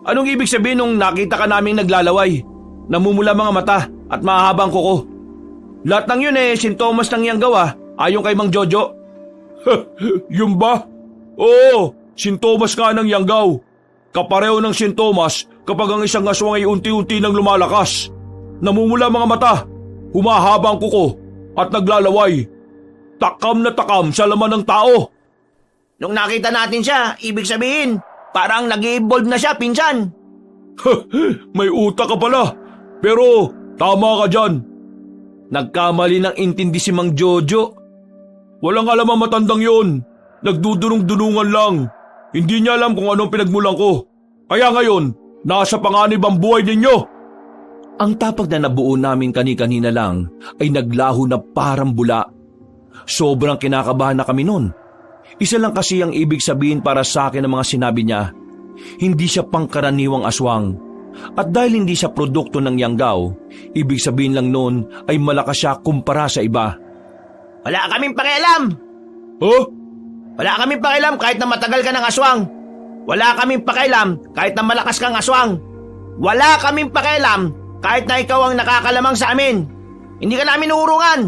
anong ibig sabihin nung nakita ka naming naglalaway? Namumula mga mata at mahahabang kuko. Lahat ng yun sintomas ng Yanggao ayon kay Mang Jojo. Yung ba? Oo, sintomas nga ng Yanggao. Kapareho ng sintomas kapag ang isang aswang ay unti-unti nang lumalakas. Namumula mga mata, humahabang kuko at naglalaway. Takam na takam sa laman ng tao. Nung nakita natin siya, ibig sabihin, parang nag-evolve na siya, pinsan. May utak ka pala, pero tama ka dyan. Nagkamali ng intindi si Mang Jojo. Walang alam ang matandang yon. Nagdudunong-dunungan lang. Hindi niya alam kung anong pinagmulan ko. Kaya ngayon, nasa panganib ang buhay ninyo. Ang tapag na nabuo namin kani-kanina lang ay naglaho na parang bula. Sobrang kinakabahan na kami nun. Isa lang kasi ang ibig sabihin para sa akin ng mga sinabi niya. Hindi siya pangkaraniwang aswang. At dahil hindi siya produkto ng Yanggao, ibig sabihin lang nun ay malakas siya kumpara sa iba. Wala kaming pakialam. Huh? Wala kaming pakialam kahit na matagal ka ng aswang. Wala kaming pakialam kahit na malakas kang aswang. Wala kaming pakialam kahit na ikaw ang nakakalamang sa amin. Hindi ka namin uurungan.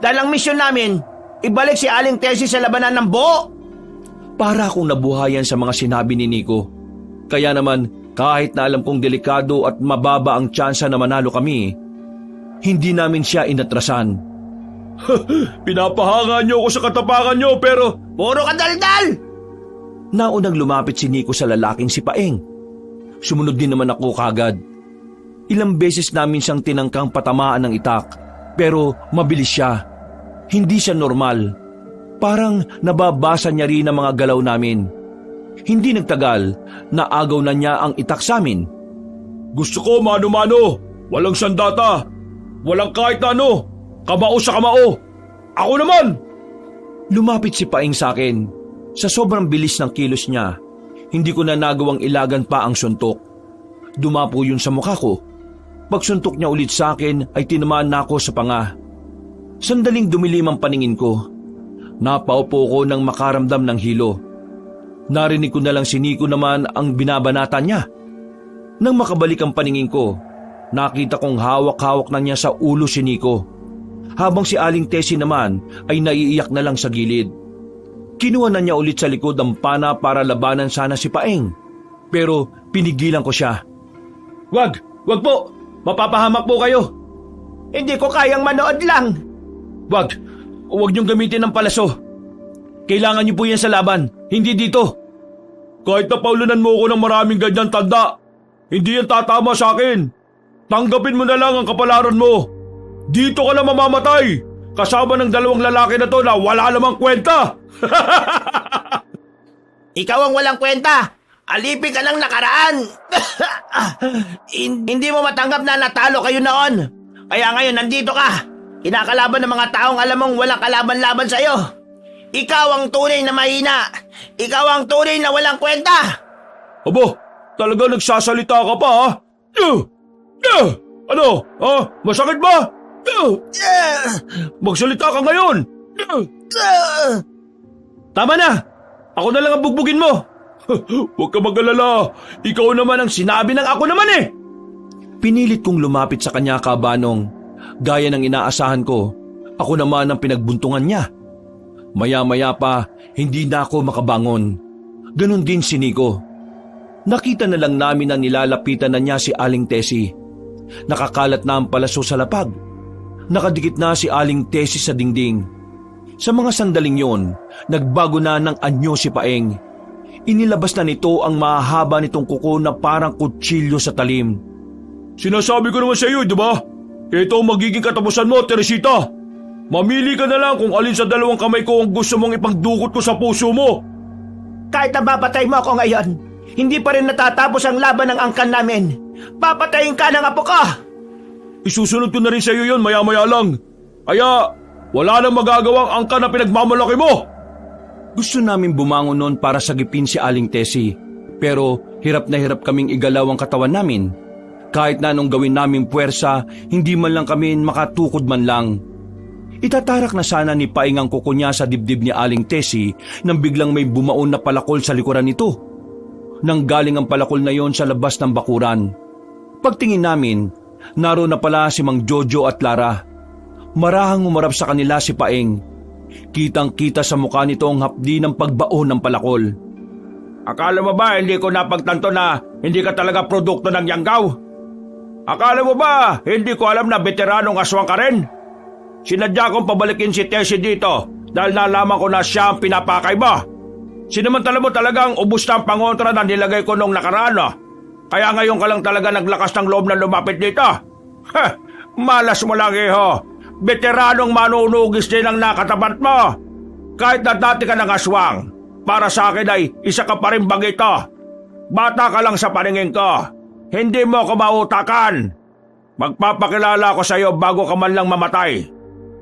Dahil ang misyon namin, ibalik si Aling Tessie sa labanan ng buo. Para akong nabuhayan sa mga sinabi ni Nico. Kaya naman, kahit na alam kong delikado at mababa ang tsansa na manalo kami, hindi namin siya inatrasan. Pinapahanga niyo ako sa katapangan niyo pero... Puro ka daldal! Naunang lumapit si Nico sa lalaking si Paeng. Sumunod din naman ako kagad. Ilang beses namin siyang tinangkang patamaan ng itak, pero mabilis siya. Hindi siya normal. Parang nababasa niya rin ang mga galaw namin. Hindi nagtagal, naagaw na niya ang itak sa amin. Gusto ko mano-mano, walang sandata, walang kahit ano, kamao sa kamao. Ako naman! Lumapit si Paeng sa akin. Sa sobrang bilis ng kilos niya, hindi ko na nagawang ilagan pa ang suntok. Dumapo yun sa mukha ko. Pagsuntok niya ulit sa akin ay tinamaan na ako sa panga. Sandaling dumilim ang paningin ko. Napaupo ko nang makaramdam ng hilo. Narinig ko na lang si Nico naman ang binabanata niya. Nang makabalik ang paningin ko, nakita kong hawak-hawak na niya sa ulo si Nico. Habang si Aling Tessie naman ay naiiyak na lang sa gilid. Kinuha na niya ulit sa likod ang pana para labanan sana si Paeng. Pero pinigilan ko siya. Wag po! Mapapahamak po kayo! Hindi ko kayang manood lang. Wag niyong gamitin ng palaso. Kailangan niyo po yan sa laban, hindi dito. Kahit napaulunan mo ako ng maraming ganyan tanda, hindi yan tatama sa akin. Tanggapin mo na lang ang kapalaran mo. Dito ka na mamamatay, kasama ng 2 lalaki na to na wala namang kwenta. Ikaw ang walang kwenta. Alipin ka ng nakaraan. Hindi mo matanggap na natalo kayo noon. Kaya ngayon nandito ka. Kinakalaban ng mga taong alam mong walang kalaban-laban sa'yo. Ikaw ang tunay na mahina. Ikaw ang tunay na walang kwenta. Abo, talaga nagsasalita ka pa ha? Ano? Masakit ba? Magsalita ka ngayon. Tama na. Ako na lang ang bugbugin mo. Huwag ka mag-alala. Ikaw naman ang sinabi ng ako naman eh. Pinilit kong lumapit sa kanya, Kabanong. Gaya ng inaasahan ko, ako naman ang pinagbuntungan niya. Maya-maya pa, hindi na ako makabangon. Ganon din si Nico. Nakita na lang namin na nilalapitan na niya si Aling Tessie. Nakakalat na ang palaso sa lapag. Nakadikit na si Aling Tessie sa dingding. Sa mga sandaling yon, nagbago na ng anyo si Paeng. Inilabas na nito ang mahaba nitong kuko na parang kutsilyo sa talim. Sinasabi ko naman sa iyo, di ba? Ito ang magiging katapusan mo, Teresita. Mamili ka na lang kung alin sa 2 kamay ko ang gusto mong ipagdukot ko sa puso mo. Kahit na papatay mo ako ngayon, hindi pa rin natatapos ang laban ng angkan namin. Papatayin ka ng apo ko. Isusunod ko na rin sa iyo yun maya-maya lang. Kaya wala nang magagawang angkan na pinagmamalaki mo. Gusto namin bumangon noon para sagipin si Aling Tessie. Pero hirap na hirap kaming igalaw ang katawan namin. Kahit na anong gawin naming puwersa, hindi man lang kami makatukod man lang. Itatarak na sana ni Paeng ang kuko niya sa dibdib ni Aling Tessie nang biglang may bumaon na palakol sa likuran nito. Nanggaling ang palakol na yon sa labas ng bakuran. Pagtingin namin, naroon na pala si Mang Jojo at Lara. Marahang umarap sa kanila si Paeng. Kitang-kita sa mukha nito ang hapdi ng pagbaon ng palakol. Akala mo ba hindi ko napagtanto na hindi ka talaga produkto ng Yanggaw? Akala mo ba hindi ko alam na veteranong aswang ka rin? Sinadya kong pabalikin si Tessie dito dahil nalaman ko na siya ang pinapakay mo. Sinamantala mo talagang ubus na ang pangontra na nilagay ko nung nakaraan. Kaya ngayon ka lang talaga naglakas ng loob na lumapit dito. Malas mo lang iho. Veteranong manunugis din ang nakatapat mo. Kahit na dati ka ng aswang, para sa akin ay isa ka pa rin bagito. Bata ka lang sa paningin ko. Hindi mo ko mautakan. Magpapakilala ko sa iyo bago ka man lang mamatay.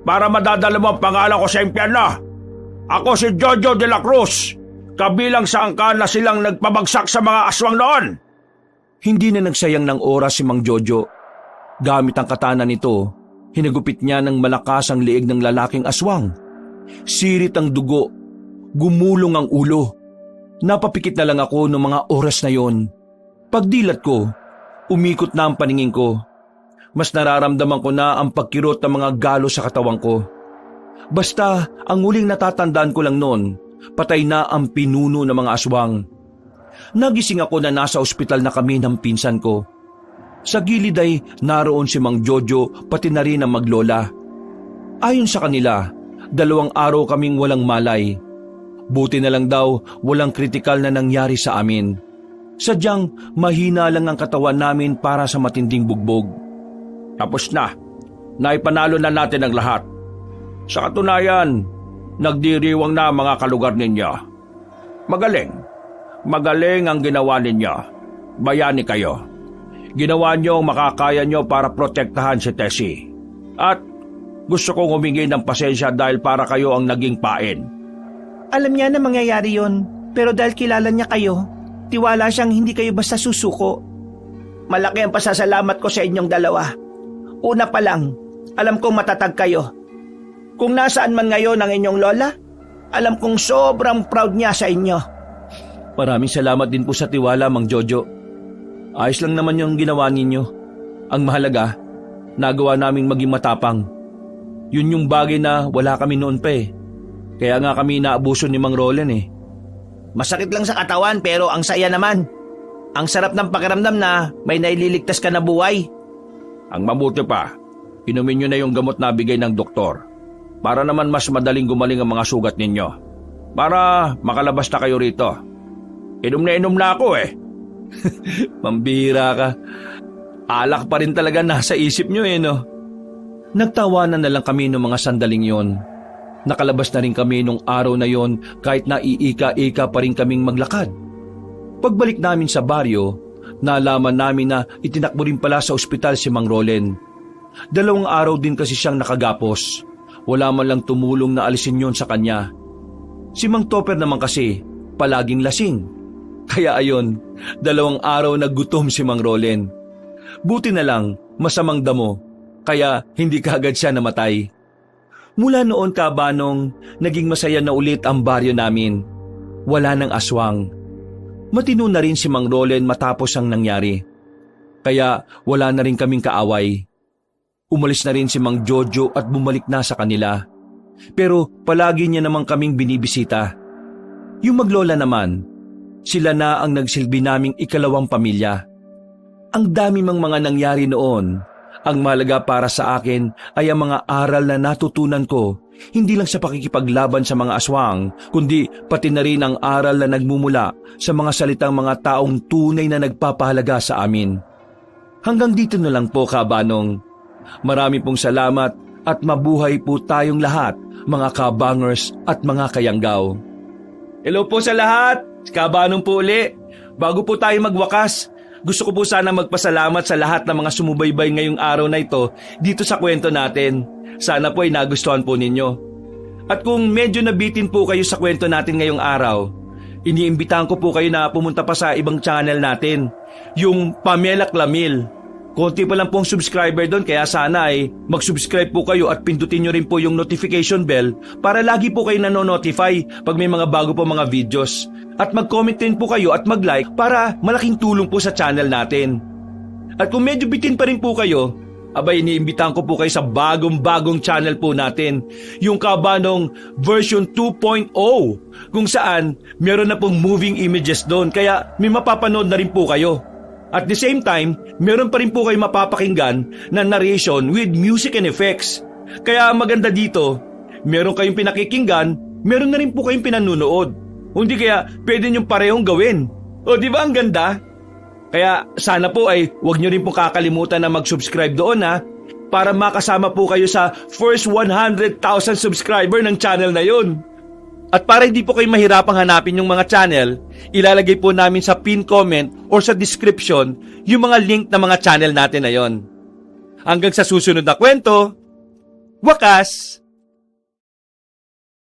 Para madadala mo ang pangalan ko sa impyerno. Ako si Jojo de la Cruz. Kabilang sa angkan na silang nagpabagsak sa mga aswang noon. Hindi na nagsayang ng oras si Mang Jojo. Gamit ang katana nito, hinagupit niya ng malakas ang liig ng lalaking aswang. Sirit ang dugo, gumulong ang ulo. Napapikit na lang ako noong mga oras na yon. Pagdilat ko, umikot na ang paningin ko. Mas nararamdaman ko na ang pagkirot ng mga galo sa katawan ko. Basta ang huling natatandaan ko lang noon, patay na ang pinuno ng mga aswang. Nagising ako na nasa ospital na kami ng pinsan ko. Sa gilid ay naroon si Mang Jojo pati na rin ang maglola. Ayon sa kanila, 2 araw kaming walang malay. Buti na lang daw walang kritikal na nangyari sa amin. Sadyang mahina lang ang katawan namin para sa matinding bugbog. Tapos na. Naipanalo na natin ang lahat. Sa katunayan, nagdiriwang na mga kalugar ninyo. Magaling ang ginawa ninyo. Bayani kayo. Ginawa niyo ang makakaya niyo para protektahan si Tessie. At gusto kong humingi ng pasensya dahil para kayo ang naging pain. Alam niya na mangyayari yon, pero dahil kilala niya kayo, tiwala siyang hindi kayo basta susuko. Malaki ang pasasalamat ko sa inyong dalawa. Una pa lang, alam kong matatag kayo. Kung nasaan man ngayon ang inyong lola, alam kong sobrang proud niya sa inyo. Maraming salamat din po sa tiwala, Mang Jojo. Ayos lang naman yung ginawa ninyo. Ang mahalaga, nagawa naming maging matapang. Yun yung bagay na wala kami noon pa eh. Kaya nga kami naabuso ni Mang Roland eh. Masakit lang sa katawan pero ang saya naman. Ang sarap ng pakiramdam na may naililigtas ka na buhay. Ang mabuti pa, inumin nyo na yung gamot na bigay ng doktor para naman mas madaling gumaling ang mga sugat ninyo. Para makalabas na kayo rito. Inom na ako eh. Pambihira ka. Alak pa rin talaga nasa isip nyo eh no. Nagtawanan na lang kami noong mga sandaling yon. Nakalabas na rin kami nung araw na yon kahit na iika-ika pa rin kaming maglakad. Pagbalik namin sa baryo, nalaman namin na itinakbo rin pala sa ospital si Mang Roland. 2 araw din kasi siyang nakagapos. Wala man lang tumulong na alisin yon sa kanya. Si Mang Topper naman kasi palaging lasing. Kaya ayon, 2 araw naggutom si Mang Roland. Buti na lang masamang damo, kaya hindi kaagad siya namatay. Mula noon kabanong, naging masaya na ulit ang baryo namin. Wala nang aswang. Matino na rin si Mang Roland matapos ang nangyari. Kaya wala na rin kaming kaaway. Umalis na rin si Mang Jojo at bumalik na sa kanila. Pero palagi niya naman kaming binibisita. Yung maglola naman, sila na ang nagsilbi naming ikalawang pamilya. Ang dami mang mga nangyari noon. Ang mahalaga para sa akin ay ang mga aral na natutunan ko, hindi lang sa pakikipaglaban sa mga aswang, kundi pati na rin ang aral na nagmumula sa mga salitang mga taong tunay na nagpapahalaga sa amin. Hanggang dito na lang po, kabanong. Marami pong salamat at mabuhay po tayong lahat, mga kabangers at mga kayanggaw. Hello po sa lahat! Kabanong po uli. Bago po tayo magwakas, gusto ko po sana magpasalamat sa lahat ng mga sumubaybay ngayong araw na ito dito sa kwento natin. Sana po ay nagustuhan po ninyo. At kung medyo nabitin po kayo sa kwento natin ngayong araw, iniimbitahan ko po kayo na pumunta pa sa ibang channel natin, yung Pamela Clamil. Konti pa lang pong subscriber doon kaya sana ay mag-subscribe po kayo at pindutin nyo rin po yung notification bell para lagi po kayo nanonotify pag may mga bago po mga videos. At mag-comment din po kayo at mag-like para malaking tulong po sa channel natin. At kung medyo bitin pa rin po kayo, abay iniimbitahan ko po kayo sa bagong channel po natin, yung Kabanong version 2.0, kung saan meron na pong moving images doon kaya may mapapanood na rin po kayo. At the same time, meron pa rin po kayo mapapakinggan na narration with music and effects. Kaya maganda dito, meron kayong pinakikinggan, meron na rin po kayong pinanunood. Hindi kaya pwede niyong parehong gawin. O di ba ang ganda? Kaya sana po ay huwag niyo rin po kakalimutan na mag-subscribe doon para makasama po kayo sa first 100,000 subscriber ng channel na yon. At para hindi po kayo mahirapang hanapin yung mga channel, ilalagay po namin sa pin comment or sa description yung mga link na mga channel natin na yon. Hanggang sa susunod na kwento, wakas!